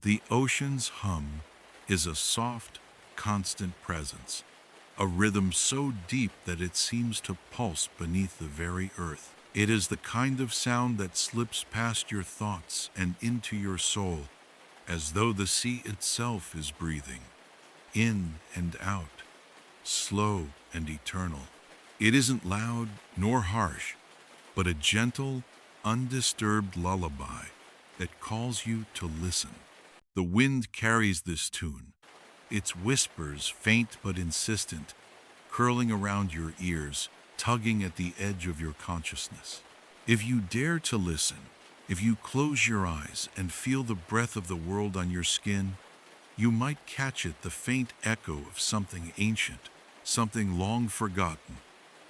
The ocean's hum is a soft, constant presence, a rhythm so deep that it seems to pulse beneath the very earth. It is the kind of sound that slips past your thoughts and into your soul, as though the sea itself is breathing, in and out, slow and eternal. It isn't loud nor harsh, but a gentle, undisturbed lullaby that calls you to listen. The wind carries this tune, its whispers faint but insistent, curling around your ears, tugging at the edge of your consciousness. If you dare to listen, if you close your eyes and feel the breath of the world on your skin, you might catch it, the faint echo of something ancient, something long forgotten,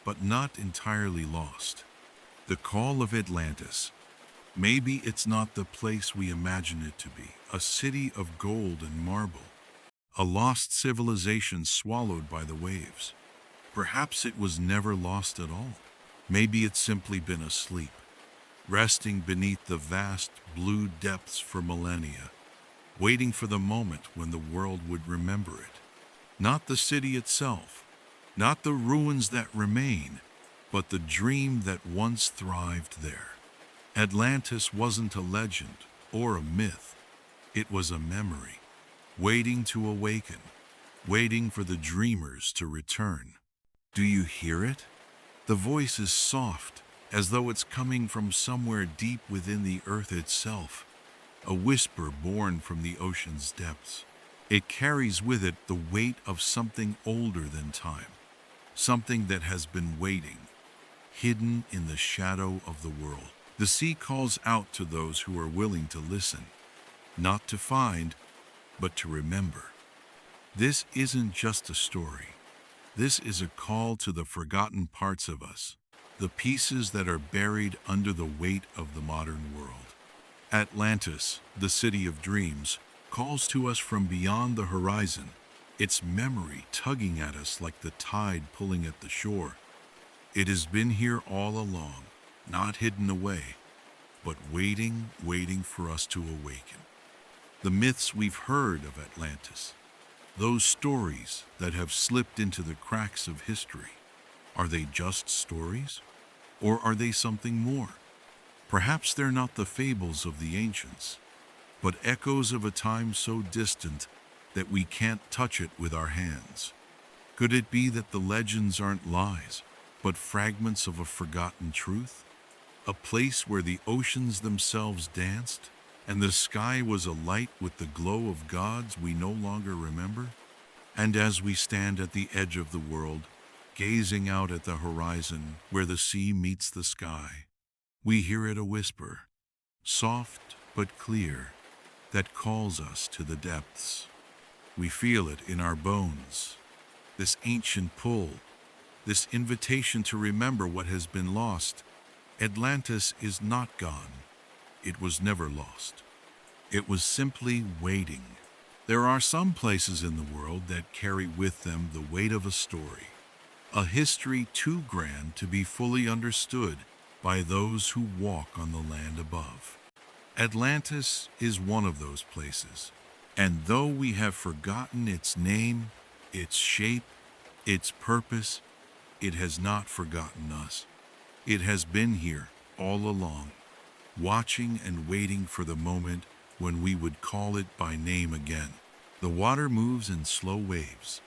but not entirely lost. The call of Atlantis. Maybe it's not the place we imagine it to be, a city of gold and marble, a lost civilization swallowed by the waves. Perhaps it was never lost at all. Maybe it's simply been asleep, resting beneath the vast blue depths for millennia, waiting for the moment when the world would remember it. Not the city itself, not the ruins that remain, but the dream that once thrived there. Atlantis wasn't a legend or a myth. It was a memory, waiting to awaken, waiting for the dreamers to return. Do you hear it? The voice is soft, as though it's coming from somewhere deep within the earth itself, a whisper born from the ocean's depths. It carries with it the weight of something older than time, something that has been waiting, hidden in the shadow of the world. The sea calls out to those who are willing to listen, not to find, but to remember. This isn't just a story. This is a call to the forgotten parts of us, the pieces that are buried under the weight of the modern world. Atlantis, the city of dreams, calls to us from beyond the horizon, its memory tugging at us like the tide pulling at the shore. It has been here all along, not hidden away, but waiting for us to awaken. The myths we've heard of Atlantis, those stories that have slipped into the cracks of history, are they just stories? Or are they something more? Perhaps they're not the fables of the ancients, but echoes of a time so distant that we can't touch it with our hands. Could it be that the legends aren't lies, but fragments of a forgotten truth? A place where the oceans themselves danced, and the sky was alight with the glow of gods we no longer remember? And as we stand at the edge of the world, gazing out at the horizon where the sea meets the sky, we hear it a whisper, soft but clear, that calls us to the depths. We feel it in our bones, this ancient pull, this invitation to remember what has been lost. Atlantis is not gone. It was never lost. It was simply waiting. There are some places in the world that carry with them the weight of a story, a history too grand to be fully understood by those who walk on the land above. Atlantis is one of those places, and though we have forgotten its name, its shape, its purpose, it has not forgotten us. It has been here all along, watching and waiting for the moment when we would call it by name again. The water moves in slow waves,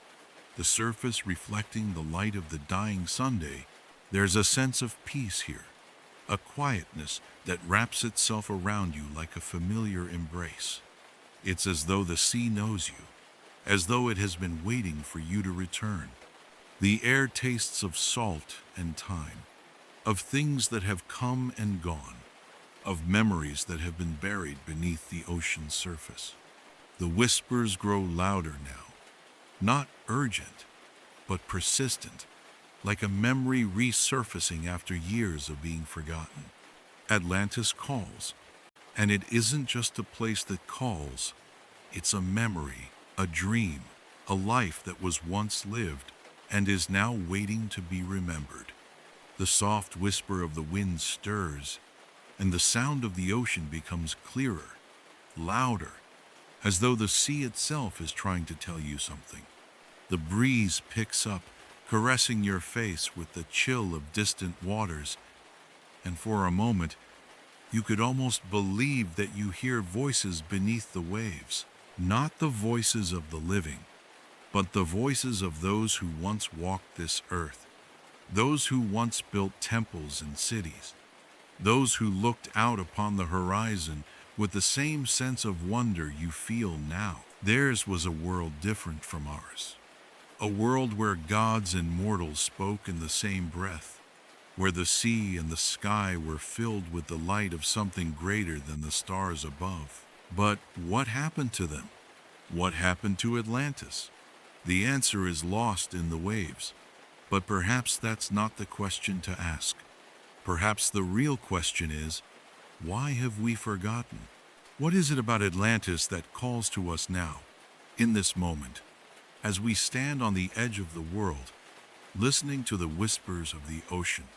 the surface reflecting the light of the dying Sunday. There's a sense of peace here, a quietness that wraps itself around you like a familiar embrace. It's as though the sea knows you, as though it has been waiting for you to return. The air tastes of salt and time, of things that have come and gone, of memories that have been buried beneath the ocean's surface. The whispers grow louder now, not urgent, but persistent, like a memory resurfacing after years of being forgotten. Atlantis calls, and it isn't just a place that calls, it's a memory, a dream, a life that was once lived and is now waiting to be remembered. The soft whisper of the wind stirs, and the sound of the ocean becomes clearer, louder, as though the sea itself is trying to tell you something. The breeze picks up, caressing your face with the chill of distant waters, and for a moment, you could almost believe that you hear voices beneath the waves. Not the voices of the living, but the voices of those who once walked this earth, those who once built temples and cities, those who looked out upon the horizon with the same sense of wonder you feel now. Theirs was a world different from ours, a world where gods and mortals spoke in the same breath, where the sea and the sky were filled with the light of something greater than the stars above. But what happened to them? What happened to Atlantis? The answer is lost in the waves. But perhaps that's not the question to ask. Perhaps the real question is, why have we forgotten? What is it about Atlantis that calls to us now, in this moment, as we stand on the edge of the world, listening to the whispers of the ocean?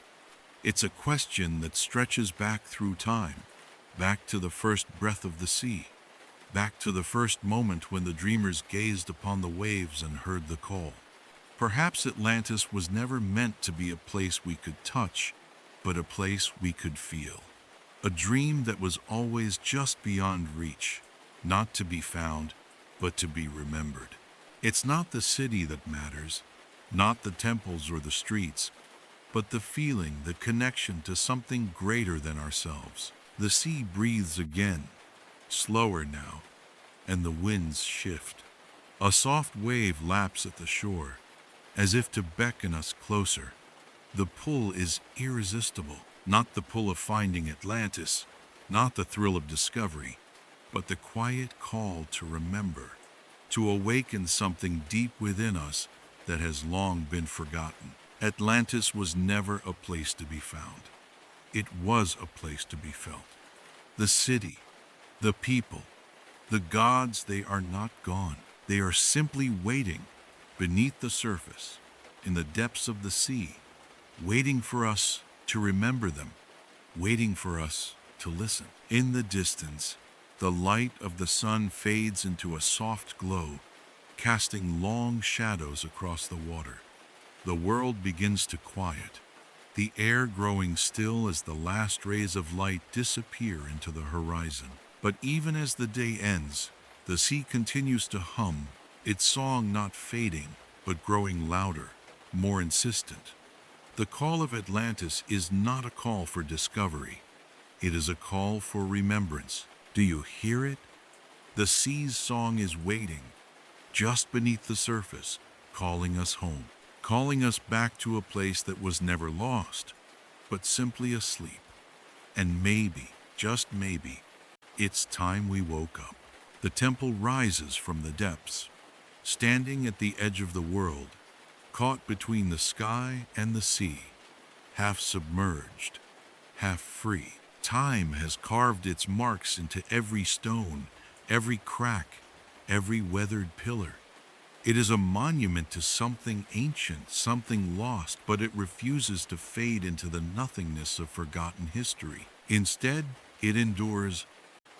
It's a question that stretches back through time, back to the first breath of the sea, back to the first moment when the dreamers gazed upon the waves and heard the call. Perhaps Atlantis was never meant to be a place we could touch, but a place we could feel. A dream that was always just beyond reach, not to be found, but to be remembered. It's not the city that matters, not the temples or the streets, but the feeling, the connection to something greater than ourselves. The sea breathes again, slower now, and the winds shift. A soft wave laps at the shore, as if to beckon us closer. The pull is irresistible, not the pull of finding Atlantis, not the thrill of discovery, but the quiet call to remember, to awaken something deep within us that has long been forgotten. Atlantis was never a place to be found. It was a place to be felt. The city, the people, the gods, they are not gone. They are simply waiting beneath the surface, in the depths of the sea, waiting for us to remember them, waiting for us to listen. In the distance, the light of the sun fades into a soft glow, casting long shadows across the water. The world begins to quiet, the air growing still as the last rays of light disappear into the horizon. But even as the day ends, the sea continues to hum, its song not fading, but growing louder, more insistent. The call of Atlantis is not a call for discovery. It is a call for remembrance. Do you hear it? The sea's song is waiting, just beneath the surface, calling us home, calling us back to a place that was never lost, but simply asleep. And maybe, just maybe, it's time we woke up. The temple rises from the depths, standing at the edge of the world, caught between the sky and the sea, half submerged, half free. Time has carved its marks into every stone, every crack, every weathered pillar. It is a monument to something ancient, something lost, but it refuses to fade into the nothingness of forgotten history. Instead, it endures,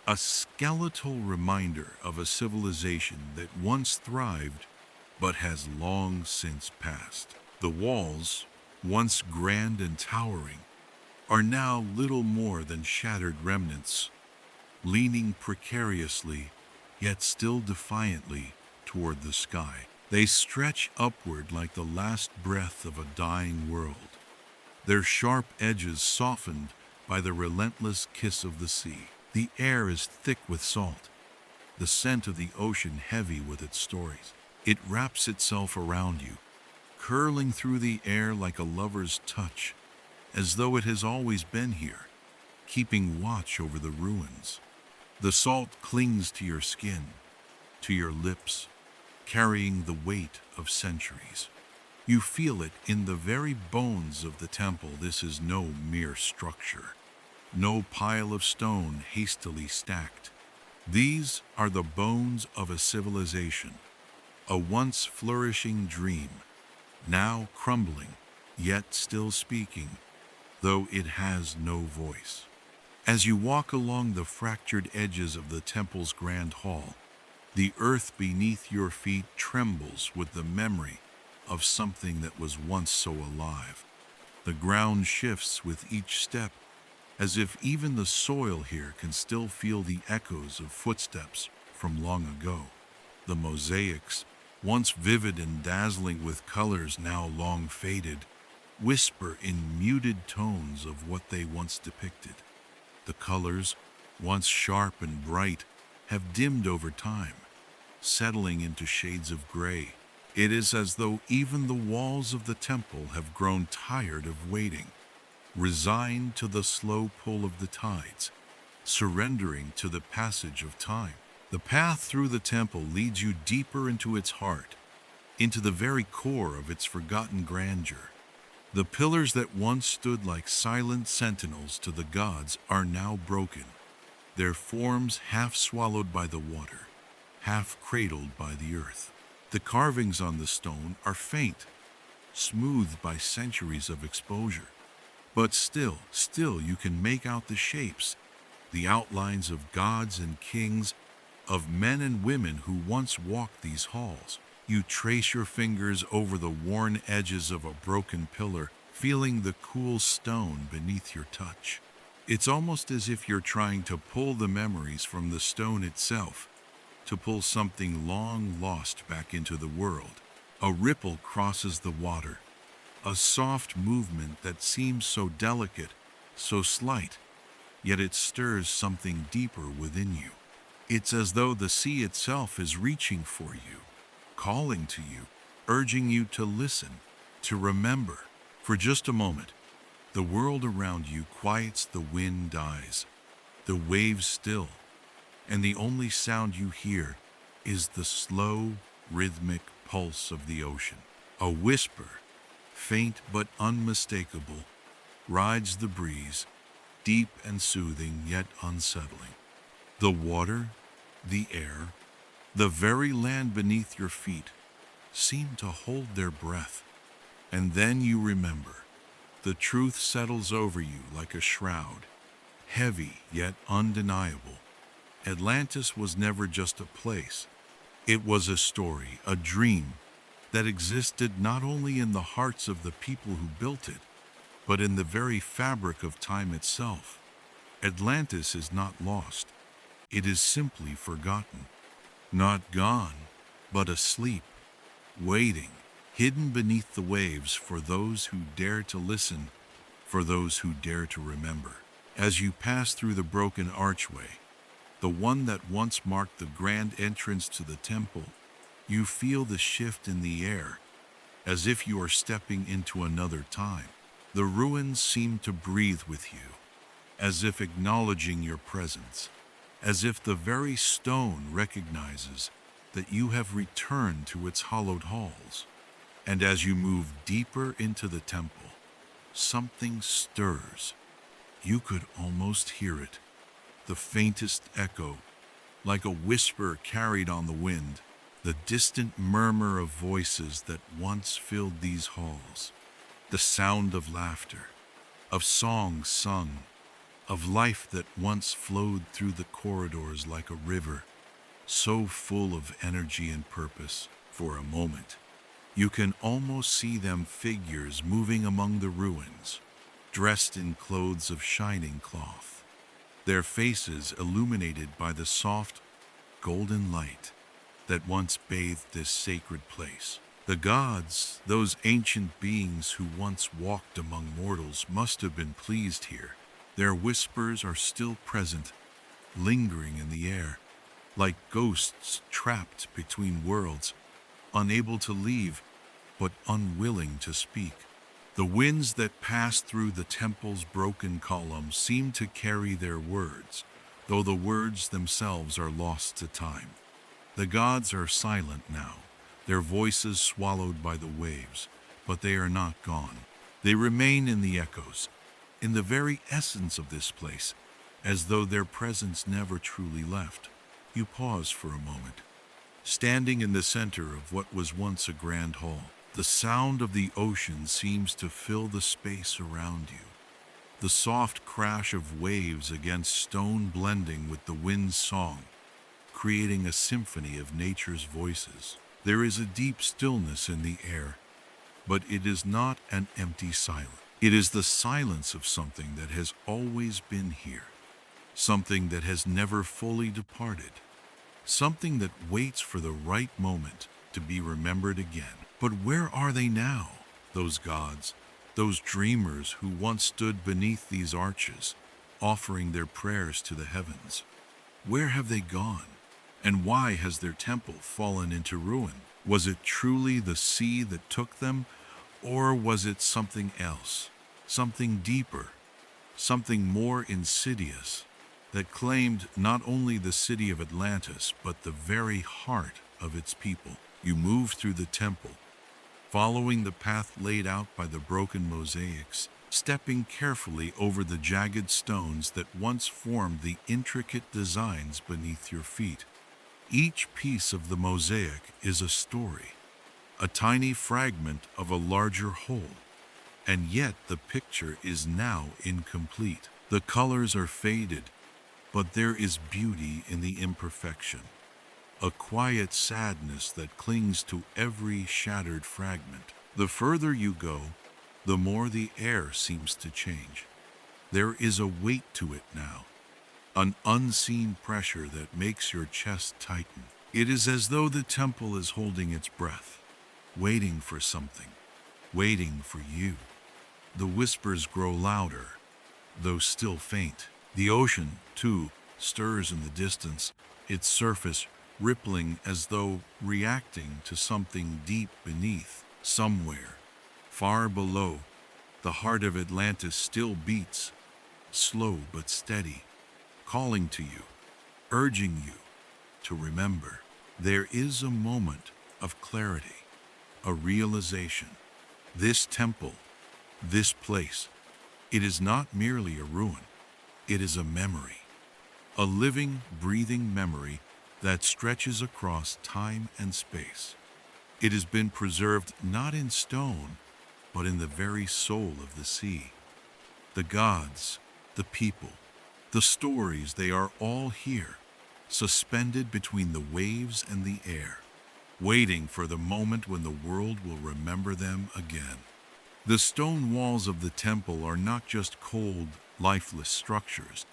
a skeletal reminder of a civilization that once thrived, but has long since passed. The walls, once grand and towering, are now little more than shattered remnants, leaning precariously, yet still defiantly, toward the sky. They stretch upward like the last breath of a dying world, their sharp edges softened by the relentless kiss of the sea. The air is thick with salt, the scent of the ocean heavy with its stories. It wraps itself around you, curling through the air like a lover's touch, as though it has always been here, keeping watch over the ruins. The salt clings to your skin, to your lips, carrying the weight of centuries. You feel it in the very bones of the temple. This is no mere structure, no pile of stone hastily stacked. These are the bones of a civilization, a once flourishing dream, now crumbling, yet still speaking, though it has no voice. As you walk along the fractured edges of the temple's grand hall, The earth beneath your feet trembles with the memory of something that was once so alive. The ground shifts with each step, as if even the soil here can still feel the echoes of footsteps from long ago. The mosaics, once vivid and dazzling with colors now long faded, whisper in muted tones of what they once depicted. The colors, once sharp and bright, have dimmed over time, settling into shades of gray. It is as though even the walls of the temple have grown tired of waiting, resigned to the slow pull of the tides, surrendering to the passage of time. The path through the temple leads you deeper into its heart, into the very core of its forgotten grandeur. The pillars that once stood like silent sentinels to the gods are now broken, their forms half swallowed by the water, half cradled by the earth. The carvings on the stone are faint, smoothed by centuries of exposure. But still you can make out the shapes, the outlines of gods and kings, of men and women who once walked these halls. You trace your fingers over the worn edges of a broken pillar, feeling the cool stone beneath your touch. It's almost as if you're trying to pull the memories from the stone itself, to pull something long lost back into the world. A ripple crosses the water, a soft movement that seems so delicate, so slight, yet it stirs something deeper within you. It's as though the sea itself is reaching for you, calling to you, urging you to listen, to remember. For just a moment, the world around you quiets, the wind dies, the waves still, and the only sound you hear is the slow, rhythmic pulse of the ocean. A whisper, faint but unmistakable, rides the breeze, deep and soothing yet unsettling. The water, the air, the very land beneath your feet seem to hold their breath. And then you remember. The truth settles over you like a shroud, heavy yet undeniable. Atlantis was never just a place. It was a story, a dream that existed not only in the hearts of the people who built it, but in the very fabric of time itself. Atlantis is not lost. It is simply forgotten. Not gone, but asleep, waiting, hidden beneath the waves for those who dare to listen, for those who dare to remember. As you pass through the broken archway, the one that once marked the grand entrance to the temple, you feel the shift in the air, as if you are stepping into another time. The ruins seem to breathe with you, as if acknowledging your presence, as if the very stone recognizes that you have returned to its hallowed halls. And as you move deeper into the temple, something stirs. You could almost hear it, the faintest echo, like a whisper carried on the wind, the distant murmur of voices that once filled these halls, the sound of laughter, of songs sung, of life that once flowed through the corridors like a river, so full of energy and purpose. For a moment, you can almost see them, figures moving among the ruins, dressed in clothes of shining cloth, their faces illuminated by the soft, golden light that once bathed this sacred place. The gods, those ancient beings who once walked among mortals, must have been pleased here. Their whispers are still present, lingering in the air, like ghosts trapped between worlds, unable to leave, but unwilling to speak. The winds that pass through the temple's broken columns seem to carry their words, though the words themselves are lost to time. The gods are silent now, their voices swallowed by the waves, but they are not gone. They remain in the echoes, in the very essence of this place, as though their presence never truly left. You pause for a moment, standing in the center of what was once a grand hall. The sound of the ocean seems to fill the space around you, the soft crash of waves against stone blending with the wind's song, creating a symphony of nature's voices. There is a deep stillness in the air, but it is not an empty silence. It is the silence of something that has always been here, something that has never fully departed, something that waits for the right moment to be remembered again. But where are they now? Those gods, those dreamers who once stood beneath these arches, offering their prayers to the heavens. Where have they gone? And why has their temple fallen into ruin? Was it truly the sea that took them, or was it something else, something deeper, something more insidious, that claimed not only the city of Atlantis, but the very heart of its people? You move through the temple, following the path laid out by the broken mosaics, stepping carefully over the jagged stones that once formed the intricate designs beneath your feet. Each piece of the mosaic is a story, a tiny fragment of a larger whole, and yet the picture is now incomplete. The colors are faded, but there is beauty in the imperfection, a quiet sadness that clings to every shattered fragment. The further you go, the more the air seems to change. There is a weight to it now, an unseen pressure that makes your chest tighten. It is as though the temple is holding its breath, waiting for something, waiting for you. The whispers grow louder, though still faint. The ocean, too, stirs in the distance, its surface rippling as though reacting to something deep beneath. Somewhere, far below, the heart of Atlantis still beats, slow but steady, calling to you, urging you to remember. There is a moment of clarity, a realization. This temple, this place, it is not merely a ruin, it is a memory, a living, breathing memory that stretches across time and space. It has been preserved not in stone, but in the very soul of the sea. The gods, the people, the stories, they are all here, suspended between the waves and the air, waiting for the moment when the world will remember them again. The stone walls of the temple are not just cold, lifeless structures.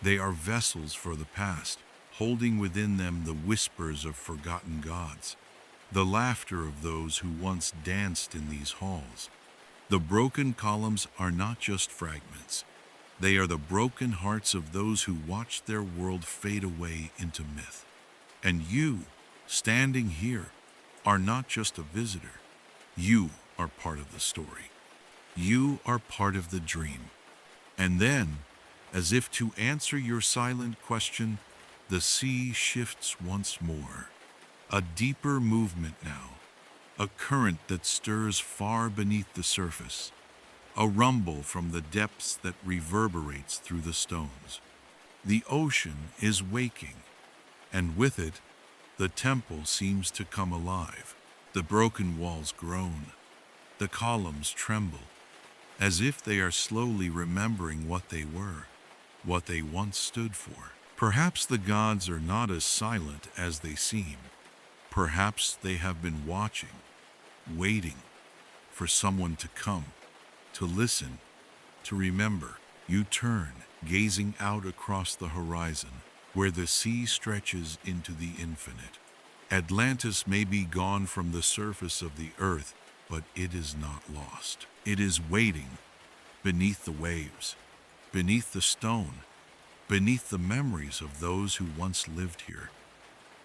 They are vessels for the past, holding within them the whispers of forgotten gods, the laughter of those who once danced in these halls. The broken columns are not just fragments. They are the broken hearts of those who watched their world fade away into myth. And you, standing here, are not just a visitor. You are part of the story. You are part of the dream. And then, as if to answer your silent question, the sea shifts once more. A deeper movement now, a current that stirs far beneath the surface, a rumble from the depths that reverberates through the stones. The ocean is waking, and with it, the temple seems to come alive. The broken walls groan, the columns tremble, as if they are slowly remembering what they were, what they once stood for. Perhaps the gods are not as silent as they seem. Perhaps they have been watching, waiting for someone to come, to listen, to remember. You turn, gazing out across the horizon, where the sea stretches into the infinite. Atlantis may be gone from the surface of the earth, but it is not lost. It is waiting beneath the waves, beneath the stone, beneath the memories of those who once lived here.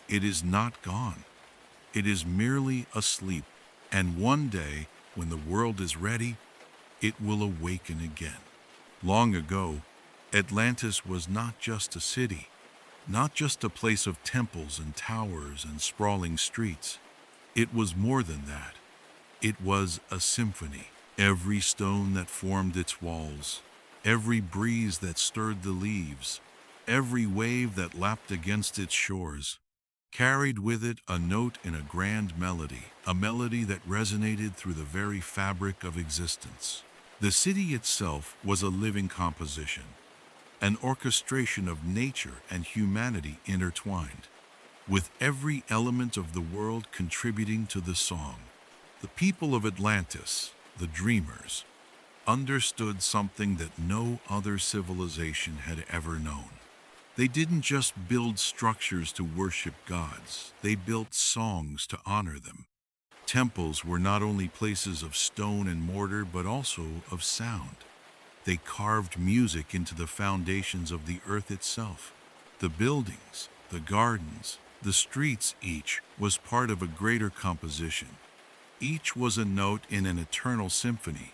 It is not gone. It is merely asleep, and one day, when the world is ready, it will awaken again. Long ago, Atlantis was not just a city, not just a place of temples and towers and sprawling streets. It was more than that. It was a symphony. Every stone that formed its walls, every breeze that stirred the leaves, every wave that lapped against its shores, carried with it a note in a grand melody, a melody that resonated through the very fabric of existence. The city itself was a living composition, an orchestration of nature and humanity intertwined. with every element of the world contributing to the song. The people of Atlantis, the dreamers, understood something that no other civilization had ever known. They didn't just build structures to worship gods, they built songs to honor them. Temples were not only places of stone and mortar, but also of sound. They carved music into the foundations of the earth itself. The buildings, the gardens, the streets, each was part of a greater composition. Each was a note in an eternal symphony.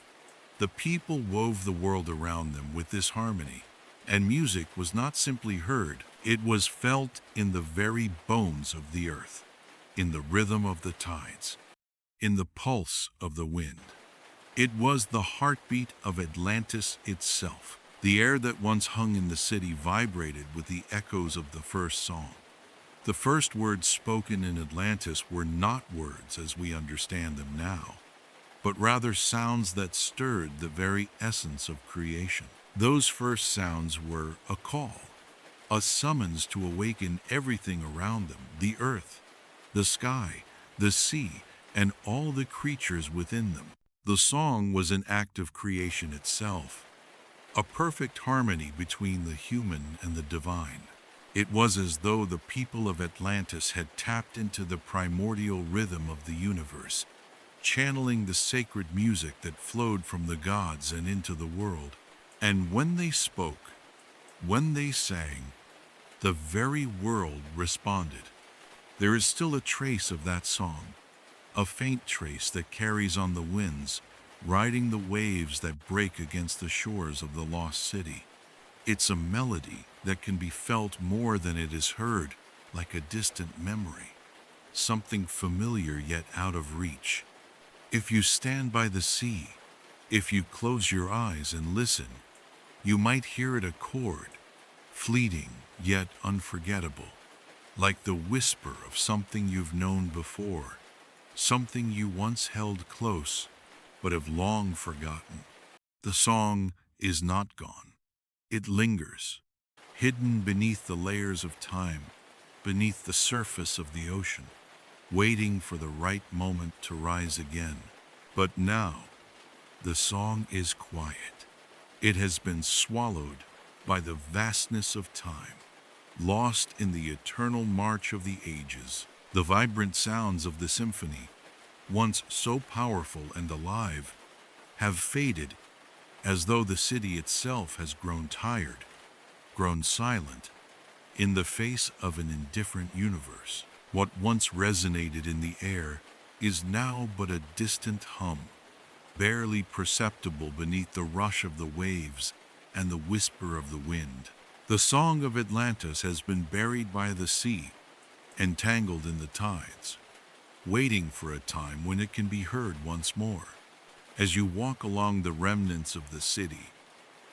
The people wove the world around them with this harmony, and music was not simply heard, it was felt in the very bones of the earth, in the rhythm of the tides, in the pulse of the wind. It was the heartbeat of Atlantis itself. The air that once hung in the city vibrated with the echoes of the first song. The first words spoken in Atlantis were not words as we understand them now, but rather sounds that stirred the very essence of creation. Those first sounds were a call, a summons to awaken everything around them, the earth, the sky, the sea, and all the creatures within them. The song was an act of creation itself, a perfect harmony between the human and the divine. It was as though the people of Atlantis had tapped into the primordial rhythm of the universe, channeling the sacred music that flowed from the gods and into the world. And when they spoke, when they sang, the very world responded. There is still a trace of that song, a faint trace that carries on the winds, riding the waves that break against the shores of the lost city. It's a melody that can be felt more than it is heard, like a distant memory, something familiar yet out of reach. If you stand by the sea, if you close your eyes and listen, you might hear it a chord, fleeting yet unforgettable, like the whisper of something you've known before, something you once held close but have long forgotten. The song is not gone. It lingers, hidden beneath the layers of time, beneath the surface of the ocean, waiting for the right moment to rise again. But now, the song is quiet. It has been swallowed by the vastness of time, lost in the eternal march of the ages. The vibrant sounds of the symphony, once so powerful and alive, have faded, as though the city itself has grown tired, grown silent, in the face of an indifferent universe. What once resonated in the air is now but a distant hum, barely perceptible beneath the rush of the waves and the whisper of the wind. The song of Atlantis has been buried by the sea, entangled in the tides, waiting for a time when it can be heard once more. As you walk along the remnants of the city,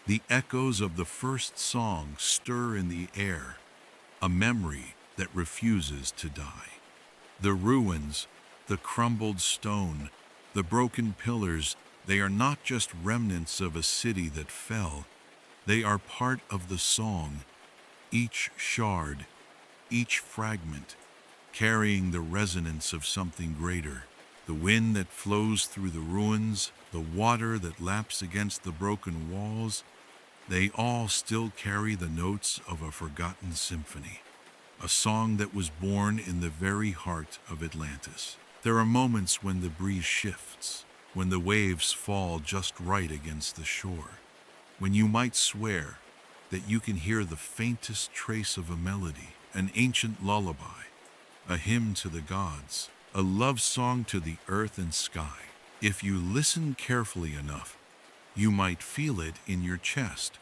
the echoes of the first song stir in the air, a memory that refuses to die. The ruins, the crumbled stone, the broken pillars, they are not just remnants of a city that fell, they are part of the song, each shard, each fragment, carrying the resonance of something greater. The wind that flows through the ruins, the water that laps against the broken walls, they all still carry the notes of a forgotten symphony, a song that was born in the very heart of Atlantis. There are moments when the breeze shifts, when the waves fall just right against the shore, when you might swear that you can hear the faintest trace of a melody, an ancient lullaby, a hymn to the gods, a love song to the earth and sky. If you listen carefully enough, you might feel it in your chest,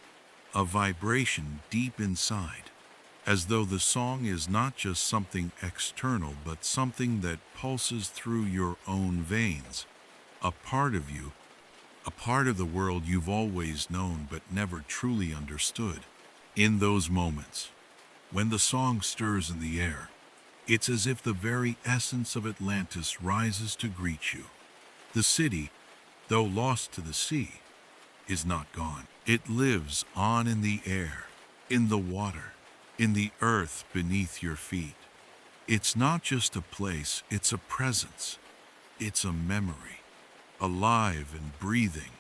a vibration deep inside, as though the song is not just something external, but something that pulses through your own veins, a part of you, a part of the world you've always known but never truly understood. In those moments, when the song stirs in the air, it's as if the very essence of Atlantis rises to greet you. The city, though lost to the sea, is not gone. It lives on in the air, in the water, in the earth beneath your feet. It's not just a place, it's a presence. It's a memory, alive and breathing,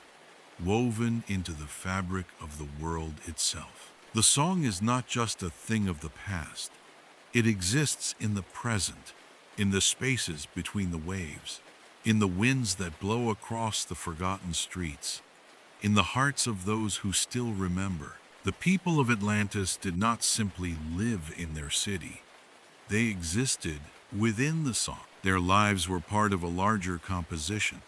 woven into the fabric of the world itself. The song is not just a thing of the past. It exists in the present, in the spaces between the waves, in the winds that blow across the forgotten streets, in the hearts of those who still remember. The people of Atlantis did not simply live in their city. They existed within the song. Their lives were part of a larger composition,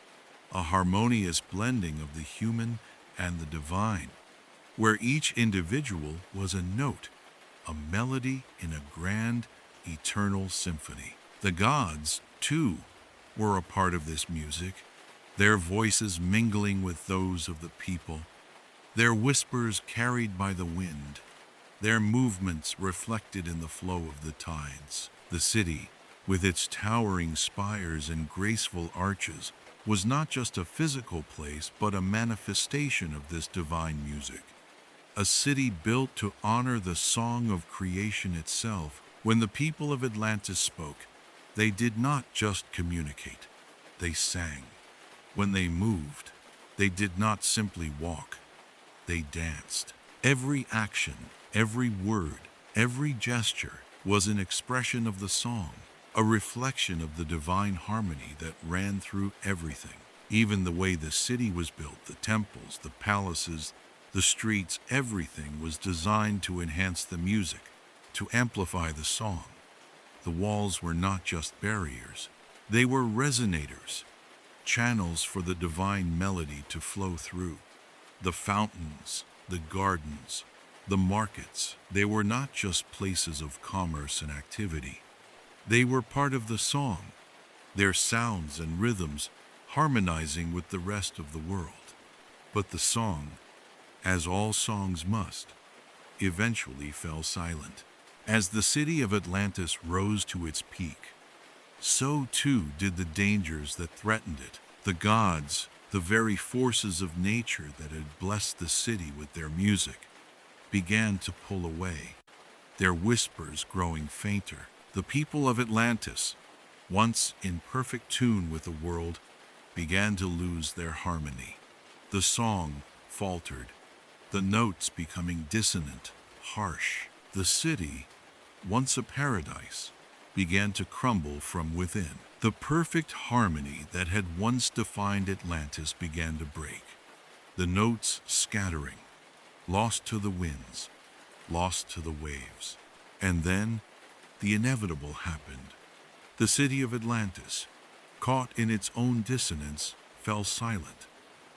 a harmonious blending of the human and the divine, where each individual was a note, a melody in a grand, eternal symphony. The gods, too, were a part of this music, their voices mingling with those of the people, their whispers carried by the wind, their movements reflected in the flow of the tides. The city, with its towering spires and graceful arches, was not just a physical place but a manifestation of this divine music. A city built to honor the song of creation itself. When the people of Atlantis spoke, they did not just communicate, they sang. When they moved, they did not simply walk, they danced. Every action, every word, every gesture was an expression of the song, a reflection of the divine harmony that ran through everything. Even the way the city was built, the temples, the palaces, the streets, everything was designed to enhance the music, to amplify the song. The walls were not just barriers, they were resonators, channels for the divine melody to flow through. The fountains, the gardens, the markets, they were not just places of commerce and activity. They were part of the song, their sounds and rhythms harmonizing with the rest of the world. But the song, as all songs must, eventually fell silent. As the city of Atlantis rose to its peak, so too did the dangers that threatened it. The gods, the very forces of nature that had blessed the city with their music, began to pull away, their whispers growing fainter. The people of Atlantis, once in perfect tune with the world, began to lose their harmony. The song faltered, the notes becoming dissonant, harsh. The city, once a paradise, began to crumble from within. The perfect harmony that had once defined Atlantis began to break, the notes scattering, lost to the winds, lost to the waves. And then, the inevitable happened. The city of Atlantis, caught in its own dissonance, fell silent.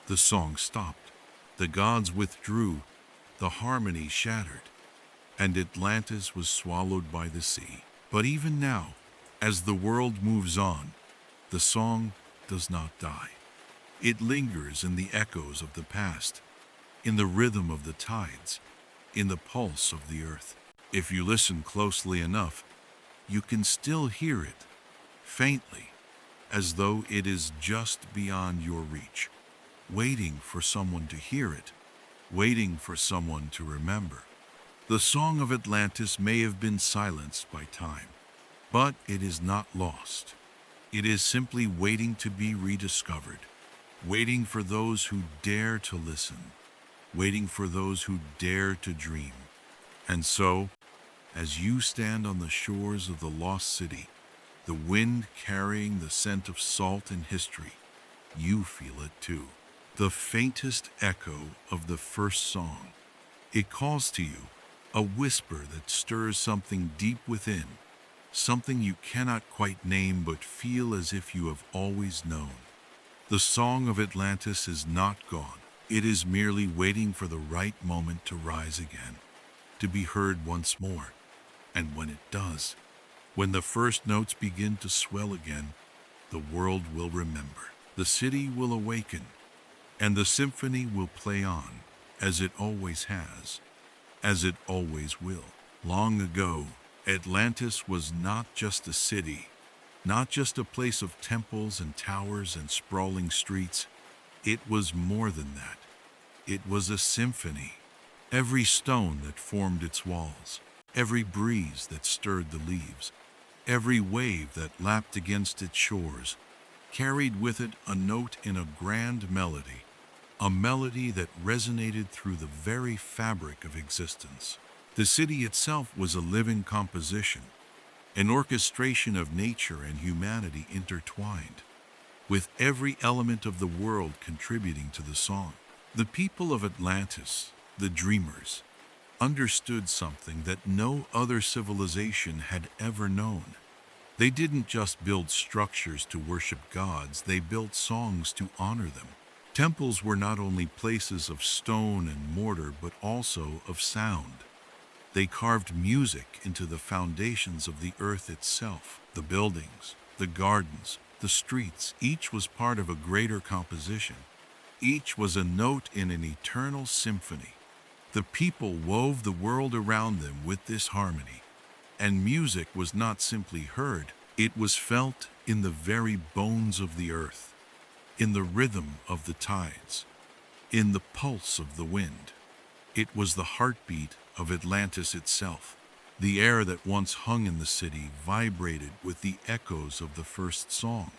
The song stopped. The gods withdrew. The harmony shattered. And Atlantis was swallowed by the sea. But even now, as the world moves on, the song does not die. It lingers in the echoes of the past, in the rhythm of the tides, in the pulse of the earth. If you listen closely enough, you can still hear it, faintly, as though it is just beyond your reach, waiting for someone to hear it, waiting for someone to remember. The song of Atlantis may have been silenced by time, but it is not lost. It is simply waiting to be rediscovered, waiting for those who dare to listen, waiting for those who dare to dream. And so, as you stand on the shores of the lost city, the wind carrying the scent of salt and history, you feel it too. The faintest echo of the first song. It calls to you, a whisper that stirs something deep within, something you cannot quite name but feel as if you have always known. The song of Atlantis is not gone. It is merely waiting for the right moment to rise again, to be heard once more. And when it does, when the first notes begin to swell again, the world will remember. The city will awaken, and the symphony will play on, as it always has, as it always will. Long ago, Atlantis was not just a city, not just a place of temples and towers and sprawling streets. It was more than that. It was a symphony. Every stone that formed its walls, every breeze that stirred the leaves, Every wave that lapped against its shores carried with it a note in a grand melody, a melody that resonated through the very fabric of existence. The city itself was a living composition, an orchestration of nature and humanity intertwined, with every element of the world contributing to the song. The people of Atlantis, the dreamers, understood something that no other civilization had ever known. They didn't just build structures to worship gods, they built songs to honor them. Temples were not only places of stone and mortar, but also of sound. They carved music into the foundations of the earth itself. The buildings, the gardens, the streets, each was part of a greater composition. Each was a note in an eternal symphony. The people wove the world around them with this harmony. And music was not simply heard, it was felt in the very bones of the earth, in the rhythm of the tides, in the pulse of the wind. It was the heartbeat of Atlantis itself. The air that once hung in the city vibrated with the echoes of the first song.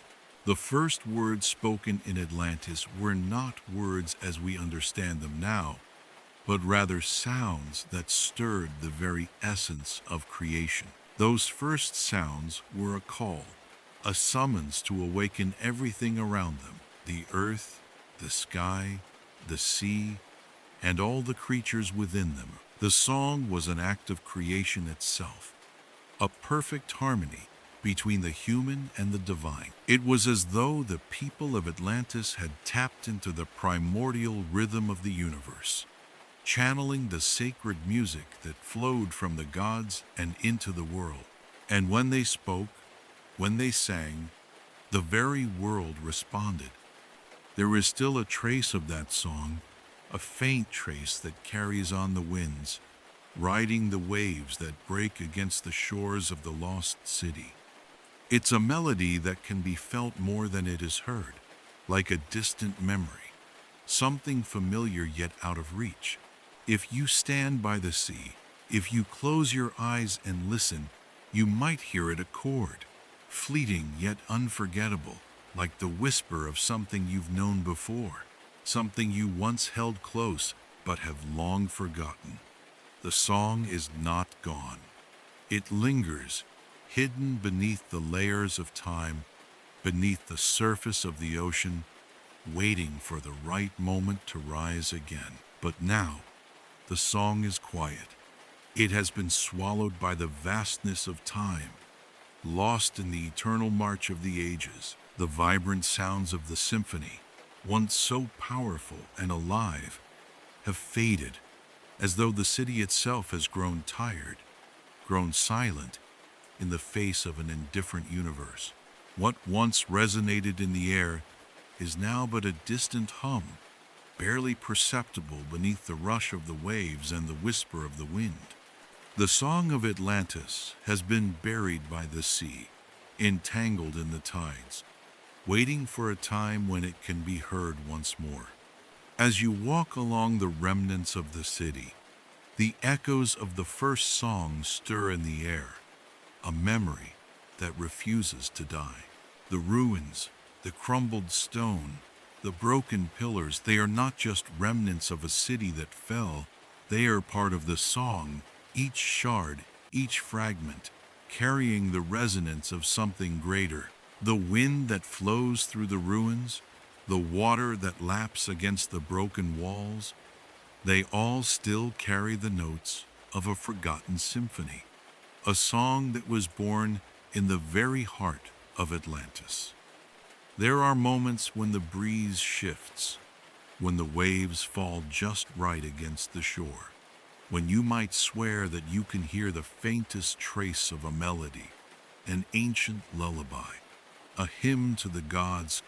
The first words spoken in Atlantis were not words as we understand them now, but rather sounds that stirred the very essence of creation. Those first sounds were a call, a summons to awaken everything around them, the earth, the sky, the sea, and all the creatures within them. The song was an act of creation itself, a perfect harmony between the human and the divine. It was as though the people of Atlantis had tapped into the primordial rhythm of the universe, channeling the sacred music that flowed from the gods and into the world. And when they spoke, when they sang, the very world responded. There is still a trace of that song, a faint trace that carries on the winds, riding the waves that break against the shores of the lost city. It's a melody that can be felt more than it is heard, like a distant memory, something familiar yet out of reach. If you stand by the sea, if you close your eyes and listen, you might hear it a chord, fleeting yet unforgettable, like the whisper of something you've known before, something you once held close but have long forgotten. The song is not gone. It lingers, hidden beneath the layers of time, beneath the surface of the ocean, waiting for the right moment to rise again. But now, the song is quiet. It has been swallowed by the vastness of time, lost in the eternal march of the ages. The vibrant sounds of the symphony, once so powerful and alive, have faded, as though the city itself has grown tired, grown silent in the face of an indifferent universe. What once resonated in the air is now but a distant hum, barely perceptible beneath the rush of the waves and the whisper of the wind. The song of Atlantis has been buried by the sea, entangled in the tides, waiting for a time when it can be heard once more. As you walk along the remnants of the city, the echoes of the first song stir in the air, a memory that refuses to die. The ruins, the crumbled stone, the broken pillars, they are not just remnants of a city that fell, they are part of the song, each shard, each fragment, carrying the resonance of something greater. The wind that flows through the ruins, the water that laps against the broken walls, they all still carry the notes of a forgotten symphony, a song that was born in the very heart of Atlantis. There are moments when the breeze shifts, when the waves fall just right against the shore, when you might swear that you can hear the faintest trace of a melody, an ancient lullaby, a hymn to the gods,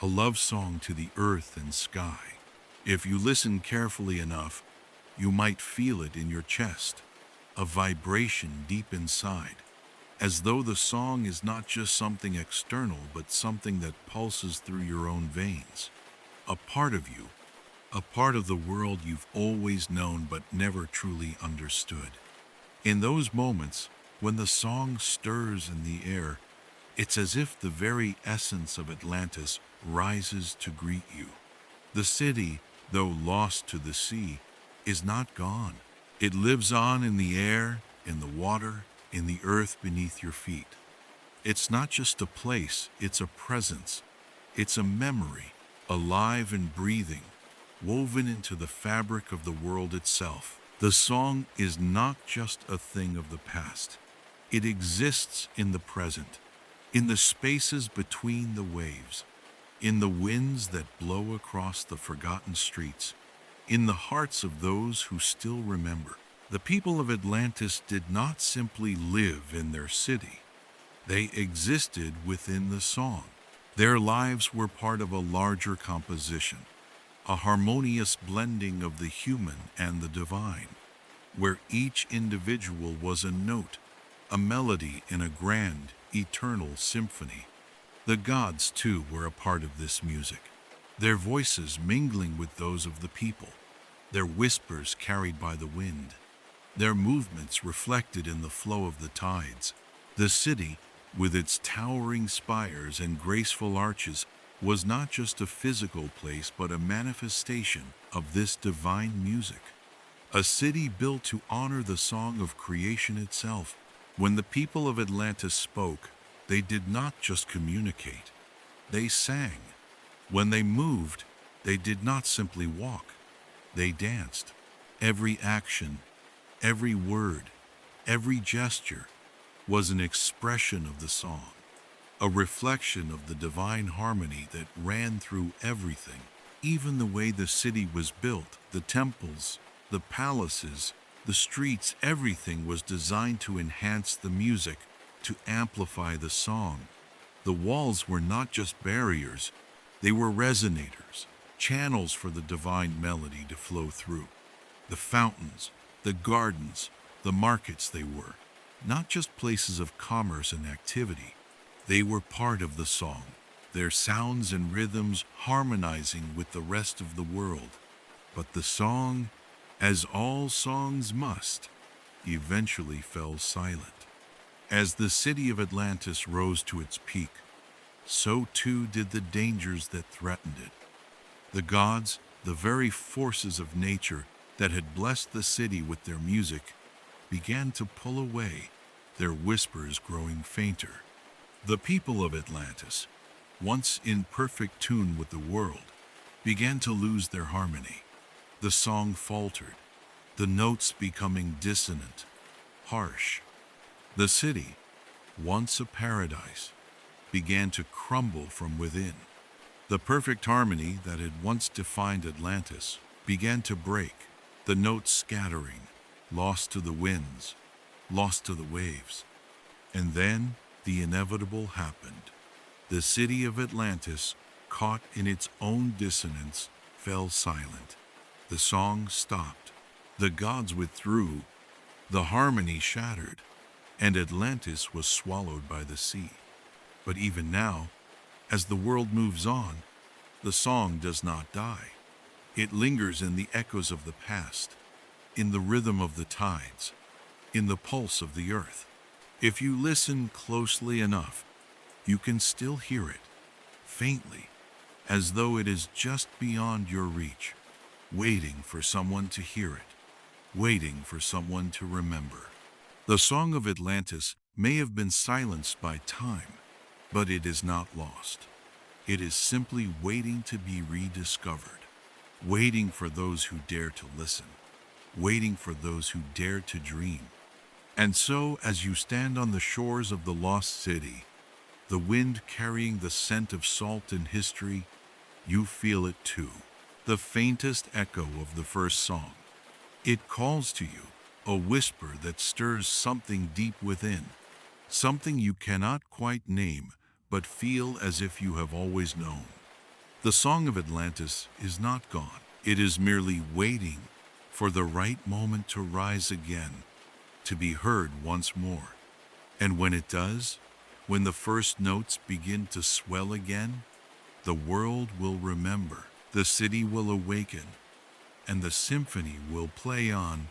a love song to the earth and sky. If you listen carefully enough, you might feel it in your chest, a vibration deep inside, as though the song is not just something external, but something that pulses through your own veins. A part of you, a part of the world you've always known but never truly understood. In those moments, When the song stirs in the air, it's as if the very essence of Atlantis rises to greet you. The city, though lost to the sea, is not gone. It lives on in the air, in the water, in the earth beneath your feet. It's not just a place, it's a presence. It's a memory, alive and breathing, woven into the fabric of the world itself. The song is not just a thing of the past. It exists in the present, in the spaces between the waves, in the winds that blow across the forgotten streets, in the hearts of those who still remember. The people of Atlantis did not simply live in their city. They existed within the song. Their lives were part of a larger composition, a harmonious blending of the human and the divine, where each individual was a note, a melody in a grand, eternal symphony. The gods, too, were a part of this music, their voices mingling with those of the people, their whispers carried by the wind, their movements reflected in the flow of the tides. The city, with its towering spires and graceful arches, was not just a physical place but a manifestation of this divine music. A city built to honor the song of creation itself. When the people of Atlantis spoke, they did not just communicate, they sang. When they moved, they did not simply walk, they danced. Every action, every word, every gesture was an expression of the song, a reflection of the divine harmony that ran through everything. Even the way the city was built, the temples, the palaces, the streets, everything was designed to enhance the music, to amplify the song. The walls were not just barriers, they were resonators, channels for the divine melody to flow through. The fountains, the gardens, the markets, they were not just places of commerce and activity, they were part of the song, their sounds and rhythms harmonizing with the rest of the world. But the song, as all songs must, eventually fell silent. As the city of Atlantis rose to its peak, so too did the dangers that threatened it. The gods, the very forces of nature that had blessed the city with their music, began to pull away, their whispers growing fainter. The people of Atlantis, once in perfect tune with the world, began to lose their harmony. The song faltered, the notes becoming dissonant, harsh. The city, once a paradise, began to crumble from within. The perfect harmony that had once defined Atlantis began to break, the notes scattering, lost to the winds, lost to the waves. And then the inevitable happened. The city of Atlantis, caught in its own dissonance, fell silent. The song stopped. The gods withdrew. The harmony shattered, and Atlantis was swallowed by the sea. But even now, as the world moves on, the song does not die. It lingers in the echoes of the past, in the rhythm of the tides, in the pulse of the earth. If you listen closely enough, you can still hear it, faintly, as though it is just beyond your reach, waiting for someone to hear it, waiting for someone to remember. The Song of Atlantis may have been silenced by time, but it is not lost. It is simply waiting to be rediscovered, waiting for those who dare to listen, waiting for those who dare to dream. And so, as you stand on the shores of the lost city, the wind carrying the scent of salt and history, you feel it too, the faintest echo of the first song. It calls to you, a whisper that stirs something deep within, something you cannot quite name, but feel as if you have always known. The Song of Atlantis is not gone. It is merely waiting for the right moment to rise again, to be heard once more. And when it does, when the first notes begin to swell again, the world will remember, the city will awaken, and the symphony will play on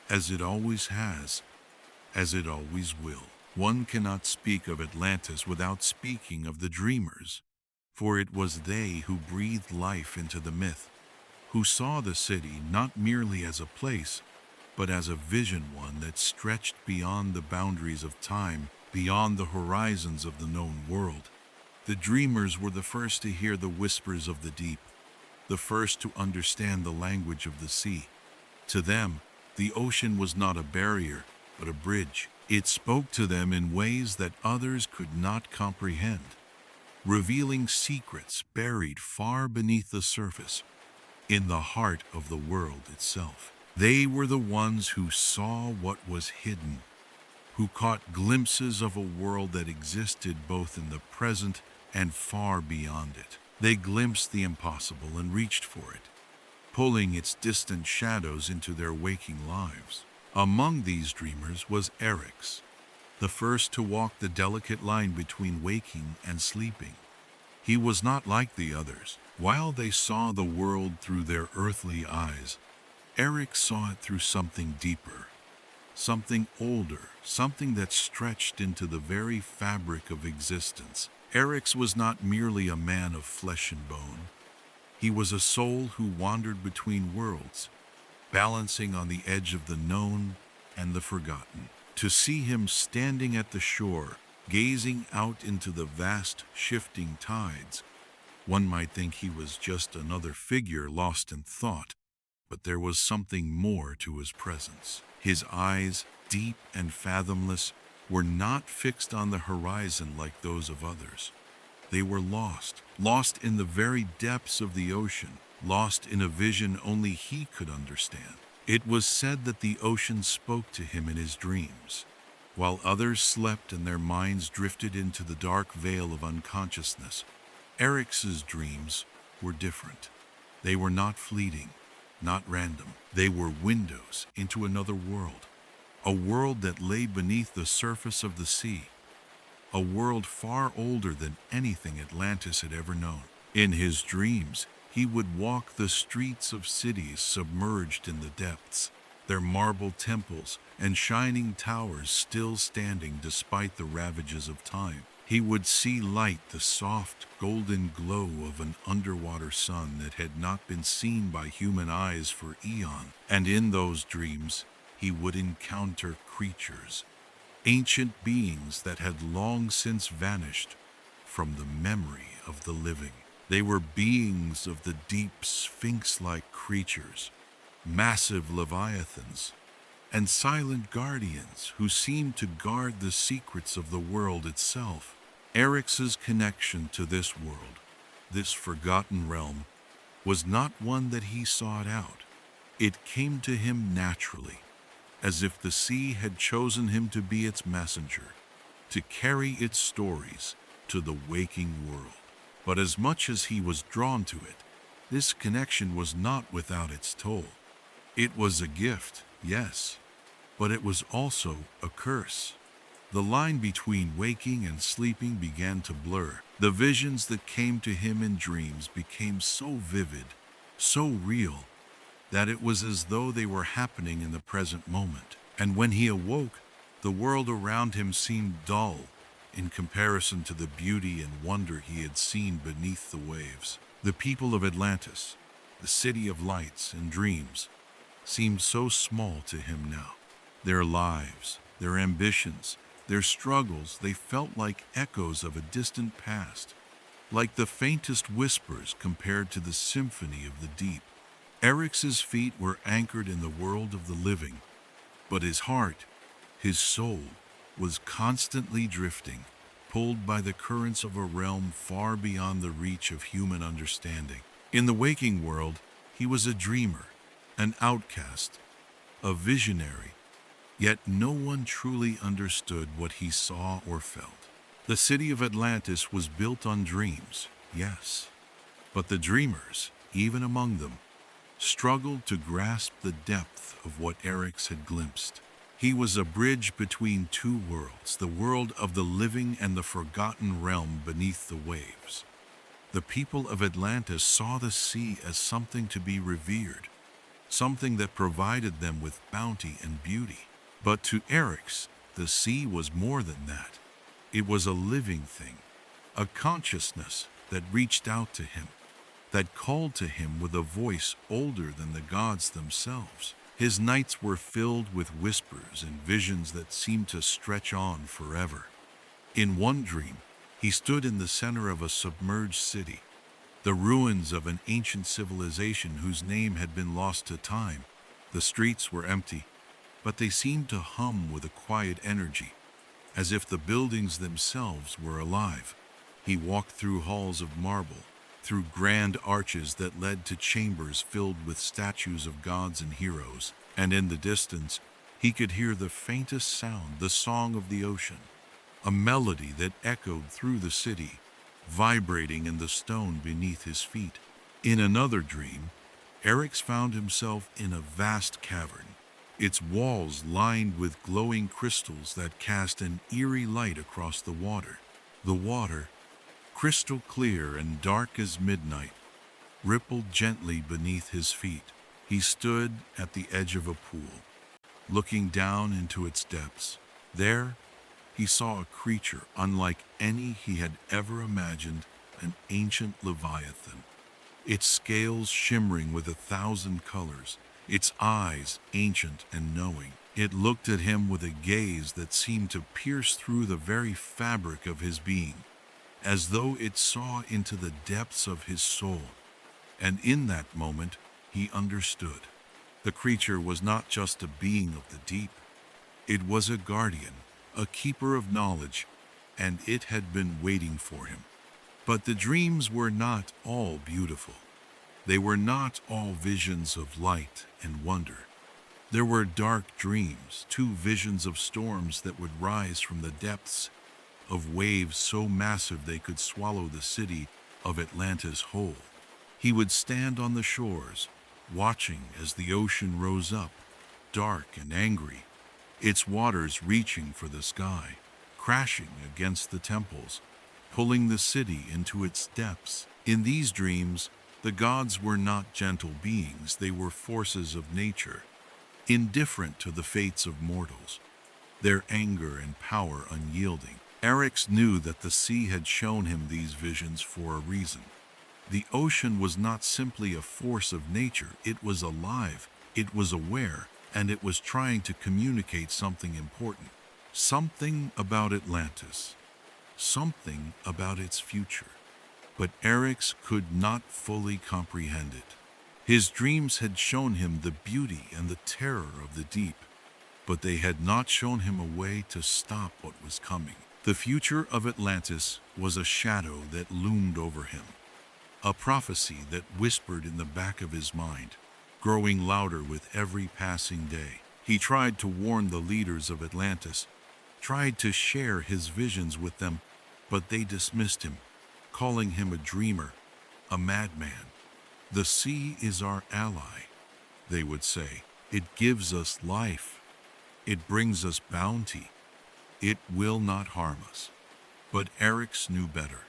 as it always has, as it always will. One cannot speak of Atlantis without speaking of the dreamers, for it was they who breathed life into the myth, who saw the city not merely as a place, but as a vision, one that stretched beyond the boundaries of time, beyond the horizons of the known world. The dreamers were the first to hear the whispers of the deep, the first to understand the language of the sea. To them, the ocean was not a barrier, but a bridge. It spoke to them in ways that others could not comprehend, revealing secrets buried far beneath the surface, in the heart of the world itself. They were the ones who saw what was hidden, who caught glimpses of a world that existed both in the present and far beyond it. They glimpsed the impossible and reached for it, pulling its distant shadows into their waking lives. Among these dreamers was Eryx, the first to walk the delicate line between waking and sleeping. He was not like the others. While they saw the world through their earthly eyes, Eryx saw it through something deeper, something older, something that stretched into the very fabric of existence. Eryx was not merely a man of flesh and bone. He was a soul who wandered between worlds, balancing on the edge of the known and the forgotten. To see him standing at the shore, gazing out into the vast, shifting tides, one might think he was just another figure lost in thought, but there was something more to his presence. His eyes, deep and fathomless, were not fixed on the horizon like those of others. They were lost in the very depths of the ocean, lost in a vision only he could understand. It was said that the ocean spoke to him in his dreams, while others slept and their minds drifted into the dark veil of unconsciousness. Eryx's dreams were different. They were not fleeting, not random. They were windows into another world, a world that lay beneath the surface of the sea, a world far older than anything Atlantis had ever known. In his dreams, he would walk the streets of cities submerged in the depths, their marble temples and shining towers still standing despite the ravages of time. He would see light, the soft, golden glow of an underwater sun that had not been seen by human eyes for eons. And in those dreams, he would encounter creatures, ancient beings that had long since vanished from the memory of the living. They were beings of the deep, sphinx-like creatures, massive leviathans, and silent guardians who seemed to guard the secrets of the world itself. Eryx's connection to this world, this forgotten realm, was not one that he sought out. It came to him naturally, as if the sea had chosen him to be its messenger, to carry its stories to the waking world. But as much as he was drawn to it, this connection was not without its toll. It was a gift, yes, but it was also a curse. The line between waking and sleeping began to blur. The visions that came to him in dreams became so vivid, so real, that it was as though they were happening in the present moment. And when he awoke, the world around him seemed dull in comparison to the beauty and wonder he had seen beneath the waves. The people of Atlantis, the city of lights and dreams, seemed so small to him now. Their lives, their ambitions, their struggles, they felt like echoes of a distant past, like the faintest whispers compared to the symphony of the deep. Eryx's feet were anchored in the world of the living, but his heart, his soul, was constantly drifting, pulled by the currents of a realm far beyond the reach of human understanding. In the waking world, he was a dreamer, an outcast, a visionary, yet no one truly understood what he saw or felt. The city of Atlantis was built on dreams, yes, but the dreamers, even among them, struggled to grasp the depth of what Eryx had glimpsed. He was a bridge between two worlds, the world of the living and the forgotten realm beneath the waves. The people of Atlantis saw the sea as something to be revered, something that provided them with bounty and beauty. But to Eryx, the sea was more than that. It was a living thing, a consciousness that reached out to him, that called to him with a voice older than the gods themselves. His nights were filled with whispers and visions that seemed to stretch on forever. In one dream, he stood in the center of a submerged city, the ruins of an ancient civilization whose name had been lost to time. The streets were empty, but they seemed to hum with a quiet energy, as if the buildings themselves were alive. He walked through halls of marble, through grand arches that led to chambers filled with statues of gods and heroes, and in the distance, he could hear the faintest sound, the song of the ocean, a melody that echoed through the city, vibrating in the stone beneath his feet. In another dream, Eric's found himself in a vast cavern, its walls lined with glowing crystals that cast an eerie light across the water. The water, crystal clear and dark as midnight, rippled gently beneath his feet. He stood at the edge of a pool, looking down into its depths. There, he saw a creature unlike any he had ever imagined, an ancient leviathan, its scales shimmering with 1,000 colors, its eyes ancient and knowing. It looked at him with a gaze that seemed to pierce through the very fabric of his being, as though it saw into the depths of his soul. And in that moment, he understood. The creature was not just a being of the deep. It was a guardian, a keeper of knowledge, and it had been waiting for him. But the dreams were not all beautiful. They were not all visions of light and wonder. There were dark dreams, two visions of storms that would rise from the depths, of waves so massive they could swallow the city of Atlantis whole. He would stand on the shores, watching as the ocean rose up, dark and angry, its waters reaching for the sky, crashing against the temples, pulling the city into its depths. In these dreams, the gods were not gentle beings, they were forces of nature, indifferent to the fates of mortals, their anger and power unyielding. Eric's knew that the sea had shown him these visions for a reason. The ocean was not simply a force of nature, it was alive, it was aware, and it was trying to communicate something important. Something about Atlantis, something about its future. But Eric's could not fully comprehend it. His dreams had shown him the beauty and the terror of the deep, but they had not shown him a way to stop what was coming. The future of Atlantis was a shadow that loomed over him, a prophecy that whispered in the back of his mind, growing louder with every passing day. He tried to warn the leaders of Atlantis, tried to share his visions with them, but they dismissed him, calling him a dreamer, a madman. The sea is our ally, they would say. It gives us life. It brings us bounty. It will not harm us. But Eric's knew better.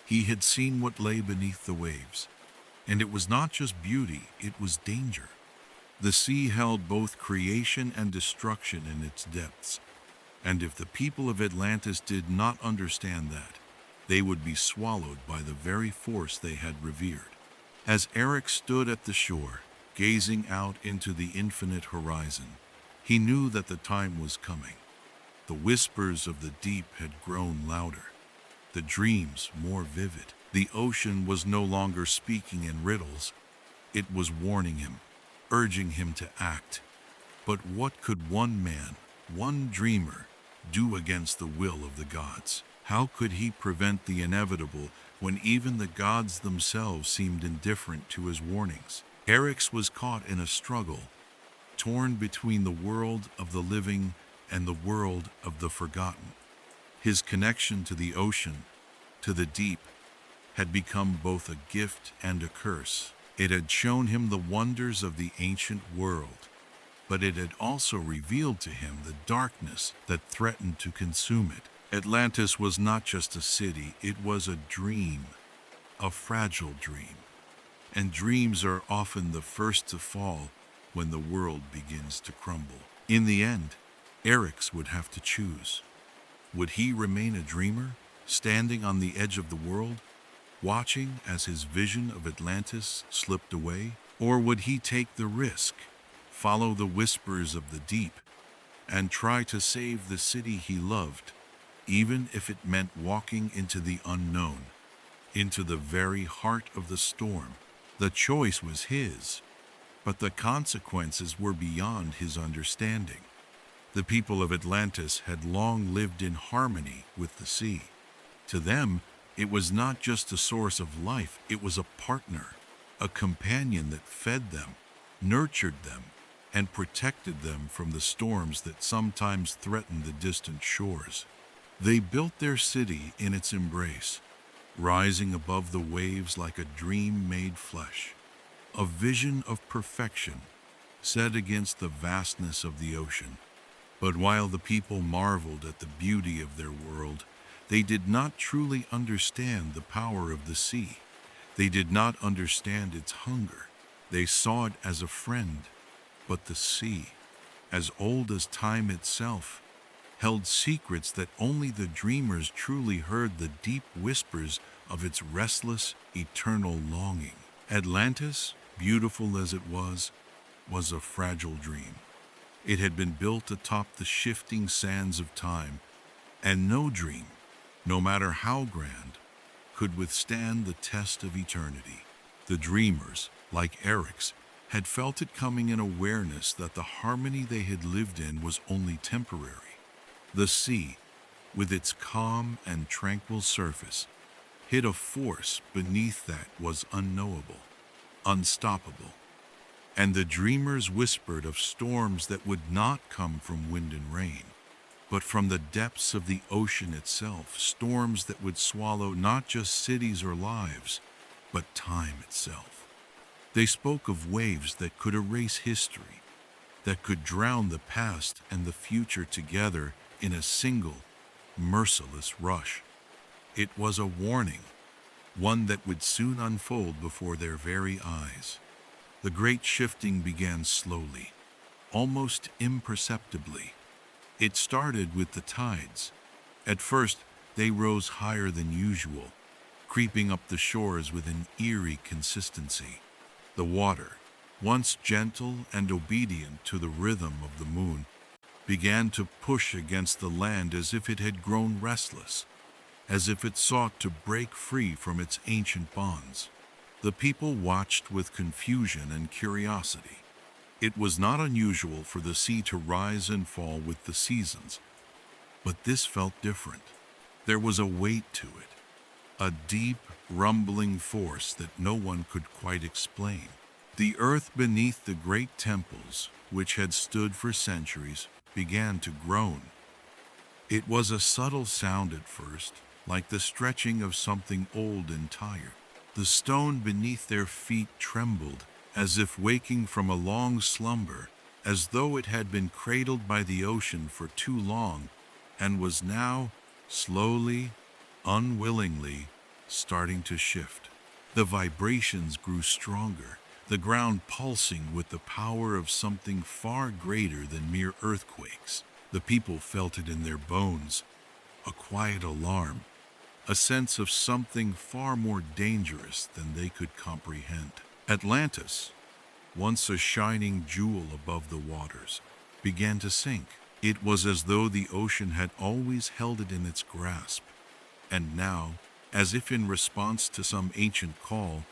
He had seen what lay beneath the waves, and it was not just beauty, it was danger. The sea held both creation and destruction in its depths, and if the people of Atlantis did not understand that, they would be swallowed by the very force they had revered. As Eric stood at the shore, gazing out into the infinite horizon, he knew that the time was coming. The whispers of the deep had grown louder, the dreams more vivid. The ocean was no longer speaking in riddles. It was warning him, urging him to act. But what could one man, one dreamer, do against the will of the gods? How could he prevent the inevitable when even the gods themselves seemed indifferent to his warnings? Eryx was caught in a struggle, torn between the world of the living and the world of the forgotten. His connection to the ocean, to the deep, had become both a gift and a curse. It had shown him the wonders of the ancient world, but it had also revealed to him the darkness that threatened to consume it. Atlantis was not just a city, it was a dream, a fragile dream. And dreams are often the first to fall when the world begins to crumble. In the end, Eryx would have to choose. Would he remain a dreamer, standing on the edge of the world, watching as his vision of Atlantis slipped away? Or would he take the risk, follow the whispers of the deep, and try to save the city he loved, even if it meant walking into the unknown, into the very heart of the storm? The choice was his, but the consequences were beyond his understanding. The people of Atlantis had long lived in harmony with the sea. To them, it was not just a source of life, it was a partner, a companion that fed them, nurtured them, and protected them from the storms that sometimes threatened the distant shores. They built their city in its embrace, rising above the waves like a dream made flesh, a vision of perfection set against the vastness of the ocean. But while the people marveled at the beauty of their world, they did not truly understand the power of the sea. They did not understand its hunger. They saw it as a friend, but the sea, as old as time itself, held secrets that only the dreamers truly heard, the deep whispers of its restless, eternal longing. Atlantis, beautiful as it was a fragile dream. It had been built atop the shifting sands of time, and no dream, no matter how grand, could withstand the test of eternity. The dreamers, like Eryx, had felt it coming, in awareness that the harmony they had lived in was only temporary. The sea, with its calm and tranquil surface, hid a force beneath that was unknowable, unstoppable. And the dreamers whispered of storms that would not come from wind and rain, but from the depths of the ocean itself, storms that would swallow not just cities or lives, but time itself. They spoke of waves that could erase history, that could drown the past and the future together in a single, merciless rush. It was a warning, one that would soon unfold before their very eyes. The great shifting began slowly, almost imperceptibly. It started with the tides. At first, they rose higher than usual, creeping up the shores with an eerie consistency. The water, once gentle and obedient to the rhythm of the moon, began to push against the land as if it had grown restless, as if it sought to break free from its ancient bonds. The people watched with confusion and curiosity. It was not unusual for the sea to rise and fall with the seasons, but this felt different. There was a weight to it, a deep, rumbling force that no one could quite explain. The earth beneath the great temples, which had stood for centuries, began to groan. It was a subtle sound at first, like the stretching of something old and tired. The stone beneath their feet trembled, as if waking from a long slumber, as though it had been cradled by the ocean for too long, and was now, slowly, unwillingly, starting to shift. The vibrations grew stronger, the ground pulsing with the power of something far greater than mere earthquakes. The people felt it in their bones, a quiet alarm, a sense of something far more dangerous than they could comprehend. Atlantis, once a shining jewel above the waters, began to sink. It was as though the ocean had always held it in its grasp, and now, as if in response to some ancient call,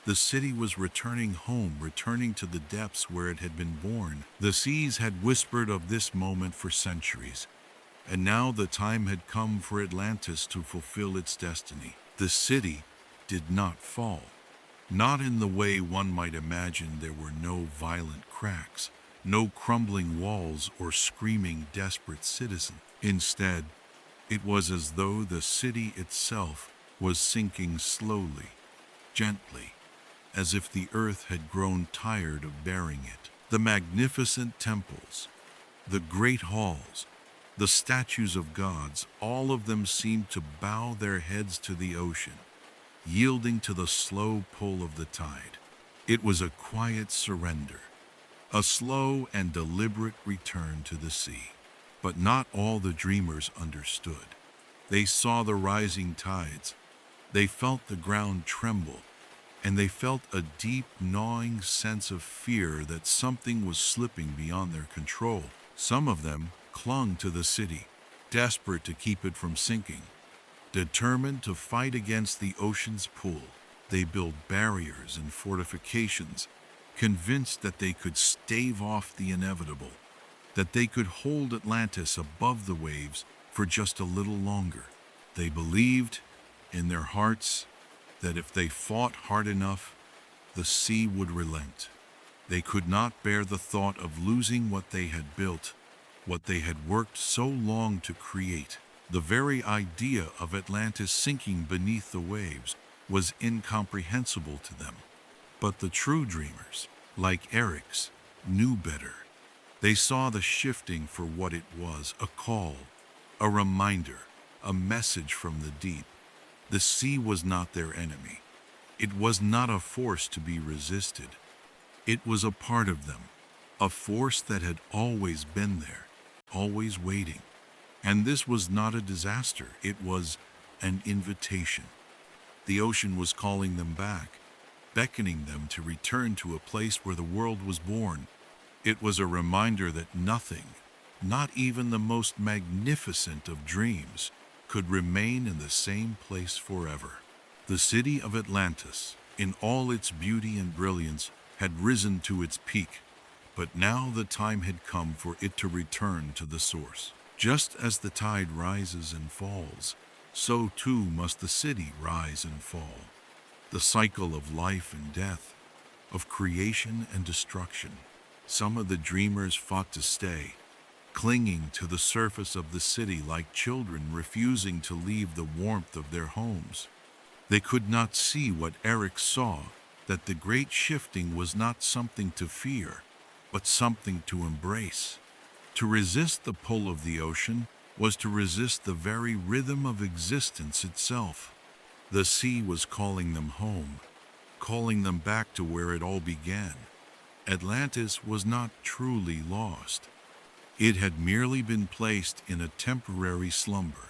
the city was returning home, returning to the depths where it had been born. The seas had whispered of this moment for centuries, and now the time had come for Atlantis to fulfill its destiny. The city did not fall. Not in the way one might imagine. There were no violent cracks, no crumbling walls or screaming desperate citizens. Instead, it was as though the city itself was sinking slowly, gently, as if the earth had grown tired of bearing it. The magnificent temples, the great halls, the statues of gods, all of them seemed to bow their heads to the ocean, yielding to the slow pull of the tide. It was a quiet surrender, a slow and deliberate return to the sea. But not all the dreamers understood. They saw the rising tides, they felt the ground tremble, and they felt a deep, gnawing sense of fear that something was slipping beyond their control. Some of them clung to the city, desperate to keep it from sinking. Determined to fight against the ocean's pull, they built barriers and fortifications, convinced that they could stave off the inevitable, that they could hold Atlantis above the waves for just a little longer. They believed in their hearts that if they fought hard enough, the sea would relent. They could not bear the thought of losing what they had built, what they had worked so long to create. The very idea of Atlantis sinking beneath the waves was incomprehensible to them. But the true dreamers, like Eric's, knew better. They saw the shifting for what it was, a call, a reminder, a message from the deep. The sea was not their enemy. It was not a force to be resisted. It was a part of them, a force that had always been there, always waiting. And this was not a disaster, it was an invitation. The ocean was calling them back, beckoning them to return to a place where the world was born. It was a reminder that nothing, not even the most magnificent of dreams, could remain in the same place forever. The city of Atlantis, in all its beauty and brilliance, had risen to its peak, but now the time had come for it to return to the source. Just as the tide rises and falls, so too must the city rise and fall. The cycle of life and death, of creation and destruction. Some of the dreamers fought to stay, clinging to the surface of the city like children refusing to leave the warmth of their homes. They could not see what Eric saw, that the great shifting was not something to fear, but something to embrace. To resist the pull of the ocean was to resist the very rhythm of existence itself. The sea was calling them home, calling them back to where it all began. Atlantis was not truly lost. It had merely been placed in a temporary slumber,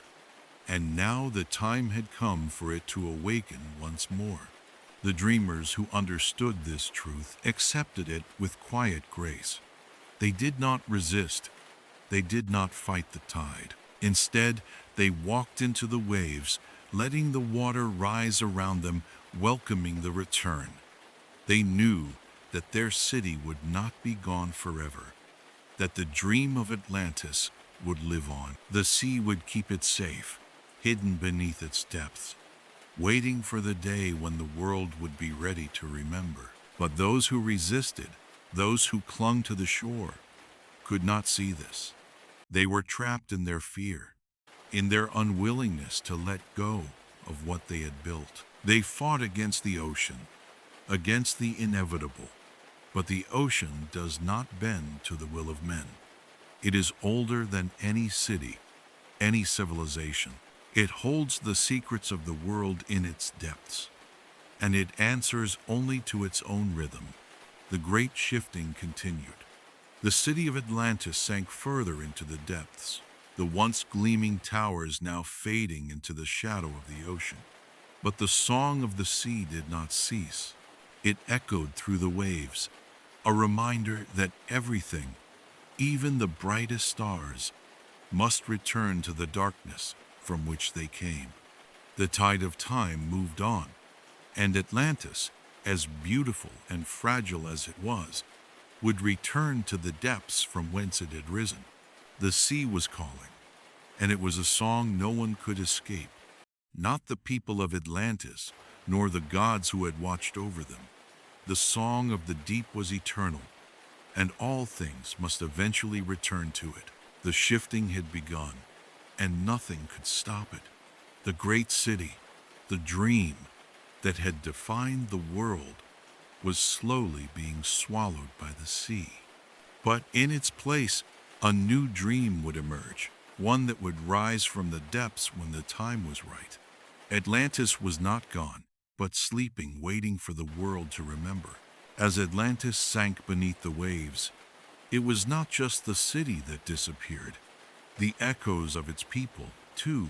and now the time had come for it to awaken once more. The dreamers who understood this truth accepted it with quiet grace. They did not resist. They did not fight the tide. Instead, they walked into the waves, letting the water rise around them, welcoming the return. They knew that their city would not be gone forever, that the dream of Atlantis would live on. The sea would keep it safe, hidden beneath its depths, waiting for the day when the world would be ready to remember. But those who resisted, those who clung to the shore, could not see this. They were trapped in their fear, in their unwillingness to let go of what they had built. They fought against the ocean, against the inevitable. But the ocean does not bend to the will of men. It is older than any city, any civilization. It holds the secrets of the world in its depths, and it answers only to its own rhythm. The great shifting continued. The city of Atlantis sank further into the depths, the once gleaming towers now fading into the shadow of the ocean. But the song of the sea did not cease. It echoed through the waves, a reminder that everything, even the brightest stars, must return to the darkness from which they came. The tide of time moved on, and Atlantis, as beautiful and fragile as it was, would return to the depths from whence it had risen. The sea was calling, and it was a song no one could escape. Not the people of Atlantis, nor the gods who had watched over them. The song of the deep was eternal, and all things must eventually return to it. The shifting had begun, and nothing could stop it. The great city, the dream that had defined the world, was slowly being swallowed by the sea. But in its place, a new dream would emerge, one that would rise from the depths when the time was right. Atlantis was not gone, but sleeping, waiting for the world to remember. As Atlantis sank beneath the waves, it was not just the city that disappeared. The echoes of its people, too,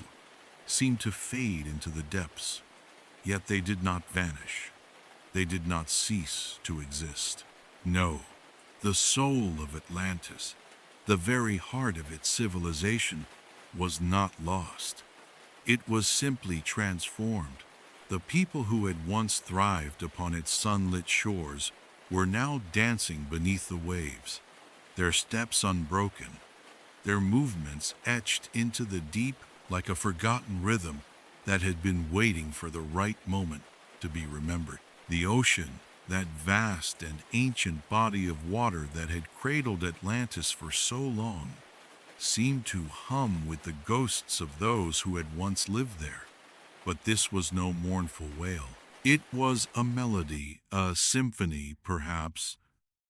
seemed to fade into the depths, yet they did not vanish. They did not cease to exist. No, the soul of Atlantis, the very heart of its civilization, was not lost. It was simply transformed. The people who had once thrived upon its sunlit shores were now dancing beneath the waves, their steps unbroken, their movements etched into the deep like a forgotten rhythm that had been waiting for the right moment to be remembered. The ocean, that vast and ancient body of water that had cradled Atlantis for so long, seemed to hum with the ghosts of those who had once lived there. But this was no mournful wail. It was a melody, a symphony, perhaps,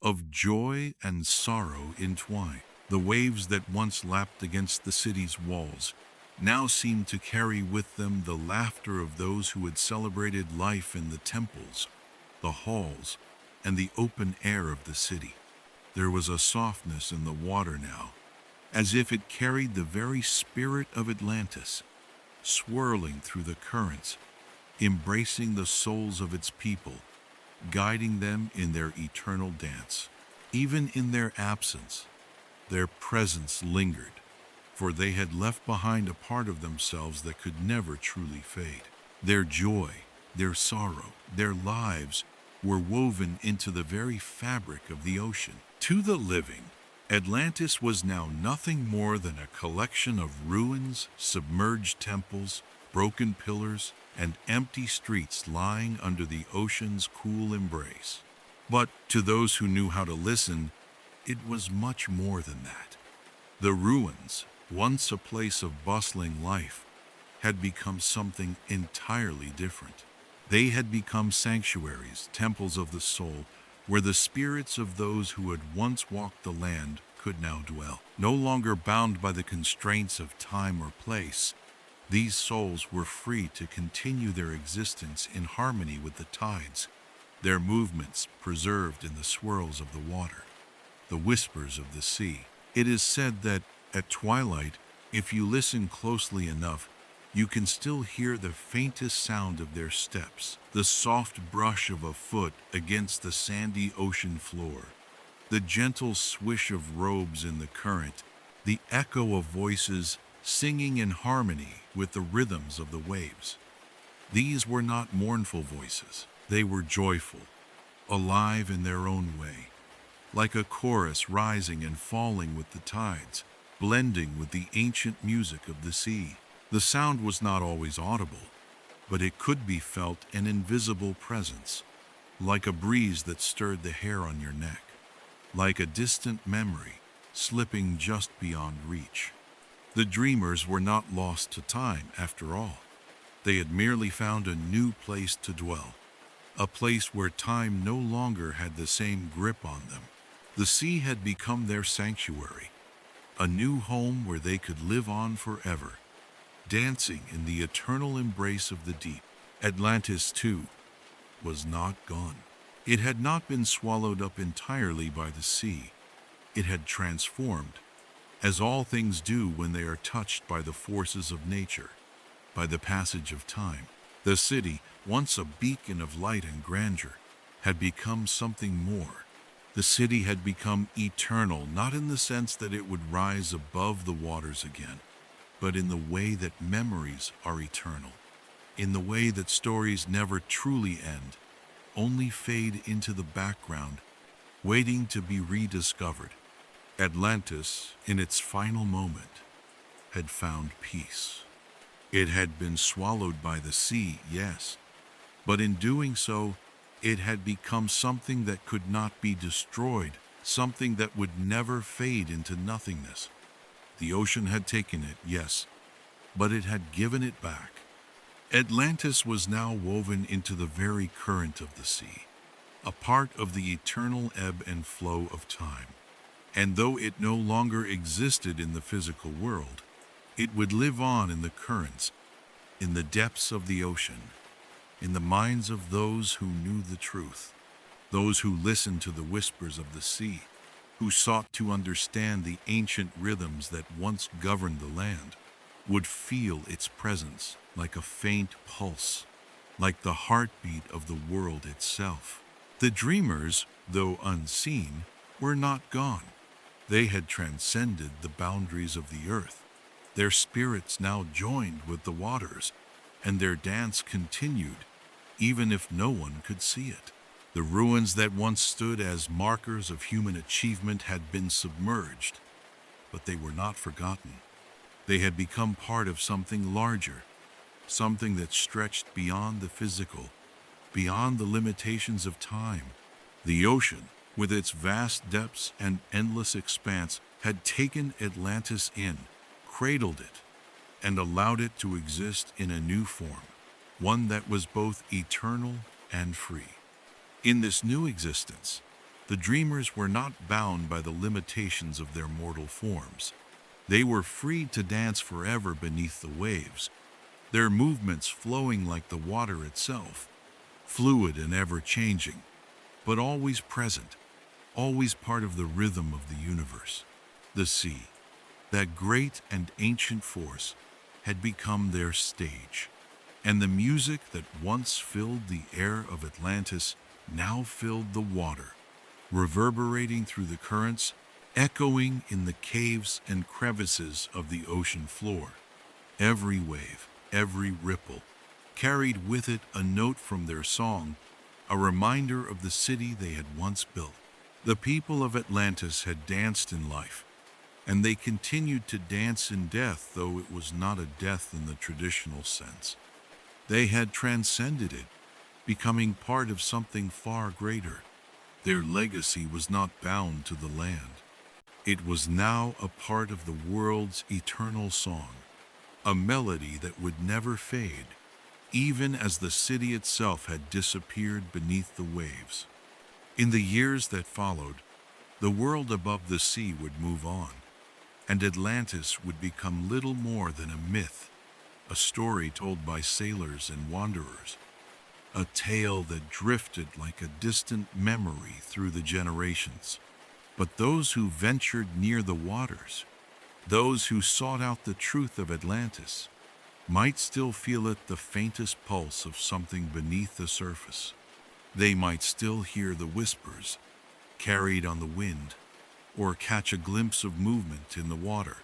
of joy and sorrow entwined. The waves that once lapped against the city's walls now seemed to carry with them the laughter of those who had celebrated life in the temples, the halls, and the open air of the city. There was a softness in the water now, as if it carried the very spirit of Atlantis, swirling through the currents, embracing the souls of its people, guiding them in their eternal dance. Even in their absence, their presence lingered, for they had left behind a part of themselves that could never truly fade. Their joy, their sorrow, their lives were woven into the very fabric of the ocean. To the living, Atlantis was now nothing more than a collection of ruins, submerged temples, broken pillars, and empty streets lying under the ocean's cool embrace. But to those who knew how to listen, it was much more than that. The ruins, once a place of bustling life, had become something entirely different. They had become sanctuaries, temples of the soul, where the spirits of those who had once walked the land could now dwell. No longer bound by the constraints of time or place, these souls were free to continue their existence in harmony with the tides, their movements preserved in the swirls of the water, the whispers of the sea. It is said that at twilight, if you listen closely enough, you can still hear the faintest sound of their steps, the soft brush of a foot against the sandy ocean floor, the gentle swish of robes in the current, the echo of voices singing in harmony with the rhythms of the waves. These were not mournful voices. They were joyful, alive in their own way, like a chorus rising and falling with the tides, blending with the ancient music of the sea. The sound was not always audible, but it could be felt, an invisible presence, like a breeze that stirred the hair on your neck, like a distant memory slipping just beyond reach. The dreamers were not lost to time, after all. They had merely found a new place to dwell, a place where time no longer had the same grip on them. The sea had become their sanctuary, a new home where they could live on forever, dancing in the eternal embrace of the deep. Atlantis, too, was not gone. It had not been swallowed up entirely by the sea. It had transformed, as all things do when they are touched by the forces of nature, by the passage of time. The city, once a beacon of light and grandeur, had become something more. The city had become eternal, not in the sense that it would rise above the waters again, but in the way that memories are eternal, in the way that stories never truly end, only fade into the background, waiting to be rediscovered. Atlantis, in its final moment, had found peace. It had been swallowed by the sea, yes, but in doing so, it had become something that could not be destroyed, something that would never fade into nothingness. The ocean had taken it, yes, but it had given it back. Atlantis was now woven into the very current of the sea, a part of the eternal ebb and flow of time. And though it no longer existed in the physical world, it would live on in the currents, in the depths of the ocean, in the minds of those who knew the truth, those who listened to the whispers of the sea, who sought to understand the ancient rhythms that once governed the land, would feel its presence like a faint pulse, like the heartbeat of the world itself. The dreamers, though unseen, were not gone. They had transcended the boundaries of the earth. Their spirits now joined with the waters, and their dance continued, even if no one could see it. The ruins that once stood as markers of human achievement had been submerged, but they were not forgotten. They had become part of something larger, something that stretched beyond the physical, beyond the limitations of time. The ocean, with its vast depths and endless expanse, had taken Atlantis in, cradled it, and allowed it to exist in a new form, one that was both eternal and free. In this new existence, the dreamers were not bound by the limitations of their mortal forms. They were free to dance forever beneath the waves, their movements flowing like the water itself, fluid and ever-changing, but always present, always part of the rhythm of the universe. The sea, that great and ancient force, had become their stage, and the music that once filled the air of Atlantis now filled the water, reverberating through the currents, echoing in the caves and crevices of the ocean floor. Every wave, every ripple, carried with it a note from their song, a reminder of the city they had once built. The people of Atlantis had danced in life, and they continued to dance in death, though it was not a death in the traditional sense. They had transcended it, becoming part of something far greater. Their legacy was not bound to the land. It was now a part of the world's eternal song, a melody that would never fade, even as the city itself had disappeared beneath the waves. In the years that followed, the world above the sea would move on, and Atlantis would become little more than a myth, a story told by sailors and wanderers, a tale that drifted like a distant memory through the generations. But those who ventured near the waters, those who sought out the truth of Atlantis, might still feel it, the faintest pulse of something beneath the surface. They might still hear the whispers, carried on the wind, or catch a glimpse of movement in the water,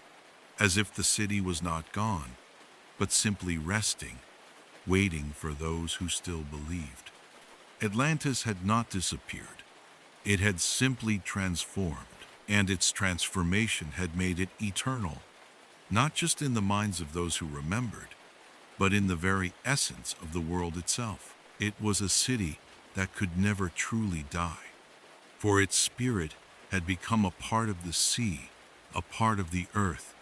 as if the city was not gone, but simply resting, waiting for those who still believed. Atlantis had not disappeared. It had simply transformed, and its transformation had made it eternal, not just in the minds of those who remembered, but in the very essence of the world itself. It was a city that could never truly die, for its spirit had become a part of the sea, a part of the earth,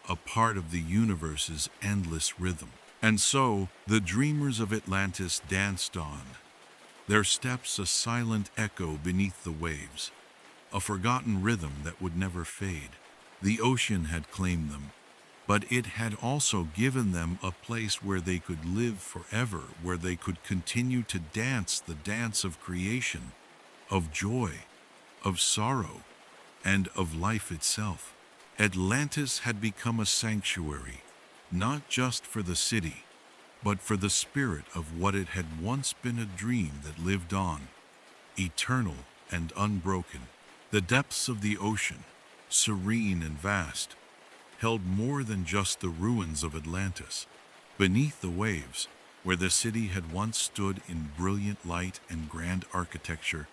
a part of the universe's endless rhythm. And so, the dreamers of Atlantis danced on, their steps a silent echo beneath the waves, a forgotten rhythm that would never fade. The ocean had claimed them, but it had also given them a place where they could live forever, where they could continue to dance the dance of creation, of joy, of sorrow, and of life itself. Atlantis had become a sanctuary, not just for the city, but for the spirit of what it had once been, a dream that lived on, eternal and unbroken. The depths of the ocean, serene and vast, held more than just the ruins of Atlantis. Beneath the waves, where the city had once stood in brilliant light and grand architecture,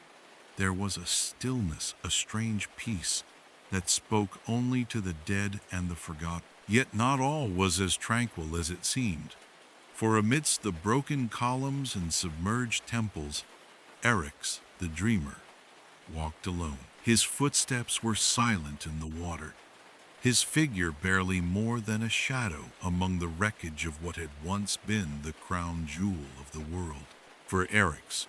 there was a stillness, a strange peace that spoke only to the dead and the forgotten. Yet not all was as tranquil as it seemed, for amidst the broken columns and submerged temples, Eryx, the dreamer, walked alone. His footsteps were silent in the water, his figure barely more than a shadow among the wreckage of what had once been the crown jewel of the world. For Eryx,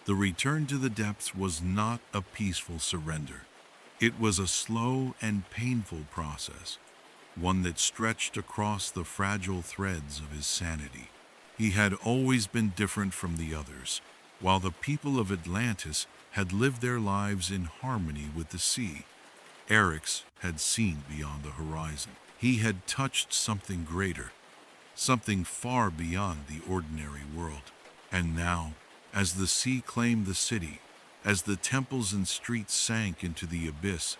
the return to the depths was not a peaceful surrender. It was a slow and painful process, one that stretched across the fragile threads of his sanity. He had always been different from the others, while the people of Atlantis had lived their lives in harmony with the sea. Eric's had seen beyond the horizon. He had touched something greater, something far beyond the ordinary world. And now, as the sea claimed the city, as the temples and streets sank into the abyss,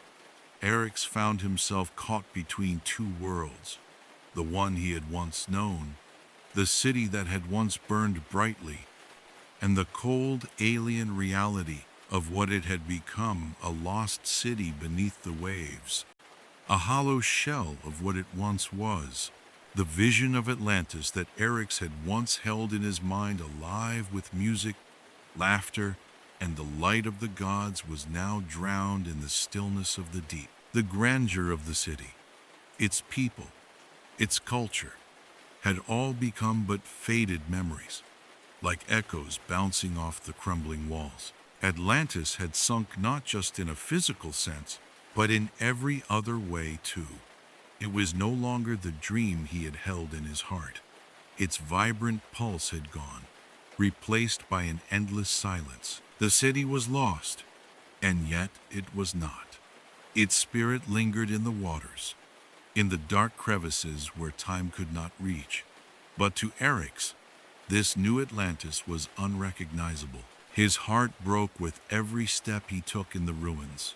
Eric's found himself caught between two worlds. The one he had once known, the city that had once burned brightly, and the cold, alien reality of what it had become, a lost city beneath the waves, a hollow shell of what it once was. The vision of Atlantis that Eric's had once held in his mind, alive with music, laughter, and the light of the gods, was now drowned in the stillness of the deep. The grandeur of the city, its people, its culture, had all become but faded memories, like echoes bouncing off the crumbling walls. Atlantis had sunk not just in a physical sense, but in every other way too. It was no longer the dream he had held in his heart. Its vibrant pulse had gone, replaced by an endless silence. The city was lost, and yet it was not. Its spirit lingered in the waters, in the dark crevices where time could not reach. But to Eric's, this new Atlantis was unrecognizable. His heart broke with every step he took in the ruins,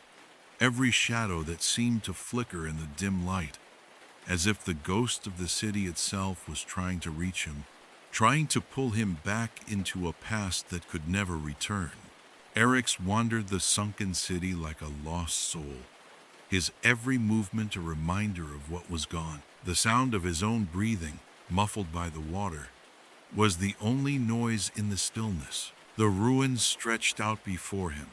every shadow that seemed to flicker in the dim light, as if the ghost of the city itself was trying to reach him, trying to pull him back into a past that could never return. Eric's wandered the sunken city like a lost soul, his every movement a reminder of what was gone. The sound of his own breathing, muffled by the water, was the only noise in the stillness. The ruins stretched out before him,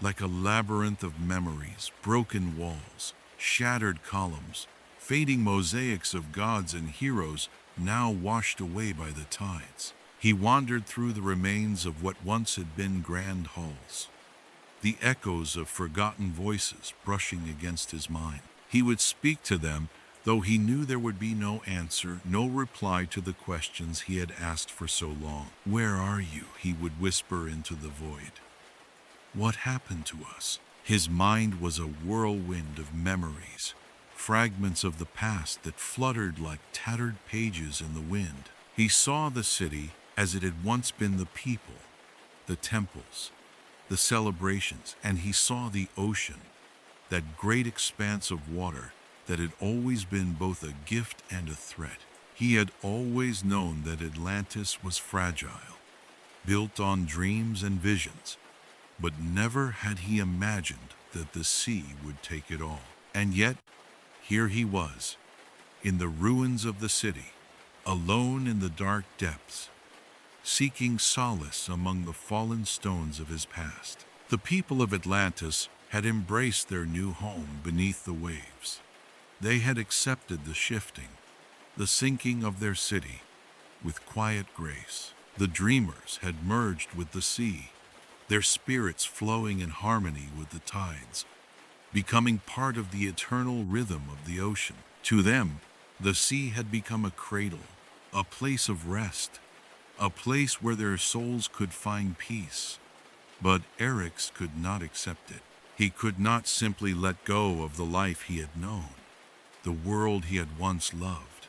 like a labyrinth of memories, broken walls, shattered columns, fading mosaics of gods and heroes now washed away by the tides. He wandered through the remains of what once had been grand halls, the echoes of forgotten voices brushing against his mind. He would speak to them, though he knew there would be no answer, no reply to the questions he had asked for so long. "Where are you?" he would whisper into the void. "What happened to us?" His mind was a whirlwind of memories, fragments of the past that fluttered like tattered pages in the wind. He saw the city as it had once been, the people, the temples, the celebrations, and he saw the ocean, that great expanse of water that had always been both a gift and a threat. He had always known that Atlantis was fragile, built on dreams and visions, but never had he imagined that the sea would take it all. And yet, here he was, in the ruins of the city, alone in the dark depths, seeking solace among the fallen stones of his past. The people of Atlantis had embraced their new home beneath the waves. They had accepted the shifting, the sinking of their city with quiet grace. The dreamers had merged with the sea, their spirits flowing in harmony with the tides, becoming part of the eternal rhythm of the ocean. To them, the sea had become a cradle, a place of rest, a place where their souls could find peace. But Eric's could not accept it. He could not simply let go of the life he had known, the world he had once loved.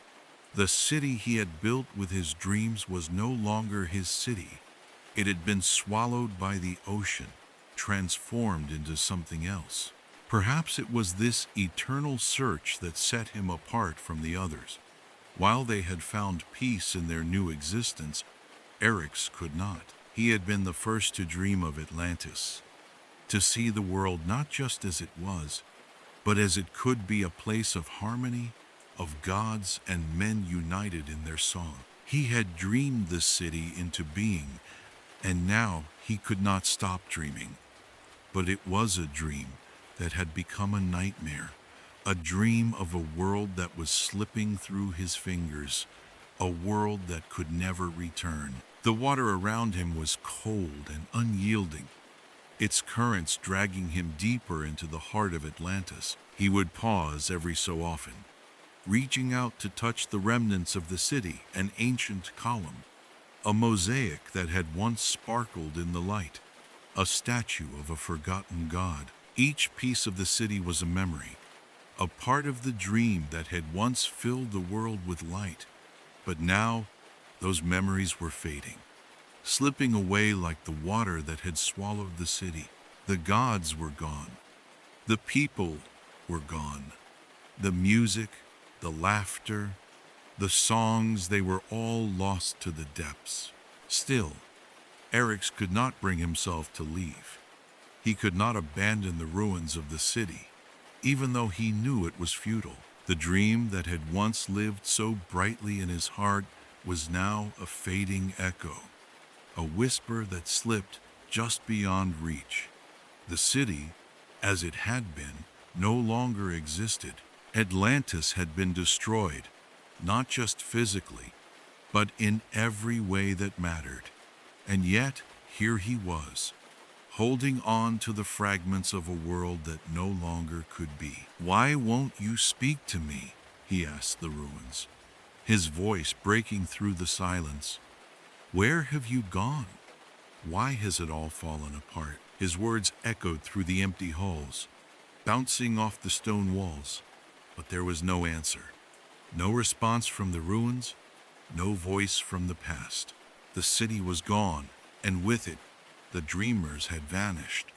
The city he had built with his dreams was no longer his city. It had been swallowed by the ocean, transformed into something else. Perhaps it was this eternal search that set him apart from the others. While they had found peace in their new existence, Eric's could not. He had been the first to dream of Atlantis, to see the world not just as it was, but as it could be, a place of harmony, of gods and men united in their song. He had dreamed this city into being, and now he could not stop dreaming. But it was a dream that had become a nightmare, a dream of a world that was slipping through his fingers, a world that could never return. The water around him was cold and unyielding, its currents dragging him deeper into the heart of Atlantis. He would pause every so often, reaching out to touch the remnants of the city, an ancient column, a mosaic that had once sparkled in the light, a statue of a forgotten god. Each piece of the city was a memory, a part of the dream that had once filled the world with light. But now, those memories were fading, slipping away like the water that had swallowed the city. The gods were gone. The people were gone. The music, the laughter, the songs, they were all lost to the depths. Still, Eryx could not bring himself to leave. He could not abandon the ruins of the city, even though he knew it was futile. The dream that had once lived so brightly in his heart was now a fading echo, a whisper that slipped just beyond reach. The city, as it had been, no longer existed. Atlantis had been destroyed, not just physically, but in every way that mattered. And yet, here he was, holding on to the fragments of a world that no longer could be. "Why won't you speak to me?" he asked the ruins, his voice breaking through the silence. "Where have you gone? Why has it all fallen apart?" His words echoed through the empty halls, bouncing off the stone walls, but there was no answer. No response from the ruins, no voice from the past. The city was gone, and with it, the dreamers had vanished.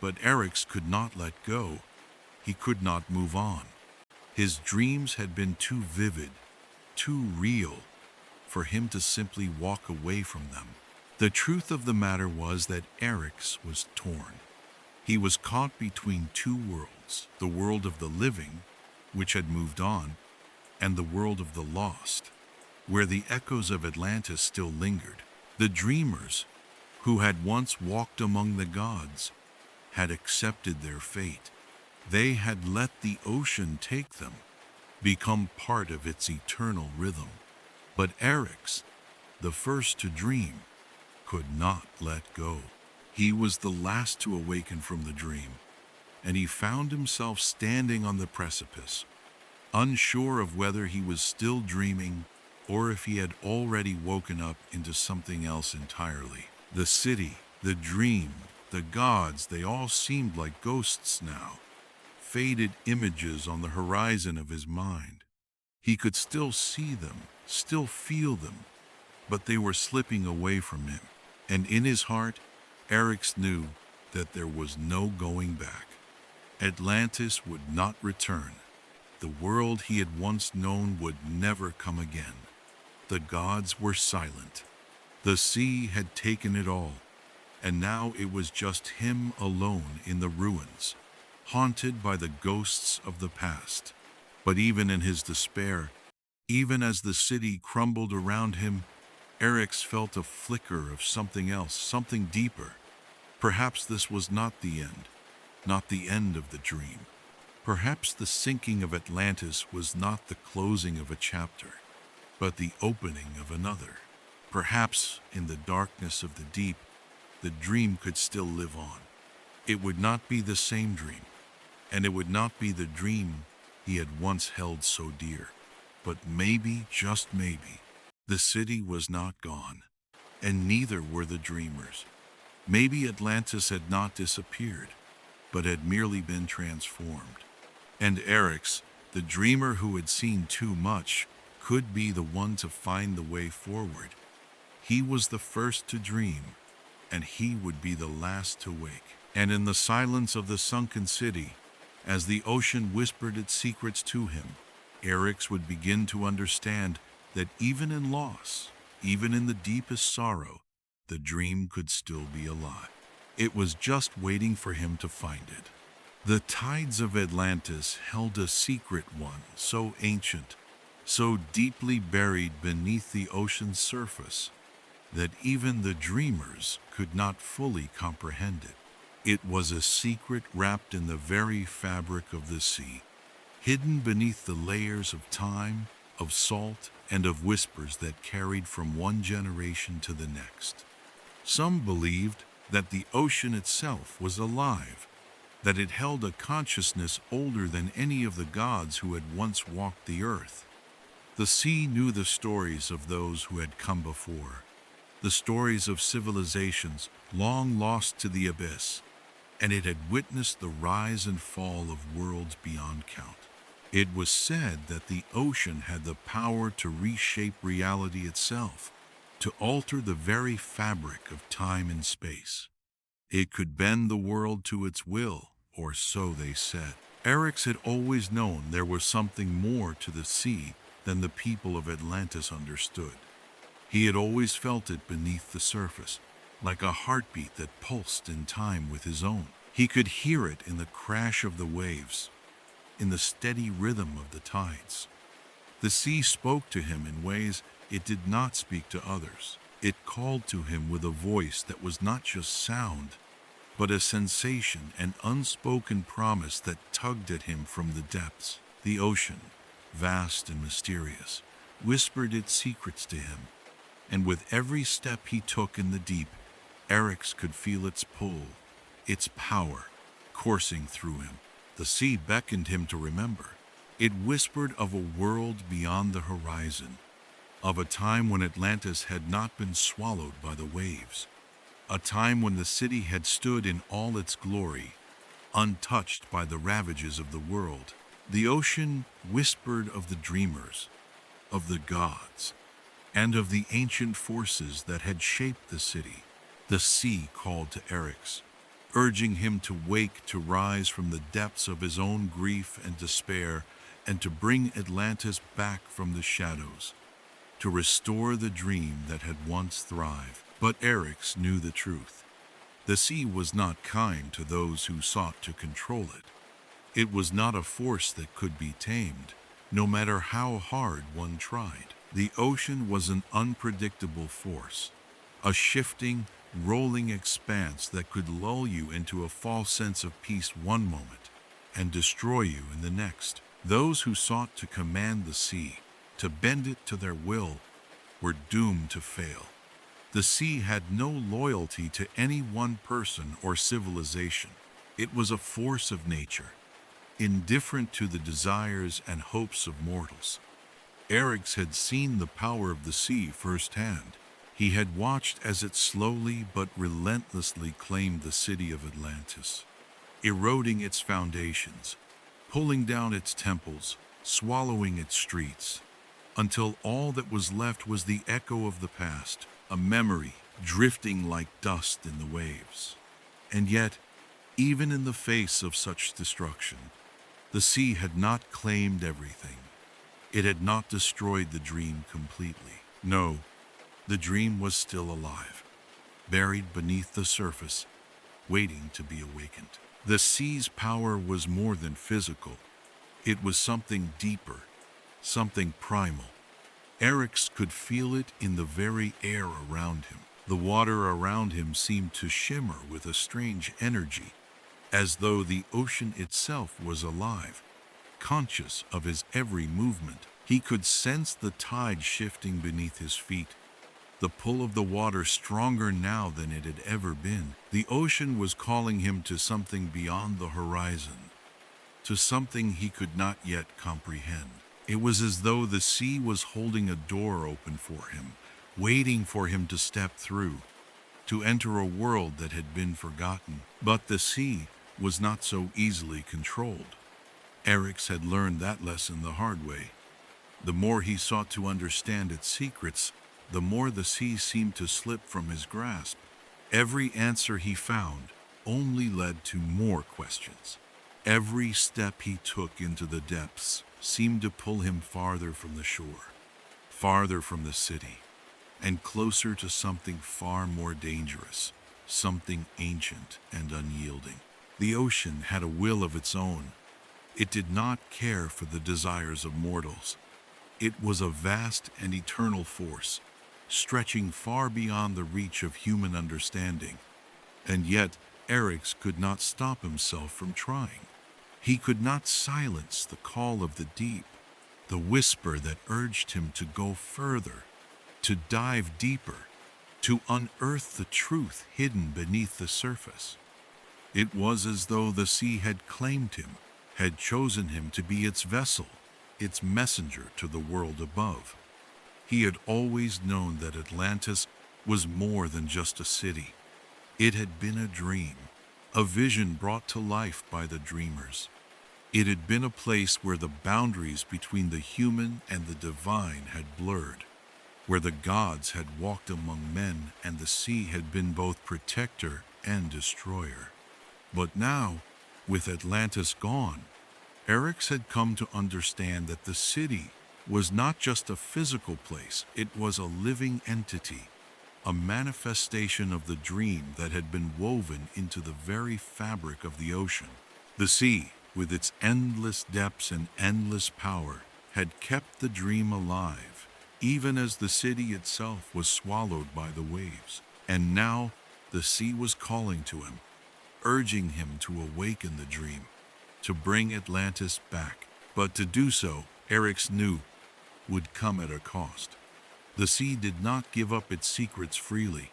But Eryx could not let go. He could not move on. His dreams had been too vivid, too real, for him to simply walk away from them. The truth of the matter was that Eryx was torn. He was caught between two worlds, the world of the living, which had moved on, and the world of the lost, where the echoes of Atlantis still lingered. The dreamers, who had once walked among the gods, had accepted their fate. They had let the ocean take them, become part of its eternal rhythm. But Eryx, the first to dream, could not let go. He was the last to awaken from the dream, and he found himself standing on the precipice, unsure of whether he was still dreaming or if he had already woken up into something else entirely. The city, the dream, the gods, they all seemed like ghosts now, faded images on the horizon of his mind. He could still see them, still feel them, but they were slipping away from him. And in his heart, Eryx knew that there was no going back. Atlantis would not return. The world he had once known would never come again. The gods were silent. The sea had taken it all, and now it was just him alone in the ruins, haunted by the ghosts of the past. But even in his despair, even as the city crumbled around him, Eryx felt a flicker of something else, something deeper. Perhaps this was not the end, not the end of the dream. Perhaps the sinking of Atlantis was not the closing of a chapter, but the opening of another. Perhaps in the darkness of the deep, the dream could still live on. It would not be the same dream, and it would not be the dream he had once held so dear. But maybe, just maybe, the city was not gone, and neither were the dreamers. Maybe Atlantis had not disappeared, but had merely been transformed. And Eryx, the dreamer who had seen too much, could be the one to find the way forward. He was the first to dream, and he would be the last to wake. And in the silence of the sunken city, as the ocean whispered its secrets to him, Eryx would begin to understand that even in loss, even in the deepest sorrow, the dream could still be alive. It was just waiting for him to find it. The tides of Atlantis held a secret one, so ancient, so deeply buried beneath the ocean's surface, that even the dreamers could not fully comprehend it. It was a secret wrapped in the very fabric of the sea, hidden beneath the layers of time, of salt, and of whispers that carried from one generation to the next. Some believed that the ocean itself was alive, that it held a consciousness older than any of the gods who had once walked the earth. The sea knew the stories of those who had come before, the stories of civilizations long lost to the abyss, and it had witnessed the rise and fall of worlds beyond count. It was said that the ocean had the power to reshape reality itself, to alter the very fabric of time and space. It could bend the world to its will, or so they said. Erix had always known there was something more to the sea than the people of Atlantis understood. He had always felt it beneath the surface, like a heartbeat that pulsed in time with his own. He could hear it in the crash of the waves, in the steady rhythm of the tides. The sea spoke to him in ways it did not speak to others. It called to him with a voice that was not just sound, but a sensation, an unspoken promise that tugged at him from the depths. The ocean, vast and mysterious, whispered its secrets to him, and with every step he took in the deep, Erix could feel its pull, its power, coursing through him. The sea beckoned him to remember. It whispered of a world beyond the horizon, of a time when Atlantis had not been swallowed by the waves, a time when the city had stood in all its glory, untouched by the ravages of the world. The ocean whispered of the dreamers, of the gods, and of the ancient forces that had shaped the city. The sea called to Erix, urging him to wake, to rise from the depths of his own grief and despair, and to bring Atlantis back from the shadows, to restore the dream that had once thrived. But Erix knew the truth. The sea was not kind to those who sought to control it. It was not a force that could be tamed, no matter how hard one tried. The ocean was an unpredictable force, a shifting, rolling expanse that could lull you into a false sense of peace one moment and destroy you in the next. Those who sought to command the sea, to bend it to their will, were doomed to fail. The sea had no loyalty to any one person or civilization. It was a force of nature, indifferent to the desires and hopes of mortals. Erix had seen the power of the sea firsthand. He had watched as it slowly but relentlessly claimed the city of Atlantis, eroding its foundations, pulling down its temples, swallowing its streets, until all that was left was the echo of the past, a memory drifting like dust in the waves. And yet, even in the face of such destruction, the sea had not claimed everything. It had not destroyed the dream completely. No, the dream was still alive, buried beneath the surface, waiting to be awakened. The sea's power was more than physical. It was something deeper, something primal. Erix could feel it in the very air around him. The water around him seemed to shimmer with a strange energy, as though the ocean itself was alive, conscious of his every movement. He could sense the tide shifting beneath his feet, the pull of the water stronger now than it had ever been. The ocean was calling him to something beyond the horizon, to something he could not yet comprehend. It was as though the sea was holding a door open for him, waiting for him to step through, to enter a world that had been forgotten. But the sea was not so easily controlled. Erix had learned that lesson the hard way. The more he sought to understand its secrets, the more the sea seemed to slip from his grasp. Every answer he found only led to more questions. Every step he took into the depths seemed to pull him farther from the shore, farther from the city, and closer to something far more dangerous, something ancient and unyielding. The ocean had a will of its own. It did not care for the desires of mortals. It was a vast and eternal force, stretching far beyond the reach of human understanding. And yet, Erix could not stop himself from trying. He could not silence the call of the deep, the whisper that urged him to go further, to dive deeper, to unearth the truth hidden beneath the surface. It was as though the sea had claimed him, had chosen him to be its vessel, its messenger to the world above. He had always known that Atlantis was more than just a city. It had been a dream, a vision brought to life by the dreamers. It had been a place where the boundaries between the human and the divine had blurred, where the gods had walked among men and the sea had been both protector and destroyer. But now, with Atlantis gone, Eryx had come to understand that the city was not just a physical place, it was a living entity, a manifestation of the dream that had been woven into the very fabric of the ocean. The sea, with its endless depths and endless power, had kept the dream alive, even as the city itself was swallowed by the waves. And now the sea was calling to him, urging him to awaken the dream, to bring Atlantis back. But to do so, Eryx knew, would come at a cost. The sea did not give up its secrets freely.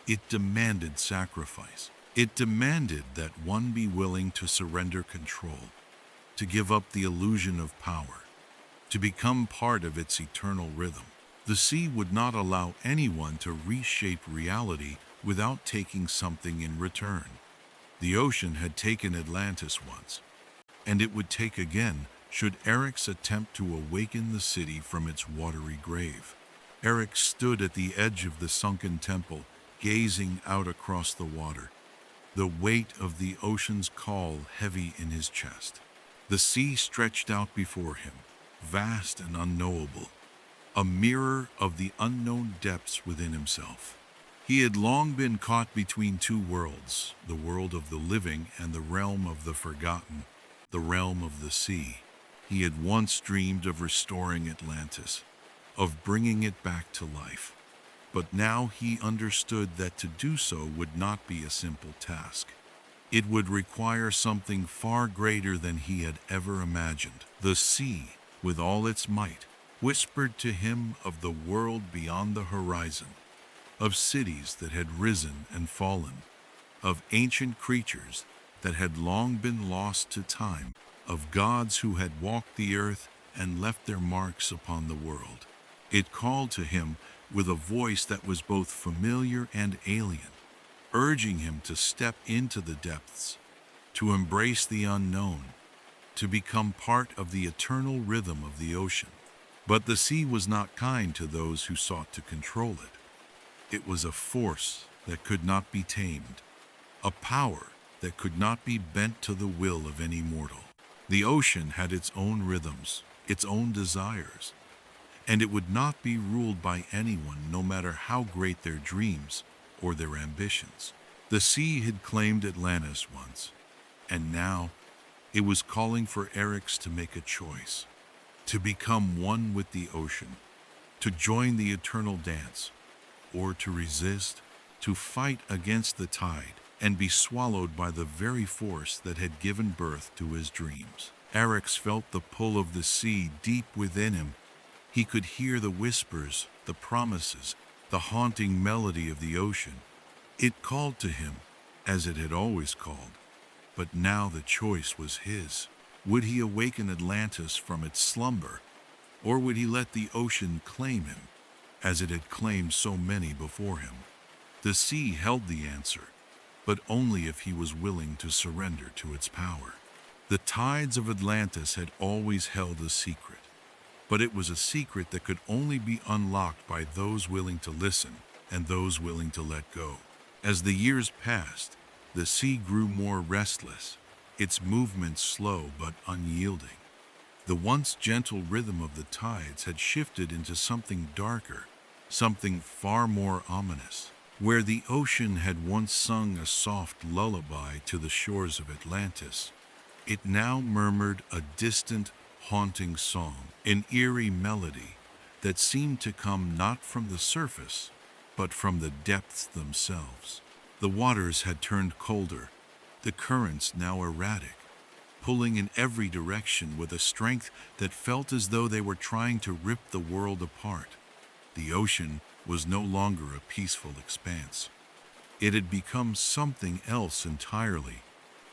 It demanded sacrifice. It demanded that one be willing to surrender control, to give up the illusion of power, to become part of its eternal rhythm. The sea would not allow anyone to reshape reality without taking something in return. The ocean had taken Atlantis once, and it would take again should Eryx attempt to awaken the city from its watery grave. Eryx stood at the edge of the sunken temple, gazing out across the water, the weight of the ocean's call heavy in his chest. The sea stretched out before him, vast and unknowable, a mirror of the unknown depths within himself. He had long been caught between two worlds, the world of the living and the realm of the forgotten, the realm of the sea. He had once dreamed of restoring Atlantis, of bringing it back to life. But now he understood that to do so would not be a simple task. It would require something far greater than he had ever imagined. The sea, with all its might, whispered to him of the world beyond the horizon, of cities that had risen and fallen, of ancient creatures that had long been lost to time, of gods who had walked the earth and left their marks upon the world. It called to him with a voice that was both familiar and alien, urging him to step into the depths, to embrace the unknown, to become part of the eternal rhythm of the ocean. But the sea was not kind to those who sought to control it. It was a force that could not be tamed, a power that could not be bent to the will of any mortal. The ocean had its own rhythms, its own desires, and it would not be ruled by anyone, no matter how great their dreams or their ambitions. The sea had claimed Atlantis once, and now it was calling for Eryx to make a choice, to become one with the ocean, to join the eternal dance, or to resist, to fight against the tide, and be swallowed by the very force that had given birth to his dreams. Eryx felt the pull of the sea deep within him. He could hear the whispers, the promises, the haunting melody of the ocean. It called to him, as it had always called, but now the choice was his. Would he awaken Atlantis from its slumber, or would he let the ocean claim him, as it had claimed so many before him? The sea held the answer, but only if he was willing to surrender to its power. The tides of Atlantis had always held a secret, but it was a secret that could only be unlocked by those willing to listen and those willing to let go. As the years passed, the sea grew more restless, its movements slow but unyielding. The once gentle rhythm of the tides had shifted into something darker, something far more ominous. Where the ocean had once sung a soft lullaby to the shores of Atlantis, it now murmured a distant, haunting song, an eerie melody that seemed to come not from the surface, but from the depths themselves. The waters had turned colder, the currents now erratic, pulling in every direction with a strength that felt as though they were trying to rip the world apart. The ocean was no longer a peaceful expanse. It had become something else entirely.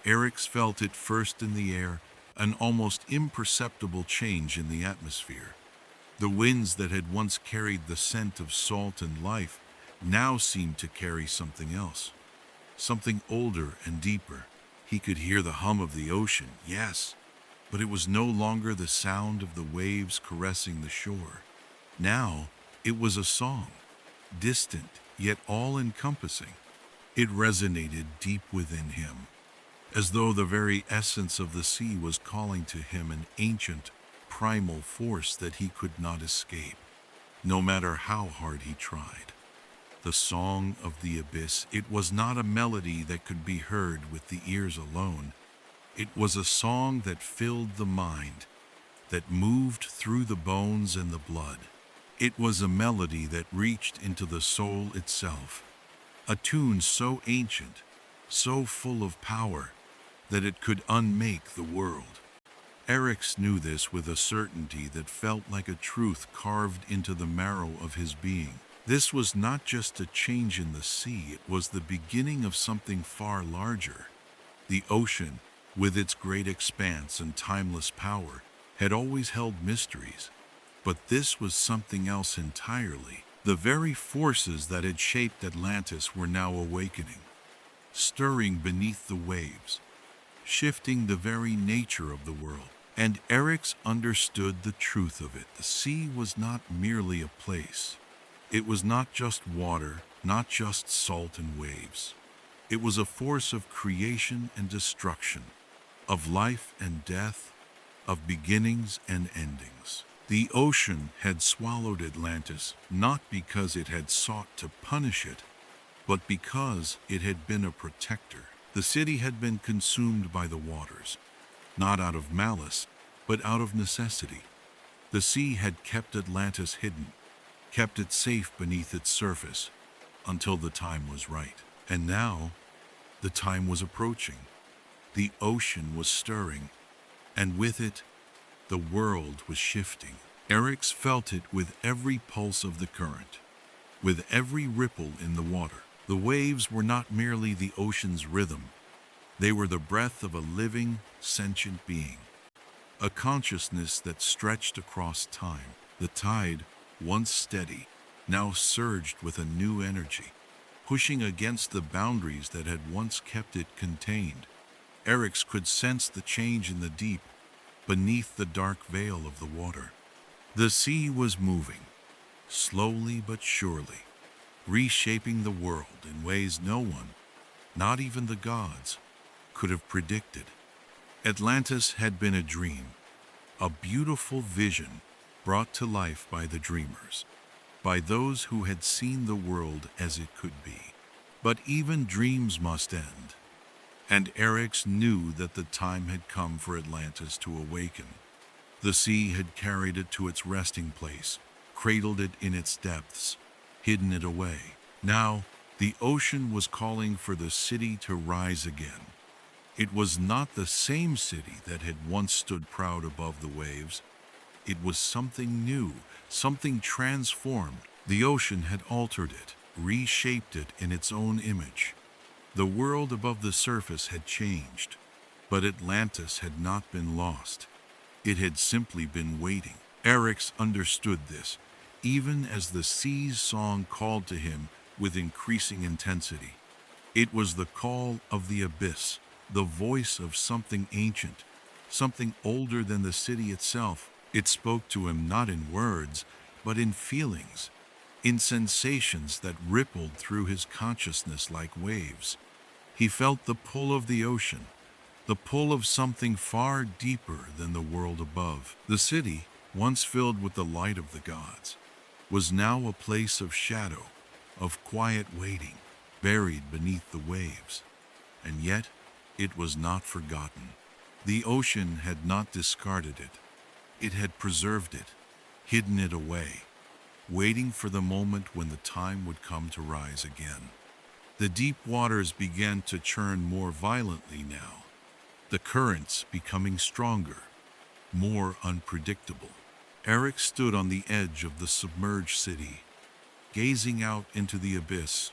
Eryx felt it first in the air, an almost imperceptible change in the atmosphere. The winds that had once carried the scent of salt and life now seemed to carry something else. something older and deeper. He could hear the hum of the ocean, yes, but it was no longer the sound of the waves caressing the shore. Now it was a song, distant yet all-encompassing. It resonated deep within him, as though the very essence of the sea was calling to him, an ancient, primal force that he could not escape, no matter how hard he tried. The song of the abyss, it was not a melody that could be heard with the ears alone. It was a song that filled the mind, that moved through the bones and the blood. It was a melody that reached into the soul itself, a tune so ancient, so full of power, that it could unmake the world. Eric's knew this with a certainty that felt like a truth carved into the marrow of his being. This was not just a change in the sea, it was the beginning of something far larger. The ocean, with its great expanse and timeless power, had always held mysteries. But this was something else entirely. The very forces that had shaped Atlantis were now awakening, stirring beneath the waves, shifting the very nature of the world. And Eric's understood the truth of it. The sea was not merely a place. It was not just water, not just salt and waves. It was a force of creation and destruction, of life and death, of beginnings and endings. The ocean had swallowed Atlantis not because it had sought to punish it, but because it had been a protector. The city had been consumed by the waters, not out of malice, but out of necessity. The sea had kept Atlantis hidden, kept it safe beneath its surface, until the time was right. And now, the time was approaching. The ocean was stirring, and with it, the world was shifting. Eric's felt it with every pulse of the current, with every ripple in the water. The waves were not merely the ocean's rhythm. They were the breath of a living, sentient being, a consciousness that stretched across time. The tide, once steady, now surged with a new energy, pushing against the boundaries that had once kept it contained. Eric's could sense the change in the deep, beneath the dark veil of the water. The sea was moving, slowly but surely, reshaping the world in ways no one, not even the gods, could have predicted. Atlantis had been a dream, a beautiful vision brought to life by the dreamers, by those who had seen the world as it could be. But even dreams must end, and Eric's knew that the time had come for Atlantis to awaken. The sea had carried it to its resting place, cradled it in its depths, hidden it away. Now, the ocean was calling for the city to rise again. It was not the same city that had once stood proud above the waves. It was something new, something transformed. The ocean had altered it, reshaped it in its own image. The world above the surface had changed, but Atlantis had not been lost. It had simply been waiting. Eric's understood this, even as the sea's song called to him with increasing intensity. It was the call of the abyss, the voice of something ancient, something older than the city itself. It spoke to him not in words, but in feelings, in sensations that rippled through his consciousness like waves. He felt the pull of the ocean, the pull of something far deeper than the world above. The city, once filled with the light of the gods, was now a place of shadow, of quiet waiting, buried beneath the waves. And yet, it was not forgotten. The ocean had not discarded it. It had preserved it, hidden it away, waiting for the moment when the time would come to rise again. The deep waters began to churn more violently now, the currents becoming stronger, more unpredictable. Eric stood on the edge of the submerged city, gazing out into the abyss,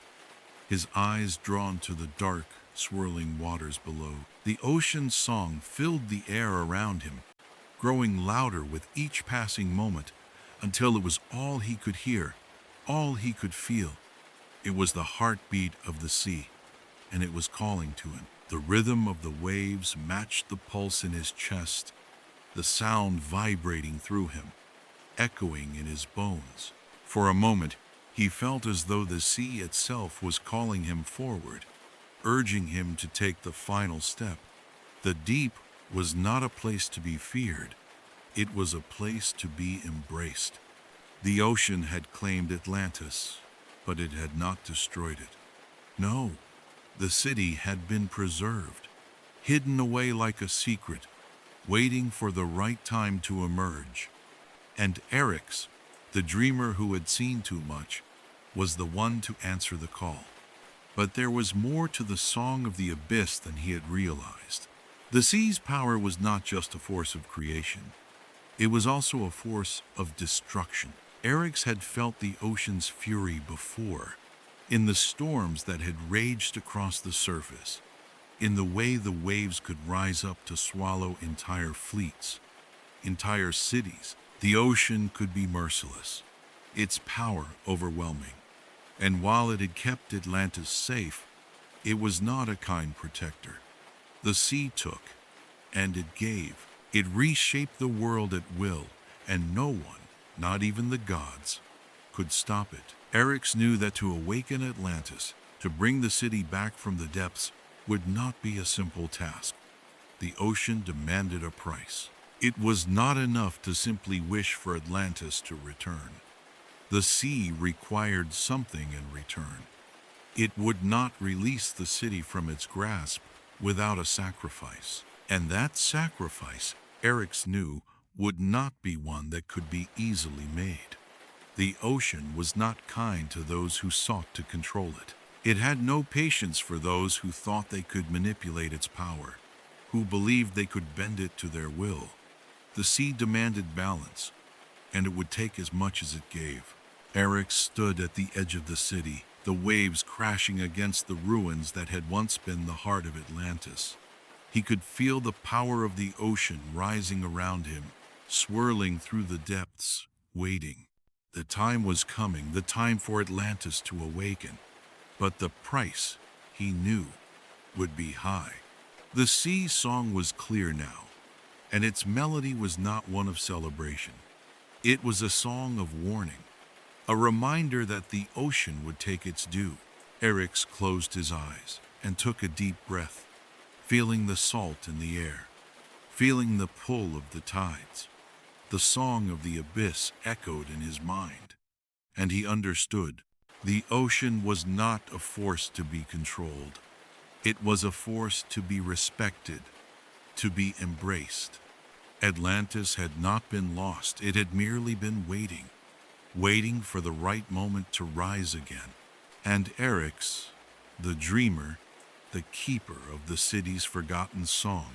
his eyes drawn to the dark, swirling waters below. The ocean's song filled the air around him, growing louder with each passing moment, until it was all he could hear, all he could feel. It was the heartbeat of the sea, and it was calling to him. The rhythm of the waves matched the pulse in his chest, the sound vibrating through him, echoing in his bones. For a moment, he felt as though the sea itself was calling him forward, urging him to take the final step. The deep was not a place to be feared. It was a place to be embraced. The ocean had claimed Atlantis, but it had not destroyed it. No, the city had been preserved, hidden away like a secret, waiting for the right time to emerge. And Eryx, the dreamer who had seen too much, was the one to answer the call. But there was more to the song of the abyss than he had realized. The sea's power was not just a force of creation. It was also a force of destruction. Eryx had felt the ocean's fury before, in the storms that had raged across the surface, in the way the waves could rise up to swallow entire fleets, entire cities. The ocean could be merciless, its power overwhelming. And while it had kept Atlantis safe, it was not a kind protector. The sea took, and it gave. It reshaped the world at will, and no one, not even the gods, could stop it. Eryx knew that to awaken Atlantis, to bring the city back from the depths, would not be a simple task. The ocean demanded a price. It was not enough to simply wish for Atlantis to return. The sea required something in return. It would not release the city from its grasp without a sacrifice. And that sacrifice, Eryx knew, would not be one that could be easily made. The ocean was not kind to those who sought to control it. It had no patience for those who thought they could manipulate its power, who believed they could bend it to their will. The sea demanded balance, and it would take as much as it gave. Eryx stood at the edge of the city, the waves crashing against the ruins that had once been the heart of Atlantis. He could feel the power of the ocean rising around him, swirling through the depths, waiting. The time was coming, the time for Atlantis to awaken. But the price, he knew, would be high. The sea song was clear now, and its melody was not one of celebration. It was a song of warning, a reminder that the ocean would take its due. Eryx closed his eyes and took a deep breath, feeling the salt in the air, feeling the pull of the tides. The song of the abyss echoed in his mind, and he understood. The ocean was not a force to be controlled. It was a force to be respected, to be embraced. Atlantis had not been lost. It had merely been waiting for the right moment to rise again. And Eryx, the dreamer, the keeper of the city's forgotten song,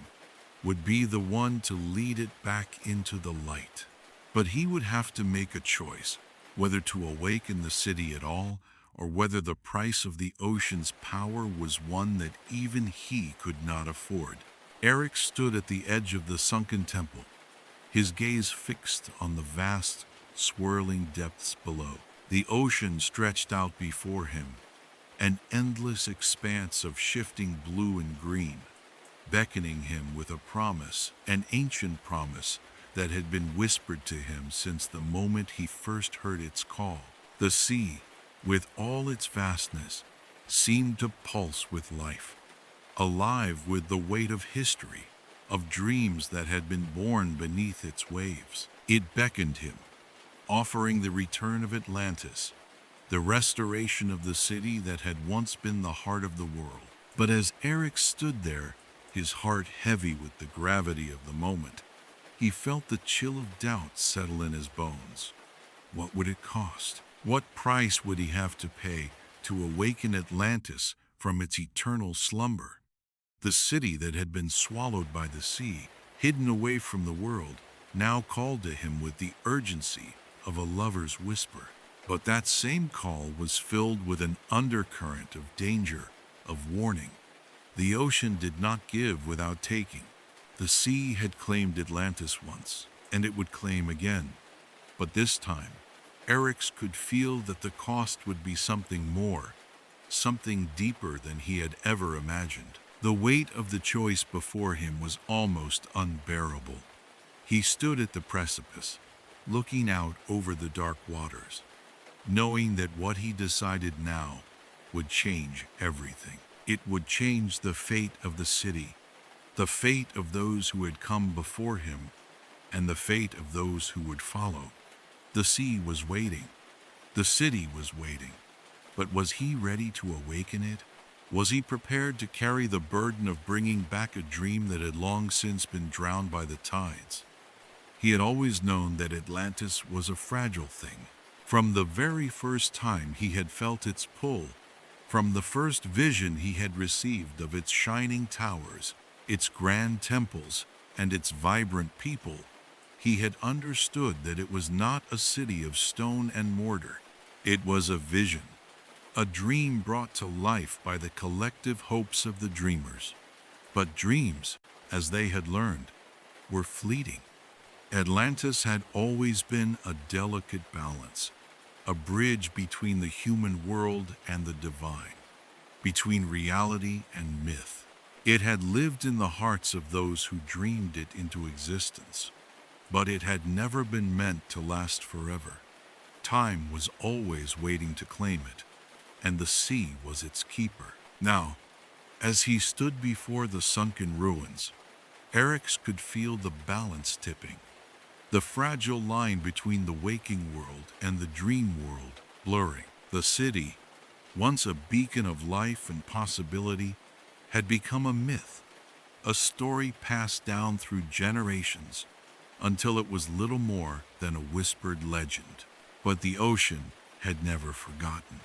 would be the one to lead it back into the light. But he would have to make a choice, whether to awaken the city at all, or whether the price of the ocean's power was one that even he could not afford. Eryx stood at the edge of the sunken temple, his gaze fixed on the vast, swirling depths below. The ocean stretched out before him, an endless expanse of shifting blue and green, beckoning him with a promise, an ancient promise that had been whispered to him since the moment he first heard its call. The sea, with all its vastness, seemed to pulse with life, alive with the weight of history, of dreams that had been born beneath its waves. It beckoned him, offering the return of Atlantis, the restoration of the city that had once been the heart of the world. But as Eryx stood there, his heart heavy with the gravity of the moment, he felt the chill of doubt settle in his bones. What would it cost? What price would he have to pay to awaken Atlantis from its eternal slumber? The city that had been swallowed by the sea, hidden away from the world, now called to him with the urgency of a lover's whisper. But that same call was filled with an undercurrent of danger, of warning. The ocean did not give without taking. The sea had claimed Atlantis once, and it would claim again. But this time, Eryx could feel that the cost would be something more something deeper than he had ever imagined. The weight of the choice before him was almost unbearable. He stood at the precipice, looking out over the dark waters, knowing that what he decided now would change everything. It would change the fate of the city, the fate of those who had come before him, and the fate of those who would follow. The sea was waiting. The city was waiting. But was he ready to awaken it? Was he prepared to carry the burden of bringing back a dream that had long since been drowned by the tides? He had always known that Atlantis was a fragile thing. From the very first time he had felt its pull, from the first vision he had received of its shining towers, its grand temples, and its vibrant people, he had understood that it was not a city of stone and mortar. It was a vision, a dream brought to life by the collective hopes of the dreamers. But dreams, as they had learned, were fleeting. Atlantis had always been a delicate balance, a bridge between the human world and the divine, between reality and myth. It had lived in the hearts of those who dreamed it into existence, but it had never been meant to last forever. Time was always waiting to claim it, and the sea was its keeper. Now, as he stood before the sunken ruins, Eryx could feel the balance tipping, the fragile line between the waking world and the dream world blurring. The city, once a beacon of life and possibility, had become a myth, a story passed down through generations until it was little more than a whispered legend. But the ocean had never forgotten.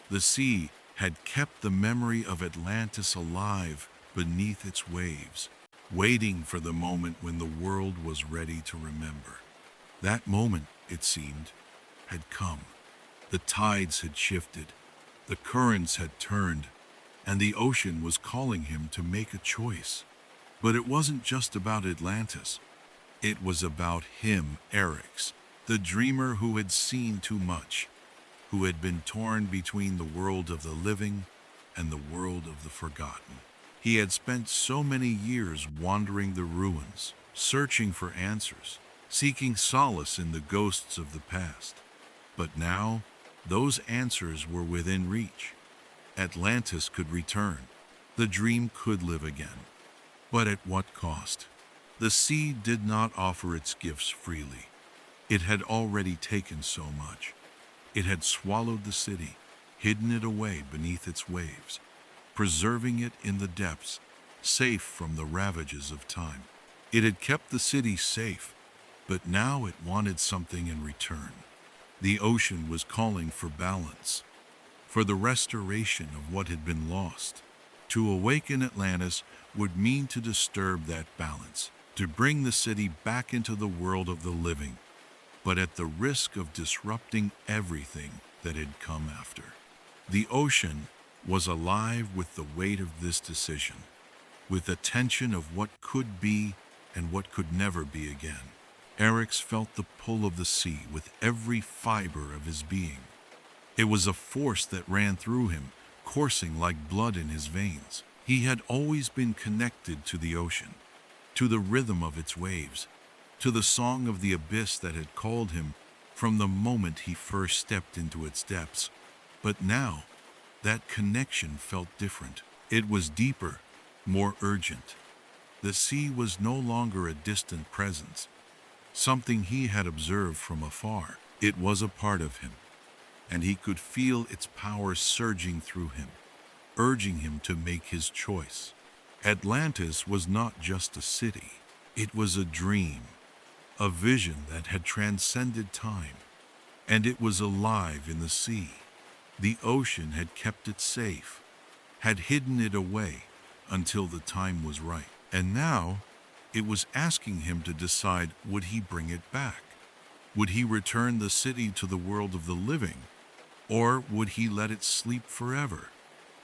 The sea had kept the memory of Atlantis alive beneath its waves, waiting for the moment when the world was ready to remember. That moment, it seemed, had come. The tides had shifted, the currents had turned, and the ocean was calling him to make a choice. But it wasn't just about Atlantis. It was about him, Eryx, the dreamer who had seen too much, who had been torn between the world of the living and the world of the forgotten. He had spent so many years wandering the ruins, searching for answers, seeking solace in the ghosts of the past. But now, those answers were within reach. Atlantis could return. The dream could live again. But at what cost? The sea did not offer its gifts freely. It had already taken so much. It had swallowed the city, hidden it away beneath its waves, preserving it in the depths, safe from the ravages of time. It had kept the city safe, but now it wanted something in return. The ocean was calling for balance, for the restoration of what had been lost. To awaken Atlantis would mean to disturb that balance, to bring the city back into the world of the living, but at the risk of disrupting everything that had come after. The ocean was alive with the weight of this decision, with the tension of what could be and what could never be again. Eryx felt the pull of the sea with every fiber of his being. It was a force that ran through him, coursing like blood in his veins. He had always been connected to the ocean, to the rhythm of its waves, to the song of the abyss that had called him from the moment he first stepped into its depths. But now, that connection felt different. It was deeper, more urgent. The sea was no longer a distant presence, something he had observed from afar. It was a part of him, and he could feel its power surging through him, urging him to make his choice. Atlantis was not just a city. It was a dream, a vision that had transcended time, and it was alive in the sea. The ocean had kept it safe, had hidden it away until the time was right. And now, it was asking him to decide, would he bring it back? Would he return the city to the world of the living? Or would he let it sleep forever,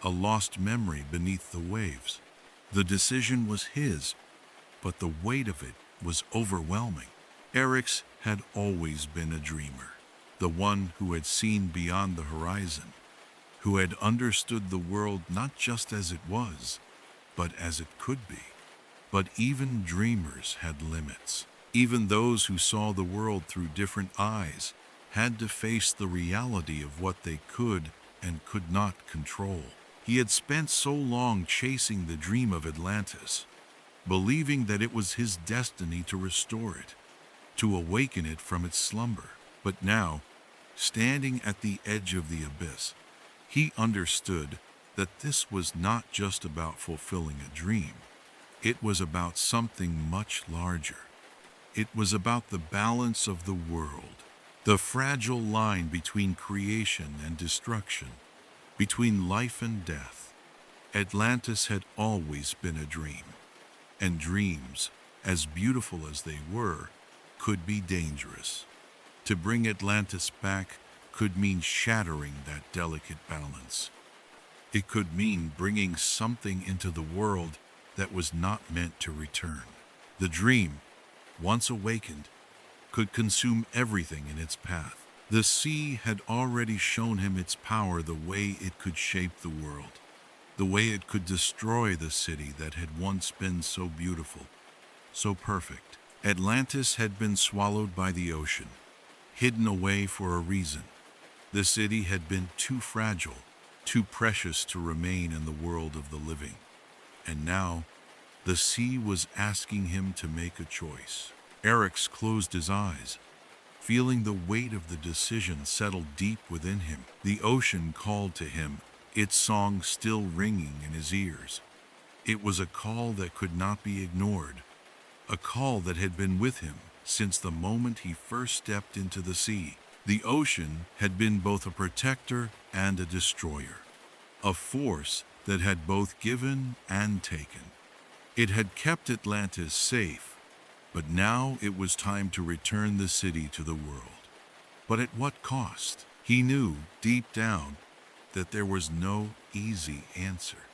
a lost memory beneath the waves? The decision was his, but the weight of it was overwhelming. Eryx had always been a dreamer, the one who had seen beyond the horizon, who had understood the world not just as it was, but as it could be. But even dreamers had limits. Even those who saw the world through different eyes had to face the reality of what they could and could not control. He had spent so long chasing the dream of Atlantis, believing that it was his destiny to restore it, to awaken it from its slumber. But now, standing at the edge of the abyss, he understood that this was not just about fulfilling a dream. It was about something much larger. It was about the balance of the world, the fragile line between creation and destruction, between life and death. Atlantis had always been a dream, and dreams, as beautiful as they were, could be dangerous. To bring Atlantis back could mean shattering that delicate balance. It could mean bringing something into the world that was not meant to return. The dream, once awakened, could consume everything in its path. The sea had already shown him its power, the way it could shape the world, the way it could destroy the city that had once been so beautiful, so perfect. Atlantis had been swallowed by the ocean, hidden away for a reason. The city had been too fragile, too precious to remain in the world of the living. And now, the sea was asking him to make a choice. Eric's closed his eyes, feeling the weight of the decision settle deep within him. The ocean called to him, its song still ringing in his ears. It was a call that could not be ignored, a call that had been with him since the moment he first stepped into the sea. The ocean had been both a protector and a destroyer, a force that had both given and taken. It had kept Atlantis safe, but now it was time to return the city to the world. But at what cost? He knew, deep down, that there was no easy answer.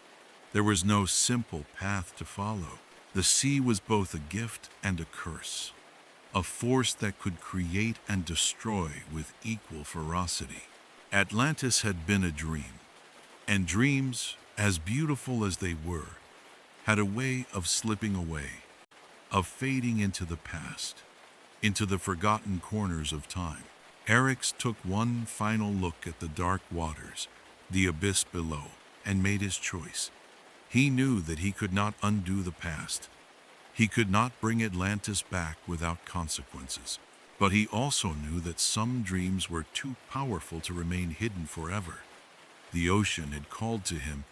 There was no simple path to follow. The sea was both a gift and a curse, a force that could create and destroy with equal ferocity. Atlantis had been a dream, and dreams, as beautiful as they were, had a way of slipping away, of fading into the past, into the forgotten corners of time. Eric's took one final look at the dark waters, the abyss below, and made his choice. He knew that he could not undo the past. He could not bring Atlantis back without consequences. But he also knew that some dreams were too powerful to remain hidden forever. The ocean had called to him,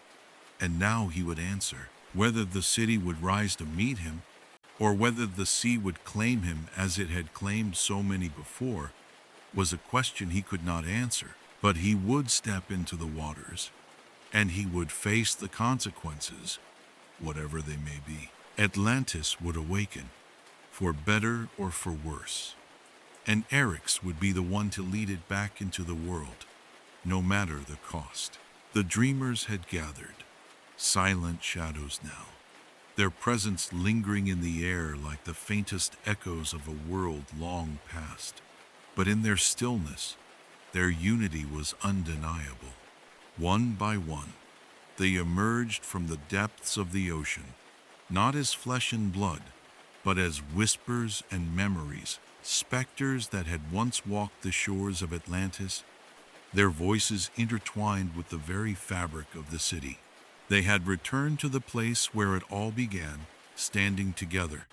and now he would answer. Whether the city would rise to meet him, or whether the sea would claim him as it had claimed so many before, was a question he could not answer. But he would step into the waters, and he would face the consequences, whatever they may be. Atlantis would awaken, for better or for worse, and Eric's would be the one to lead it back into the world, no matter the cost. The dreamers had gathered, silent shadows now, their presence lingering in the air like the faintest echoes of a world long past. But in their stillness, their unity was undeniable. One by one, they emerged from the depths of the ocean, not as flesh and blood, but as whispers and memories, specters that had once walked the shores of Atlantis, their voices intertwined with the very fabric of the city. They had returned to the place where it all began, standing together,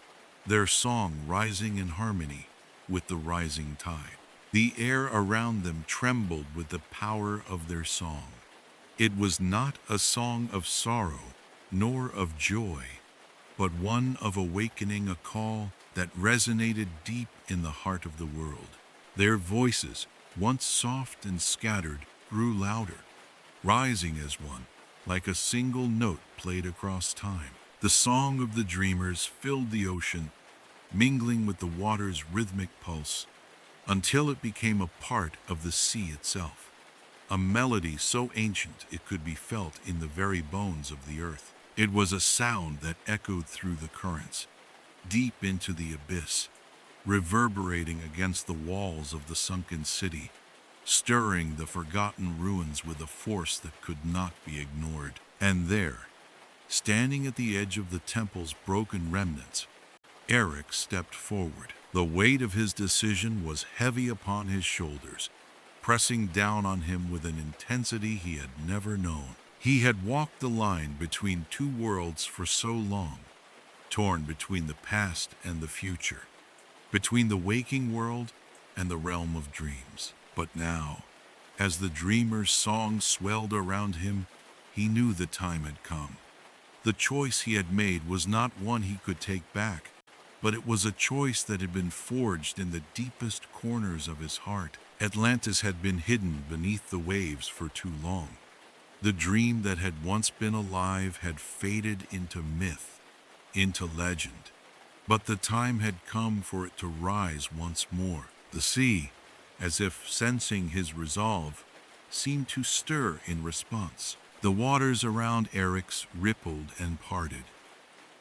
their song rising in harmony with the rising tide. The air around them trembled with the power of their song. It was not a song of sorrow, nor of joy, but one of awakening, a call that resonated deep in the heart of the world. Their voices, once soft and scattered, grew louder, rising as one, like a single note played across time. The song of the dreamers filled the ocean, mingling with the water's rhythmic pulse, until it became a part of the sea itself, a melody so ancient it could be felt in the very bones of the earth. It was a sound that echoed through the currents, deep into the abyss, reverberating against the walls of the sunken city, stirring the forgotten ruins with a force that could not be ignored. And there, standing at the edge of the temple's broken remnants, Eric stepped forward. The weight of his decision was heavy upon his shoulders, pressing down on him with an intensity he had never known. He had walked the line between two worlds for so long, torn between the past and the future, between the waking world and the realm of dreams. But now, as the dreamer's song swelled around him, he knew the time had come. The choice he had made was not one he could take back, but it was a choice that had been forged in the deepest corners of his heart. Atlantis had been hidden beneath the waves for too long. The dream that had once been alive had faded into myth, into legend. But the time had come for it to rise once more. The sea, as if sensing his resolve, seemed to stir in response. The waters around Eric's rippled and parted,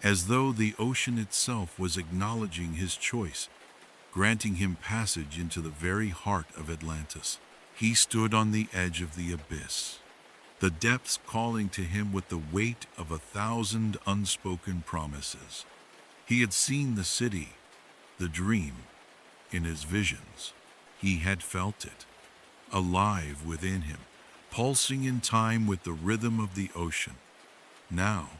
as though the ocean itself was acknowledging his choice, granting him passage into the very heart of Atlantis. He stood on the edge of the abyss, the depths calling to him with the weight of 1,000 unspoken promises. He had seen the city, the dream, in his visions. He had felt it, alive within him, pulsing in time with the rhythm of the ocean. Now,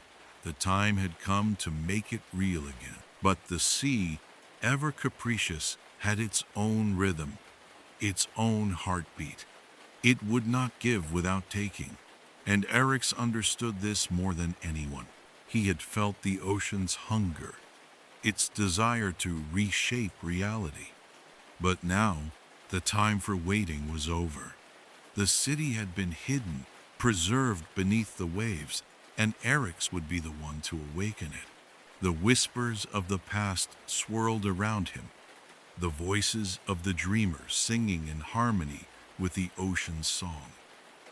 the time had come to make it real again. But the sea, ever capricious, had its own rhythm, its own heartbeat. It would not give without taking, and Eric's understood this more than anyone. He had felt the ocean's hunger, its desire to reshape reality. But now, the time for waiting was over. The city had been hidden, preserved beneath the waves, and Eric's would be the one to awaken it. The whispers of the past swirled around him, the voices of the dreamers singing in harmony with the ocean's song.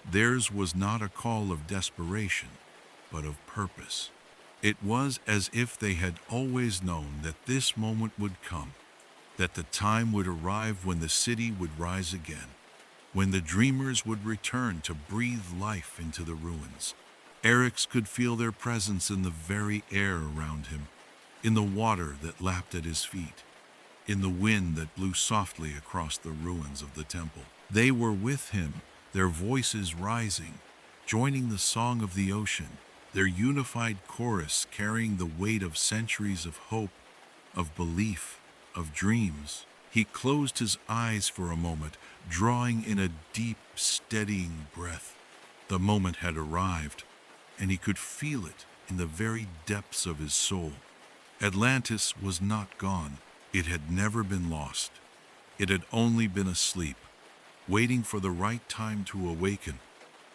Theirs was not a call of desperation, but of purpose. It was as if they had always known that this moment would come, that the time would arrive when the city would rise again, when the dreamers would return to breathe life into the ruins. Eric's could feel their presence in the very air around him, in the water that lapped at his feet, in the wind that blew softly across the ruins of the temple. They were with him, their voices rising, joining the song of the ocean, their unified chorus carrying the weight of centuries of hope, of belief, of dreams. He closed his eyes for a moment, drawing in a deep, steadying breath. The moment had arrived, and he could feel it in the very depths of his soul. Atlantis was not gone. It had never been lost. It had only been asleep, waiting for the right time to awaken.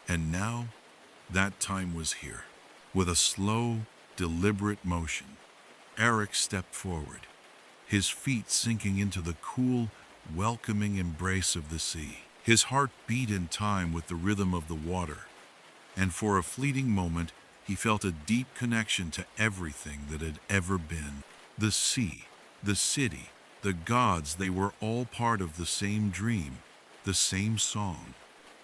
And now, that time was here. With a slow, deliberate motion, Eric stepped forward, his feet sinking into the cool, welcoming embrace of the sea. His heart beat in time with the rhythm of the water, and for a fleeting moment, he felt a deep connection to everything that had ever been. The sea, the city, the gods, they were all part of the same dream, the same song.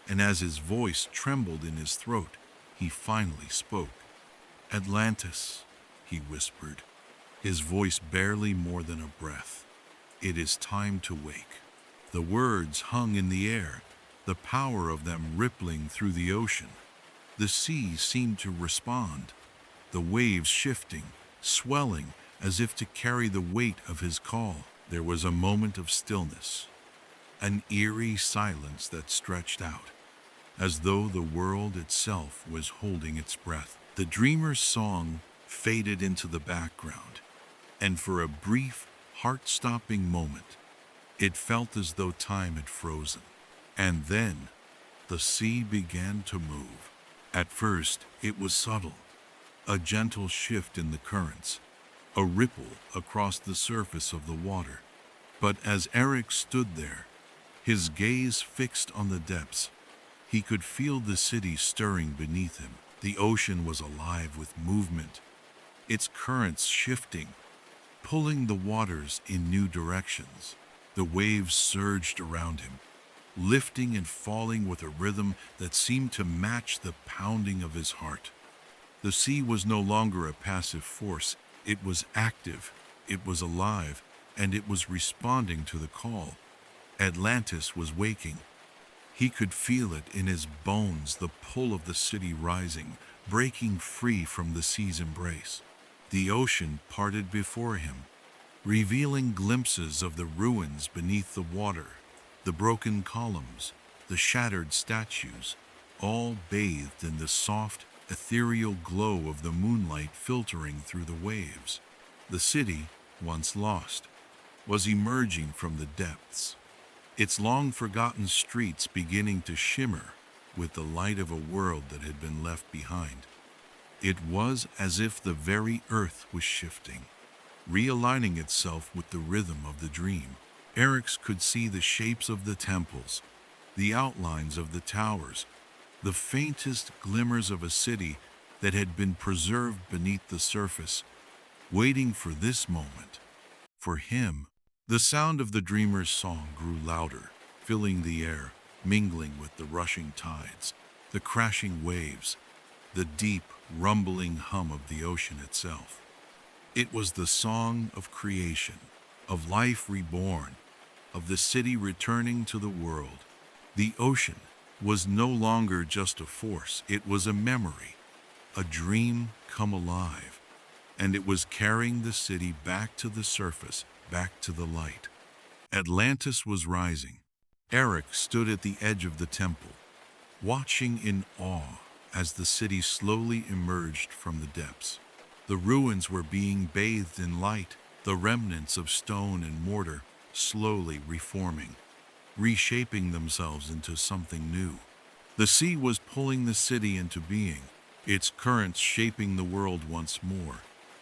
And as his voice trembled in his throat, he finally spoke. "Atlantis," he whispered, his voice barely more than a breath. "It is time to wake." The words hung in the air, the power of them rippling through the ocean. The sea seemed to respond, the waves shifting, swelling as if to carry the weight of his call. There was a moment of stillness, an eerie silence that stretched out, as though the world itself was holding its breath. The dreamer's song faded into the background, and for a brief, heart-stopping moment, it felt as though time had frozen. And then, the sea began to move. At first, it was subtle, a gentle shift in the currents, a ripple across the surface of the water. But as Eric stood there, his gaze fixed on the depths, he could feel the city stirring beneath him. The ocean was alive with movement, its currents shifting, pulling the waters in new directions. The waves surged around him, lifting and falling with a rhythm that seemed to match the pounding of his heart. The sea was no longer a passive force. It was active, it was alive, and it was responding to the call. Atlantis was waking. He could feel it in his bones, the pull of the city rising, breaking free from the sea's embrace. The ocean parted before him, revealing glimpses of the ruins beneath the water, the broken columns, the shattered statues, all bathed in the soft, ethereal glow of the moonlight filtering through the waves. The city, once lost, was emerging from the depths, its long-forgotten streets beginning to shimmer with the light of a world that had been left behind. It was as if the very earth was shifting, realigning itself with the rhythm of the dream. Eric's could see the shapes of the temples, the outlines of the towers, the faintest glimmers of a city that had been preserved beneath the surface, waiting for this moment. For him, the sound of the dreamer's song grew louder, filling the air, mingling with the rushing tides, the crashing waves, the deep, rumbling hum of the ocean itself. It was the song of creation, of life reborn, of the city returning to the world. The ocean was no longer just a force, it was a memory, a dream come alive, and it was carrying the city back to the surface, back to the light. Atlantis was rising. Eric stood at the edge of the temple, watching in awe as the city slowly emerged from the depths. The ruins were being bathed in light, the remnants of stone and mortar slowly reforming, reshaping themselves into something new. The sea was pulling the city into being, its currents shaping the world once more,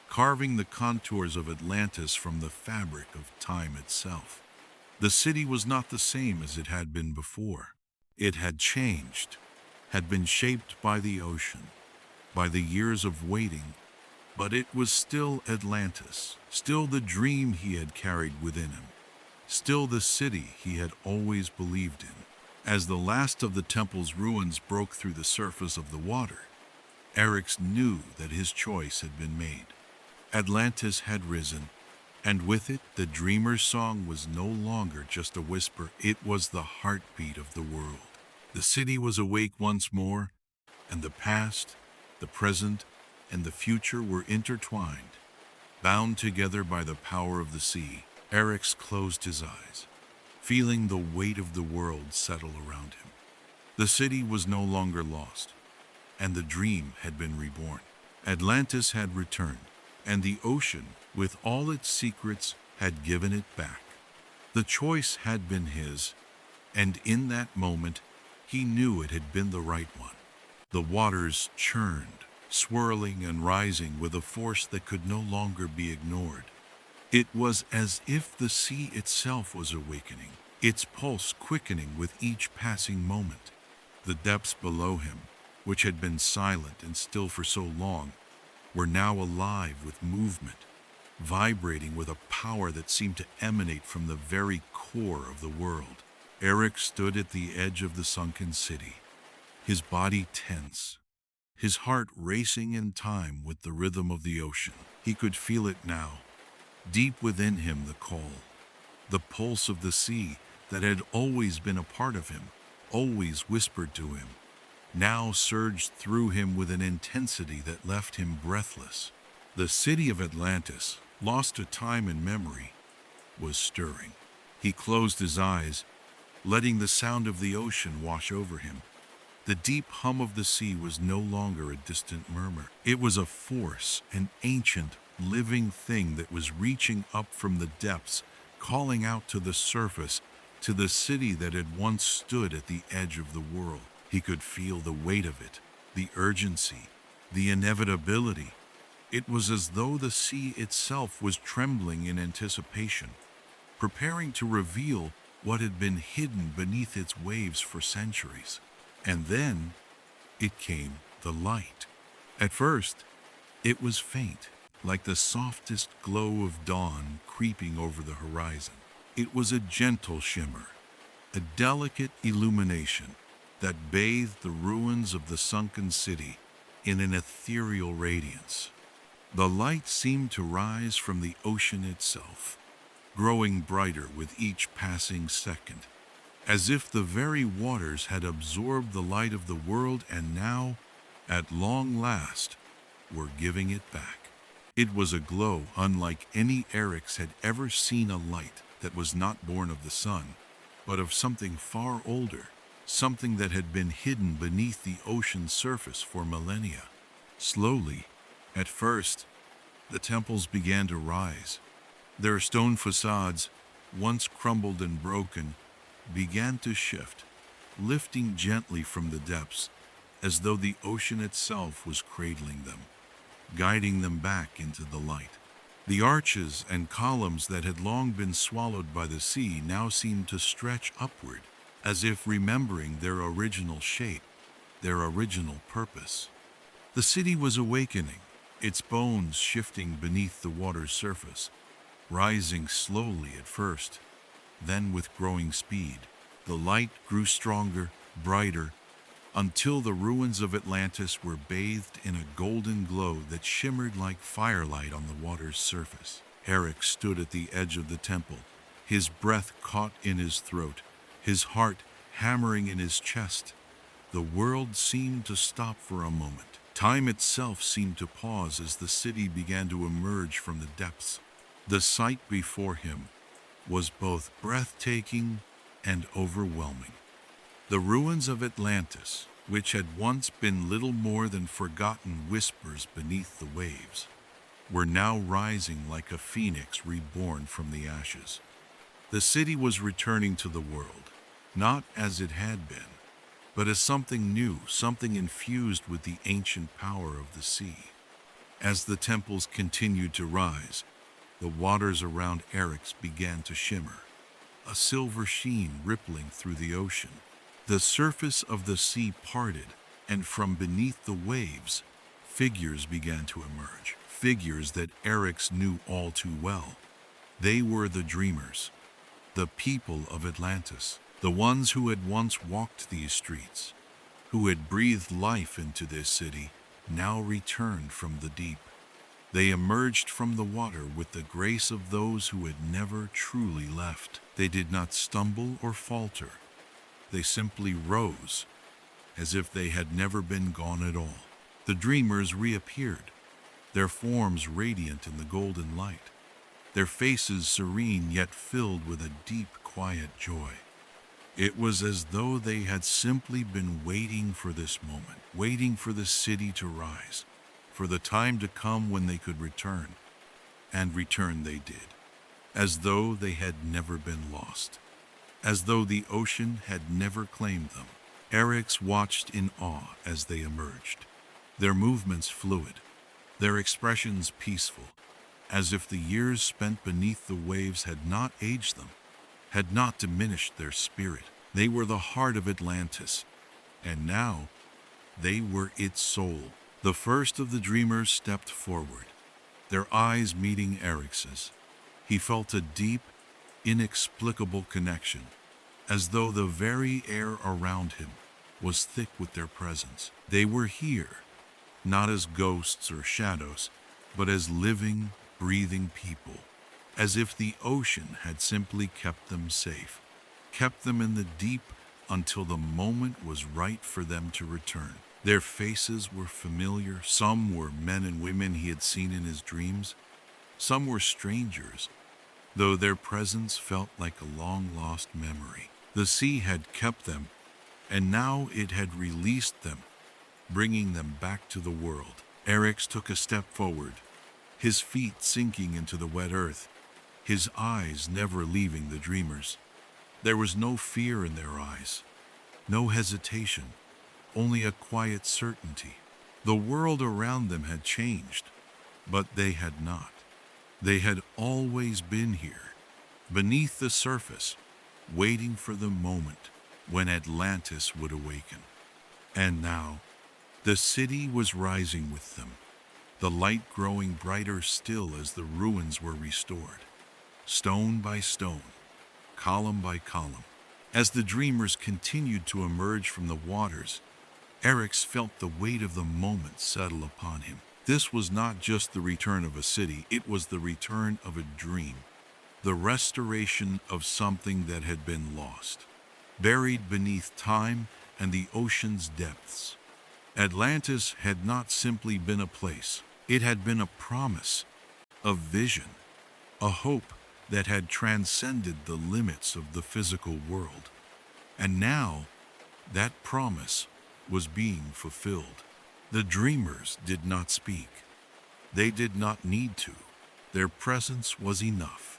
carving the contours of Atlantis from the fabric of time itself. The city was not the same as it had been before. It had changed, had been shaped by the ocean, by the years of waiting, but it was still Atlantis, still the dream he had carried within him, still the city he had always believed in. As the last of the temple's ruins broke through the surface of the water, Eric knew that his choice had been made. Atlantis had risen, and with it the dreamer's song was no longer just a whisper, it was the heartbeat of the world. The city was awake once more, and the past, the present, and the future were intertwined, bound together by the power of the sea. Eric closed his eyes, feeling the weight of the world settle around him. The city was no longer lost, and the dream had been reborn. Atlantis had returned, and the ocean, with all its secrets, had given it back. The choice had been his, and in that moment, he knew it had been the right one. The waters churned, swirling and rising with a force that could no longer be ignored. It was as if the sea itself was awakening, its pulse quickening with each passing moment. The depths below him, which had been silent and still for so long, were now alive with movement, vibrating with a power that seemed to emanate from the very core of the world. Eric stood at the edge of the sunken city, his body tense, his heart racing in time with the rhythm of the ocean. He could feel it now, deep within him, the call, the pulse of the sea that had always been a part of him, always whispered to him, now surged through him with an intensity that left him breathless. The city of Atlantis, lost to time and memory, was stirring. He closed his eyes, letting the sound of the ocean wash over him. The deep hum of the sea was no longer a distant murmur. It was a force, an ancient, living thing that was reaching up from the depths, calling out to the surface, to the city that had once stood at the edge of the world. He could feel the weight of it, the urgency, the inevitability. It was as though the sea itself was trembling in anticipation, preparing to reveal what had been hidden beneath its waves for centuries. And then it came, the light. At first, it was faint, like the softest glow of dawn creeping over the horizon. It was a gentle shimmer, a delicate illumination that bathed the ruins of the sunken city in an ethereal radiance. The light seemed to rise from the ocean itself, growing brighter with each passing second, as if the very waters had absorbed the light of the world and now, at long last, were giving it back. It was a glow unlike any Eric's had ever seen, a light that was not born of the sun, but of something far older, something that had been hidden beneath the ocean's surface for millennia. Slowly, at first, the temples began to rise. Their stone facades, once crumbled and broken, began to shift, lifting gently from the depths, as though the ocean itself was cradling them, guiding them back into the light. The arches and columns that had long been swallowed by the sea now seemed to stretch upward, as if remembering their original shape, their original purpose. The city was awakening, its bones shifting beneath the water's surface, rising slowly at first, then with growing speed. The light grew stronger, brighter, until the ruins of Atlantis were bathed in a golden glow that shimmered like firelight on the water's surface. Eric stood at the edge of the temple, his breath caught in his throat, his heart hammering in his chest. The world seemed to stop for a moment. Time itself seemed to pause as the city began to emerge from the depths. The sight before him was both breathtaking and overwhelming. The ruins of Atlantis, which had once been little more than forgotten whispers beneath the waves, were now rising like a phoenix reborn from the ashes. The city was returning to the world, not as it had been, but as something new, something infused with the ancient power of the sea. As the temples continued to rise, the waters around Eric's began to shimmer, a silver sheen rippling through the ocean. The surface of the sea parted, and from beneath the waves, figures began to emerge, figures that Eric's knew all too well. They were the dreamers, the people of Atlantis, the ones who had once walked these streets, who had breathed life into this city, now returned from the deep. They emerged from the water with the grace of those who had never truly left. They did not stumble or falter. They simply rose, as if they had never been gone at all. The dreamers reappeared, their forms radiant in the golden light, their faces serene yet filled with a deep, quiet joy. It was as though they had simply been waiting for this moment, waiting for the city to rise, for the time to come when they could return. And return they did, as though they had never been lost, as though the ocean had never claimed them. Eric's watched in awe as they emerged, their movements fluid, their expressions peaceful, as if the years spent beneath the waves had not aged them, had not diminished their spirit. They were the heart of Atlantis, and now they were its soul. The first of the dreamers stepped forward, their eyes meeting Eric's. He felt a deep, inexplicable connection, as though the very air around him was thick with their presence. They were here, not as ghosts or shadows, but as living, breathing people, as if the ocean had simply kept them safe, kept them in the deep until the moment was right for them to return. Their faces were familiar. Some were men and women he had seen in his dreams. Some were strangers, though their presence felt like a long-lost memory. The sea had kept them, and now it had released them, bringing them back to the world. Eric took a step forward, his feet sinking into the wet earth, his eyes never leaving the dreamers. There was no fear in their eyes, no hesitation, only a quiet certainty. The world around them had changed, but they had not. They had always been here, beneath the surface, waiting for the moment when Atlantis would awaken. And now, the city was rising with them, the light growing brighter still as the ruins were restored. Stone by stone, column by column, As the dreamers continued to emerge from the waters, Eryx felt the weight of the moment settle upon him. This was not just the return of a city, it was the return of a dream, the restoration of something that had been lost, buried beneath time and the ocean's depths. Atlantis had not simply been a place, it had been a promise, a vision, a hope that had transcended the limits of the physical world. And now, that promise was being fulfilled. The dreamers did not speak. They did not need to. Their presence was enough.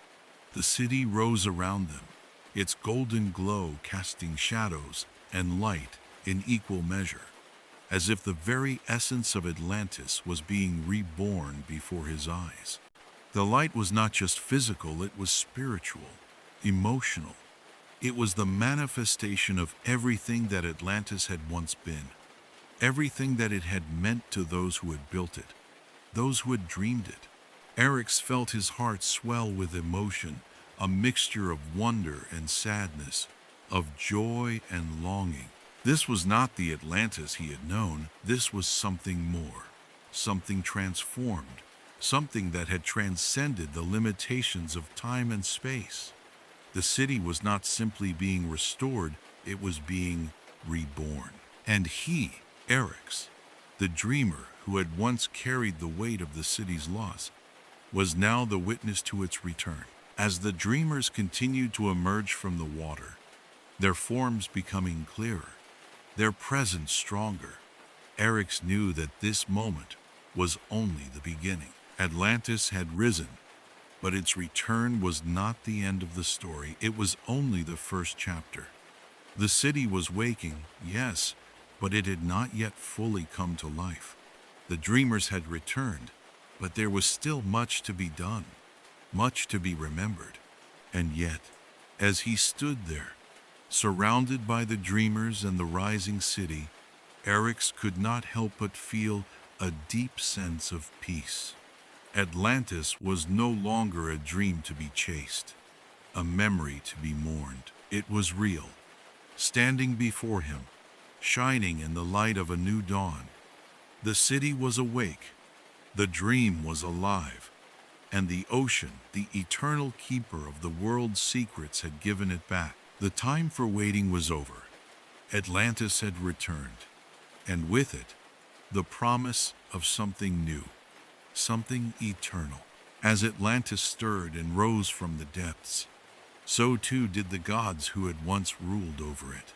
The city rose around them, its golden glow casting shadows and light in equal measure, as if the very essence of Atlantis was being reborn before his eyes. The light was not just physical, it was spiritual, emotional. It was the manifestation of everything that Atlantis had once been, everything that it had meant to those who had built it, those who had dreamed it. Eryx felt his heart swell with emotion, a mixture of wonder and sadness, of joy and longing. This was not the Atlantis he had known. This was something more, something transformed, something that had transcended the limitations of time and space. The city was not simply being restored, it was being reborn. And he, Eryx, the dreamer who had once carried the weight of the city's loss, was now the witness to its return. As the dreamers continued to emerge from the water, their forms becoming clearer, their presence stronger, Eryx knew that this moment was only the beginning. Atlantis had risen, but its return was not the end of the story. It was only the first chapter. The city was waking, yes, but it had not yet fully come to life. The dreamers had returned, but there was still much to be done, much to be remembered. And yet, as he stood there, surrounded by the dreamers and the rising city, Eryx could not help but feel a deep sense of peace. Atlantis was no longer a dream to be chased, a memory to be mourned. It was real, standing before him, shining in the light of a new dawn. The city was awake, the dream was alive, and the ocean, the eternal keeper of the world's secrets, had given it back. The time for waiting was over. Atlantis had returned, and with it, the promise of something new, something eternal. As Atlantis stirred and rose from the depths, so too did the gods who had once ruled over it.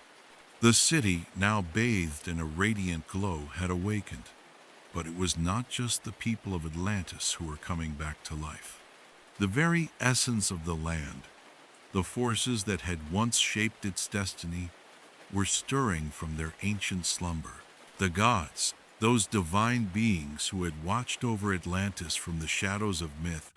The city, now bathed in a radiant glow, had awakened. But it was not just the people of Atlantis who were coming back to life. The very essence of the land, the forces that had once shaped its destiny, were stirring from their ancient slumber. The gods, those divine beings who had watched over Atlantis from the shadows of myth,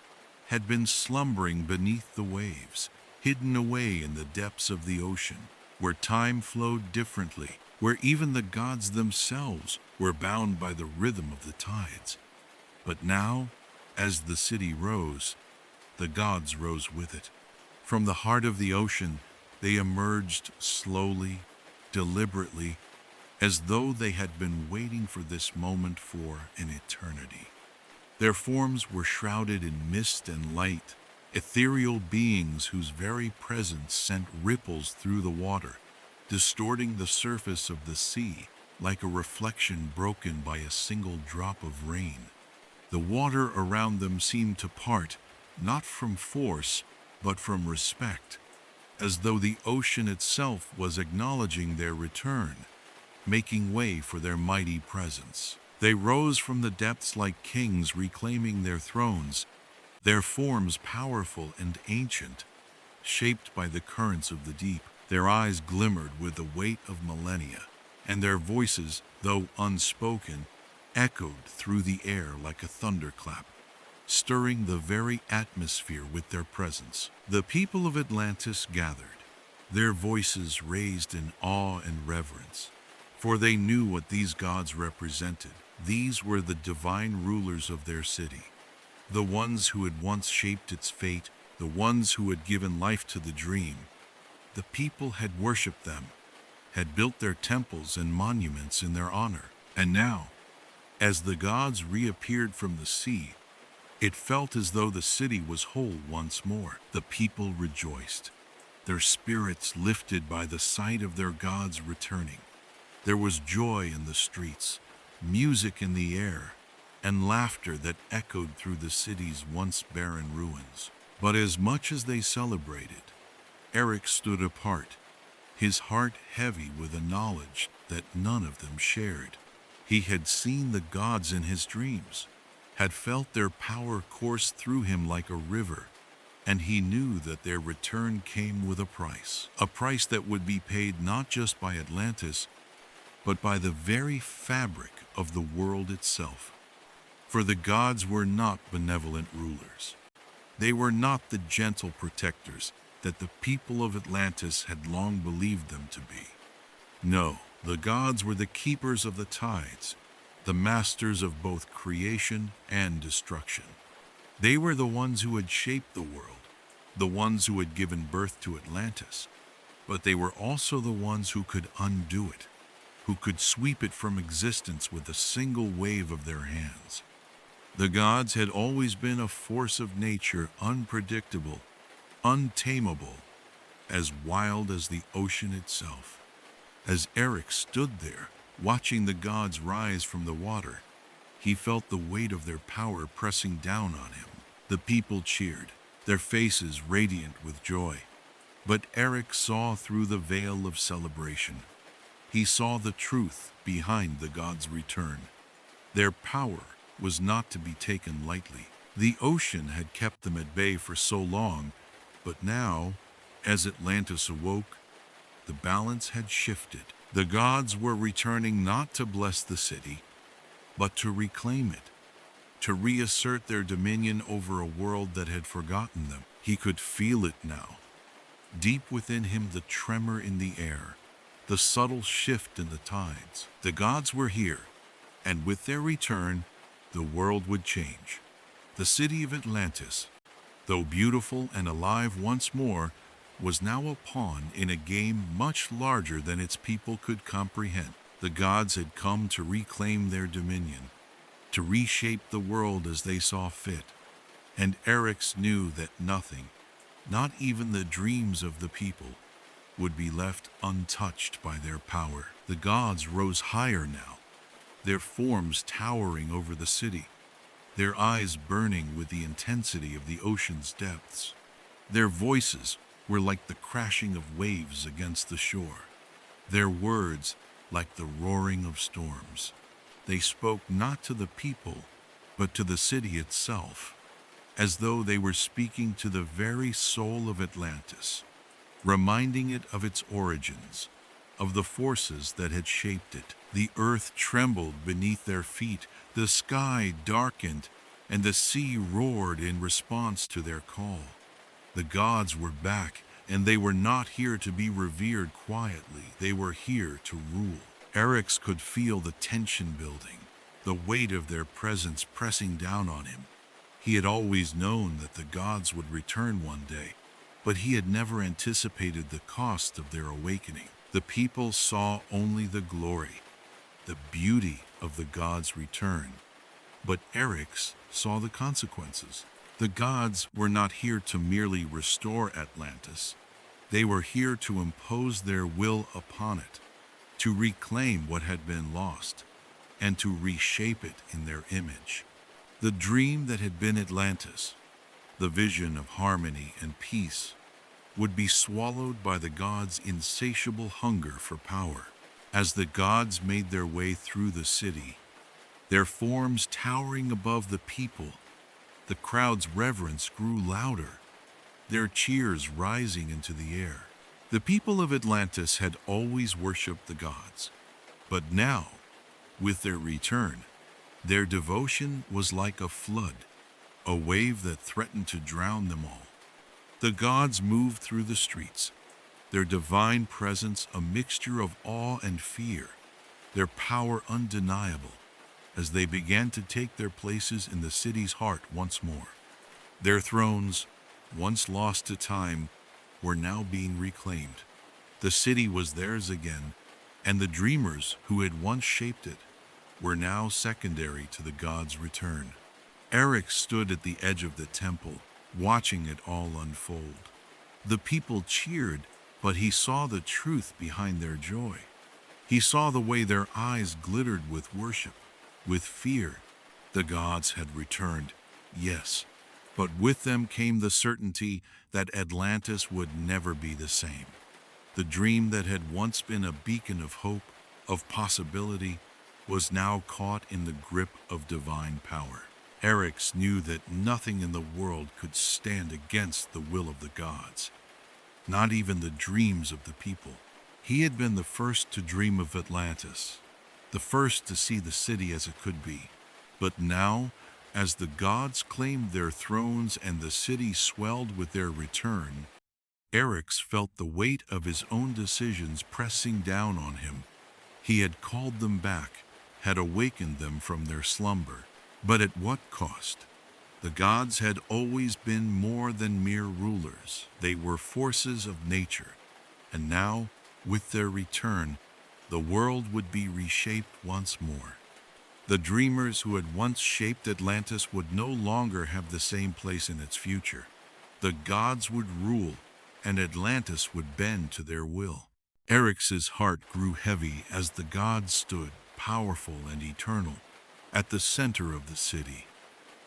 had been slumbering beneath the waves, hidden away in the depths of the ocean, where time flowed differently, where even the gods themselves were bound by the rhythm of the tides. But now, as the city rose, the gods rose with it. From the heart of the ocean, they emerged slowly, deliberately, as though they had been waiting for this moment for an eternity. Their forms were shrouded in mist and light, ethereal beings whose very presence sent ripples through the water, distorting the surface of the sea like a reflection broken by a single drop of rain. The water around them seemed to part, not from force, but from respect, as though the ocean itself was acknowledging their return, making way for their mighty presence. They rose from the depths like kings reclaiming their thrones, their forms powerful and ancient, shaped by the currents of the deep. Their eyes glimmered with the weight of millennia, and their voices, though unspoken, echoed through the air like a thunderclap, stirring the very atmosphere with their presence. The people of Atlantis gathered, their voices raised in awe and reverence, for they knew what these gods represented. These were the divine rulers of their city, the ones who had once shaped its fate, the ones who had given life to the dream, The people had worshipped them, had built their temples and monuments in their honor. And now, as the gods reappeared from the sea, it felt as though the city was whole once more. The people rejoiced, their spirits lifted by the sight of their gods returning. There was joy in the streets, music in the air, and laughter that echoed through the city's once barren ruins. But as much as they celebrated, Eric stood apart, his heart heavy with a knowledge that none of them shared. He had seen the gods in his dreams, had felt their power course through him like a river, and he knew that their return came with a price that would be paid not just by Atlantis, but by the very fabric of the world itself. For the gods were not benevolent rulers. They were not the gentle protectors that the people of Atlantis had long believed them to be. No, the gods were the keepers of the tides, the masters of both creation and destruction. They were the ones who had shaped the world, the ones who had given birth to Atlantis, but they were also the ones who could undo it, who could sweep it from existence with a single wave of their hands. The gods had always been a force of nature, unpredictable, untamable, as wild as the ocean itself. As Eric stood there, watching the gods rise from the water, he felt the weight of their power pressing down on him. The people cheered, their faces radiant with joy. But Eric saw through the veil of celebration. He saw the truth behind the gods' return. Their power was not to be taken lightly. The ocean had kept them at bay for so long, but now, as Atlantis awoke, the balance had shifted. The gods were returning not to bless the city, but to reclaim it, to reassert their dominion over a world that had forgotten them. He could feel it now. Deep within him, the tremor in the air, the subtle shift in the tides. The gods were here, and with their return, the world would change. The city of Atlantis, though beautiful and alive once more, was now a pawn in a game much larger than its people could comprehend. The gods had come to reclaim their dominion, to reshape the world as they saw fit. And Eryx knew that nothing, not even the dreams of the people, would be left untouched by their power. The gods rose higher now, their forms towering over the city, their eyes burning with the intensity of the ocean's depths. Their voices were like the crashing of waves against the shore, their words like the roaring of storms. They spoke not to the people, but to the city itself, as though they were speaking to the very soul of Atlantis, reminding it of its origins, of the forces that had shaped it. The earth trembled beneath their feet, the sky darkened, and the sea roared in response to their call. The gods were back, and they were not here to be revered quietly. They were here to rule. Eryx could feel the tension building, the weight of their presence pressing down on him. He had always known that the gods would return one day, but he had never anticipated the cost of their awakening. The people saw only the glory, the beauty of the gods' return, but Eryx saw the consequences. The gods were not here to merely restore Atlantis. They were here to impose their will upon it, to reclaim what had been lost, and to reshape it in their image. The dream that had been Atlantis, the vision of harmony and peace, would be swallowed by the gods' insatiable hunger for power. As the gods made their way through the city, their forms towering above the people, the crowd's reverence grew louder, their cheers rising into the air. The people of Atlantis had always worshipped the gods, but now, with their return, their devotion was like a flood, a wave that threatened to drown them all. The gods moved through the streets, their divine presence a mixture of awe and fear, their power undeniable, as they began to take their places in the city's heart once more. Their thrones, once lost to time, were now being reclaimed. The city was theirs again, and the dreamers who had once shaped it were now secondary to the gods' return. Eric stood at the edge of the temple, watching it all unfold. The people cheered, but he saw the truth behind their joy. He saw the way their eyes glittered with worship, with fear. The gods had returned, yes, but with them came the certainty that Atlantis would never be the same. The dream that had once been a beacon of hope, of possibility, was now caught in the grip of divine power. Eryx knew that nothing in the world could stand against the will of the gods, not even the dreams of the people. He had been the first to dream of Atlantis, the first to see the city as it could be. But now, as the gods claimed their thrones and the city swelled with their return, Eryx felt the weight of his own decisions pressing down on him. He had called them back, had awakened them from their slumber. But at what cost? The gods had always been more than mere rulers. They were forces of nature. And now, with their return, the world would be reshaped once more. The dreamers who had once shaped Atlantis would no longer have the same place in its future. The gods would rule, and Atlantis would bend to their will. Eryx's heart grew heavy as the gods stood, powerful and eternal, at the center of the city.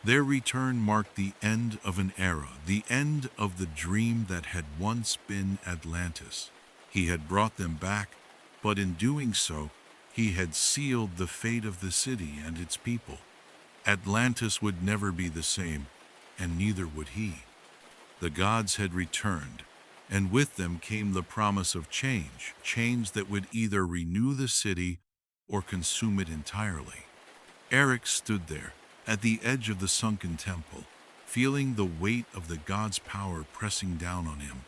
Their return marked the end of an era, the end of the dream that had once been Atlantis. He had brought them back, but in doing so, he had sealed the fate of the city and its people. Atlantis would never be the same, and neither would he. The gods had returned, and with them came the promise of change, change that would either renew the city or consume it entirely. Eryx stood there, at the edge of the sunken temple, feeling the weight of the gods' power pressing down on him,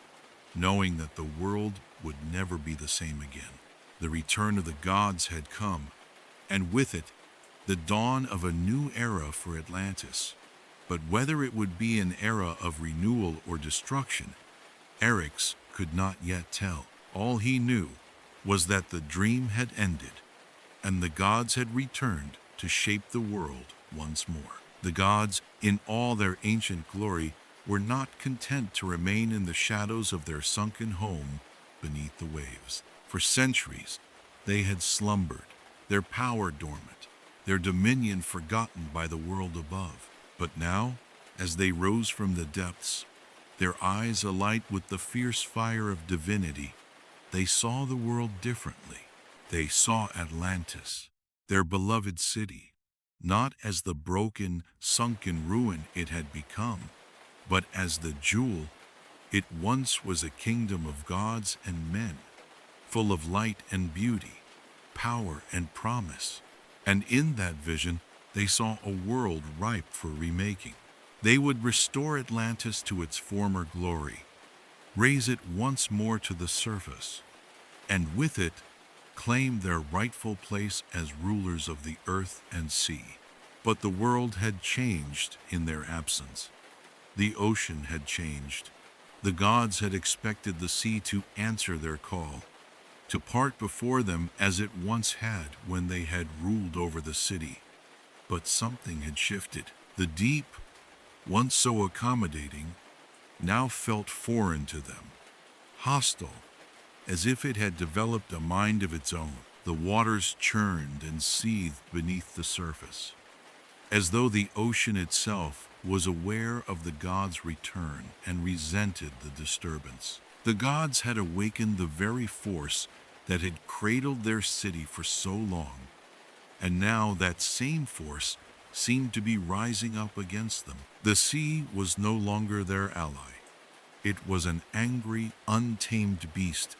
knowing that the world would never be the same again. The return of the gods had come, and with it, the dawn of a new era for Atlantis. But whether it would be an era of renewal or destruction, Eryx could not yet tell. All he knew was that the dream had ended, and the gods had returned to shape the world once more. The gods, in all their ancient glory, were not content to remain in the shadows of their sunken home beneath the waves. For centuries, they had slumbered, their power dormant, their dominion forgotten by the world above. But now, as they rose from the depths, their eyes alight with the fierce fire of divinity, they saw the world differently. They saw Atlantis, their beloved city, not as the broken, sunken ruin it had become, but as the jewel it once was, a kingdom of gods and men, full of light and beauty, power and promise. And in that vision, they saw a world ripe for remaking. They would restore Atlantis to its former glory, raise it once more to the surface, and with it, claim their rightful place as rulers of the earth and sea. But the world had changed in their absence. The ocean had changed. The gods had expected the sea to answer their call, to part before them as it once had when they had ruled over the city. But something had shifted. The deep, once so accommodating, now felt foreign to them, hostile, as if it had developed a mind of its own. The waters churned and seethed beneath the surface, as though the ocean itself was aware of the gods' return and resented the disturbance. The gods had awakened the very force that had cradled their city for so long, and now that same force seemed to be rising up against them. The sea was no longer their ally. It was an angry, untamed beast,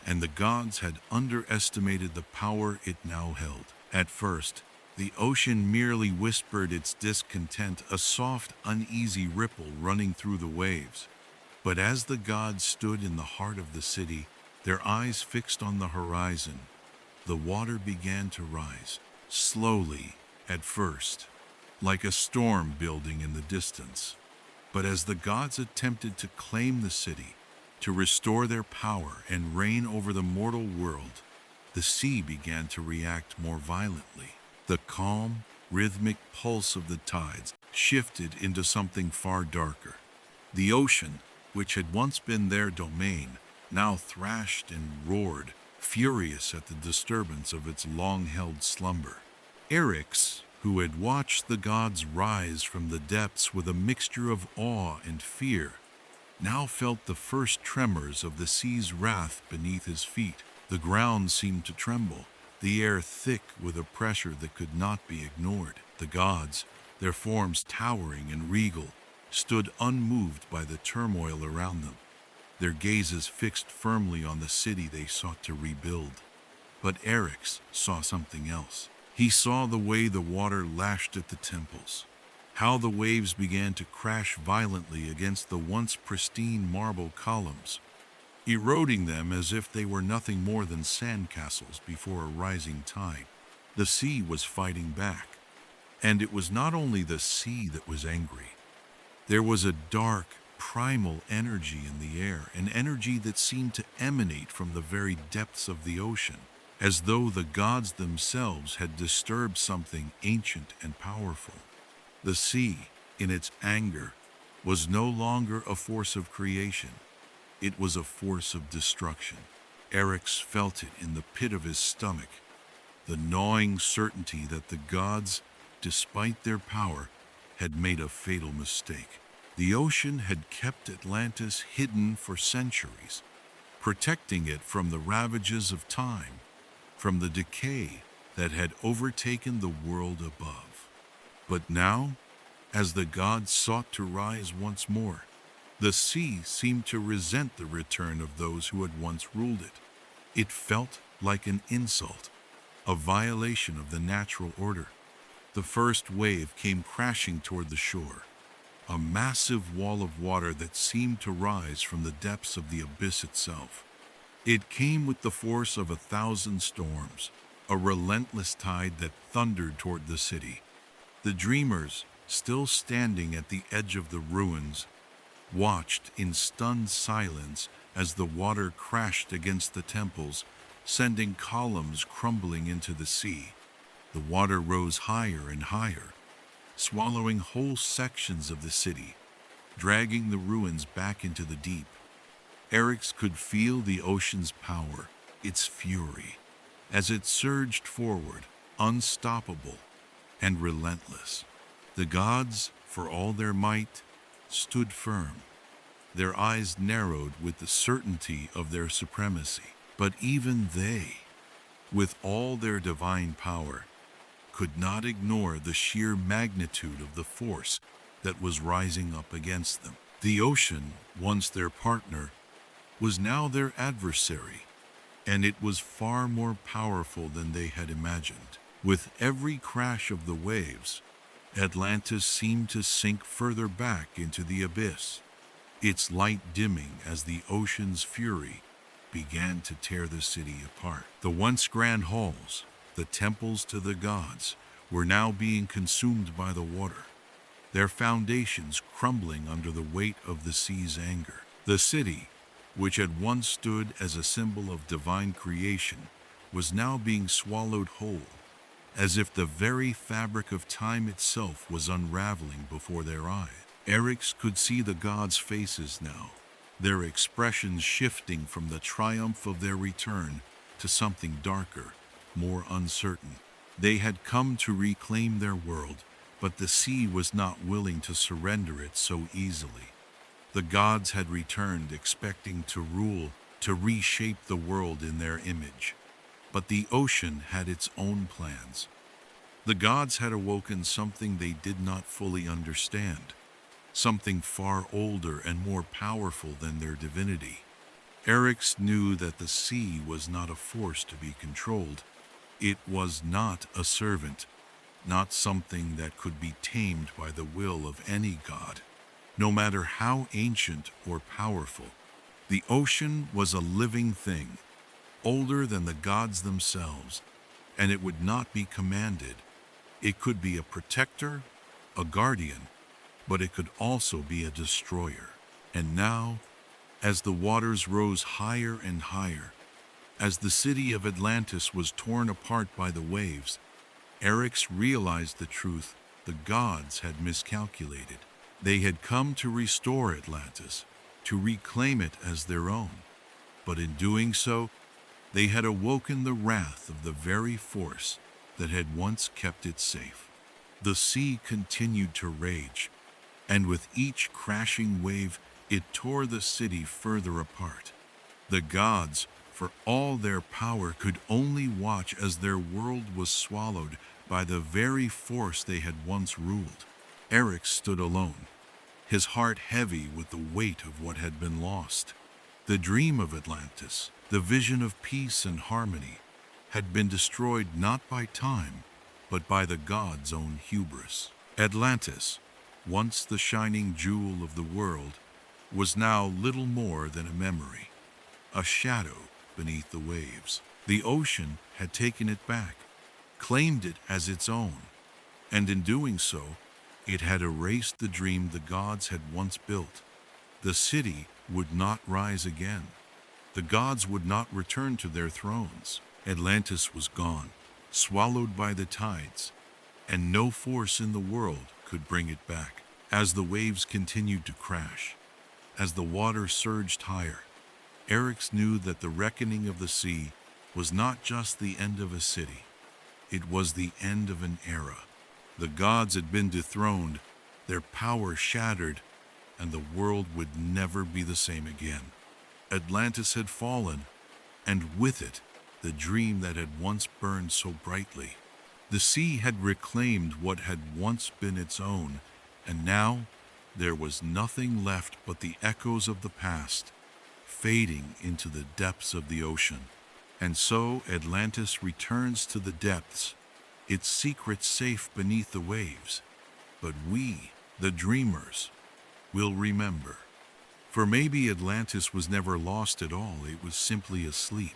and the gods had underestimated the power it now held. At first, the ocean merely whispered its discontent, a soft, uneasy ripple running through the waves. But as the gods stood in the heart of the city, their eyes fixed on the horizon, the water began to rise, slowly at first, like a storm building in the distance. But as the gods attempted to claim the city, to restore their power and reign over the mortal world, the sea began to react more violently. The calm, rhythmic pulse of the tides shifted into something far darker. The ocean, which had once been their domain, now thrashed and roared, furious at the disturbance of its long-held slumber. Eryx, who had watched the gods rise from the depths with a mixture of awe and fear, now felt the first tremors of the sea's wrath beneath his feet. The ground seemed to tremble, the air thick with a pressure that could not be ignored. The gods, their forms towering and regal, stood unmoved by the turmoil around them, their gazes fixed firmly on the city they sought to rebuild. But Eryx saw something else. He saw the way the water lashed at the temples, how the waves began to crash violently against the once pristine marble columns, eroding them as if they were nothing more than sandcastles before a rising tide. The sea was fighting back, and it was not only the sea that was angry. There was a dark, primal energy in the air, an energy that seemed to emanate from the very depths of the ocean, as though the gods themselves had disturbed something ancient and powerful. The sea, in its anger, was no longer a force of creation. It was a force of destruction. Eryx felt it in the pit of his stomach, the gnawing certainty that the gods, despite their power, had made a fatal mistake. The ocean had kept Atlantis hidden for centuries, protecting it from the ravages of time, from the decay that had overtaken the world above. But now, as the gods sought to rise once more, the sea seemed to resent the return of those who had once ruled it. It felt like an insult, a violation of the natural order. The first wave came crashing toward the shore, a massive wall of water that seemed to rise from the depths of the abyss itself. It came with the force of 1,000 storms, a relentless tide that thundered toward the city. The dreamers, still standing at the edge of the ruins, watched in stunned silence as the water crashed against the temples, sending columns crumbling into the sea. The water rose higher and higher, swallowing whole sections of the city, dragging the ruins back into the deep. Eryx could feel the ocean's power, its fury, as it surged forward, unstoppable and relentless. The gods, for all their might, stood firm, their eyes narrowed with the certainty of their supremacy. But even they, with all their divine power, could not ignore the sheer magnitude of the force that was rising up against them. The ocean, once their partner, was now their adversary, and it was far more powerful than they had imagined. With every crash of the waves, Atlantis seemed to sink further back into the abyss, its light dimming as the ocean's fury began to tear the city apart. The once grand halls, the temples to the gods, were now being consumed by the water, their foundations crumbling under the weight of the sea's anger. The city, which had once stood as a symbol of divine creation, was now being swallowed whole, as if the very fabric of time itself was unraveling before their eyes. Eryx could see the gods' faces now, their expressions shifting from the triumph of their return to something darker, more uncertain. They had come to reclaim their world, but the sea was not willing to surrender it so easily. The gods had returned expecting to rule, to reshape the world in their image. But the ocean had its own plans. The gods had awoken something they did not fully understand, something far older and more powerful than their divinity. Eryx knew that the sea was not a force to be controlled. It was not a servant, not something that could be tamed by the will of any god. No matter how ancient or powerful, the ocean was a living thing, older than the gods themselves, and it would not be commanded. It could be a protector, a guardian, but it could also be a destroyer. And now, As the waters rose higher and higher, as the city of Atlantis was torn apart by the waves, Eryx realized the truth: the gods had miscalculated. They had come to restore Atlantis, to reclaim it as their own. But in doing so, they had awoken the wrath of the very force that had once kept it safe. The sea continued to rage, and with each crashing wave, it tore the city further apart. The gods, for all their power, could only watch as their world was swallowed by the very force they had once ruled. Eryx stood alone, his heart heavy with the weight of what had been lost. The dream of Atlantis, the vision of peace and harmony, had been destroyed not by time, but by the gods' own hubris. Atlantis, once the shining jewel of the world, was now little more than a memory, a shadow beneath the waves. The ocean had taken it back, claimed it as its own, and in doing so, it had erased the dream the gods had once built. The city would not rise again. The gods would not return to their thrones. Atlantis was gone, swallowed by the tides, and no force in the world could bring it back. As the waves continued to crash, as the water surged higher, Eryx knew that the reckoning of the sea was not just the end of a city, it was the end of an era. The gods had been dethroned, their power shattered, and the world would never be the same again. Atlantis had fallen, and with it, the dream that had once burned so brightly. The sea had reclaimed what had once been its own, and now there was nothing left but the echoes of the past, fading into the depths of the ocean. And so Atlantis returns to the depths, its secrets safe beneath the waves. But we, the dreamers, will remember. For maybe Atlantis was never lost at all, it was simply asleep,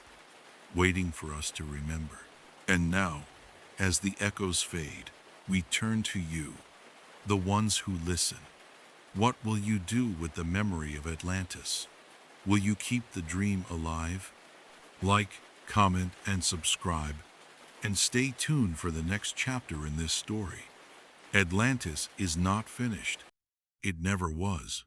waiting for us to remember. And now, as the echoes fade, we turn to you, the ones who listen. What will you do with the memory of Atlantis? Will you keep the dream alive? Like, comment, and subscribe, and stay tuned for the next chapter in this story. Atlantis is not finished. It never was.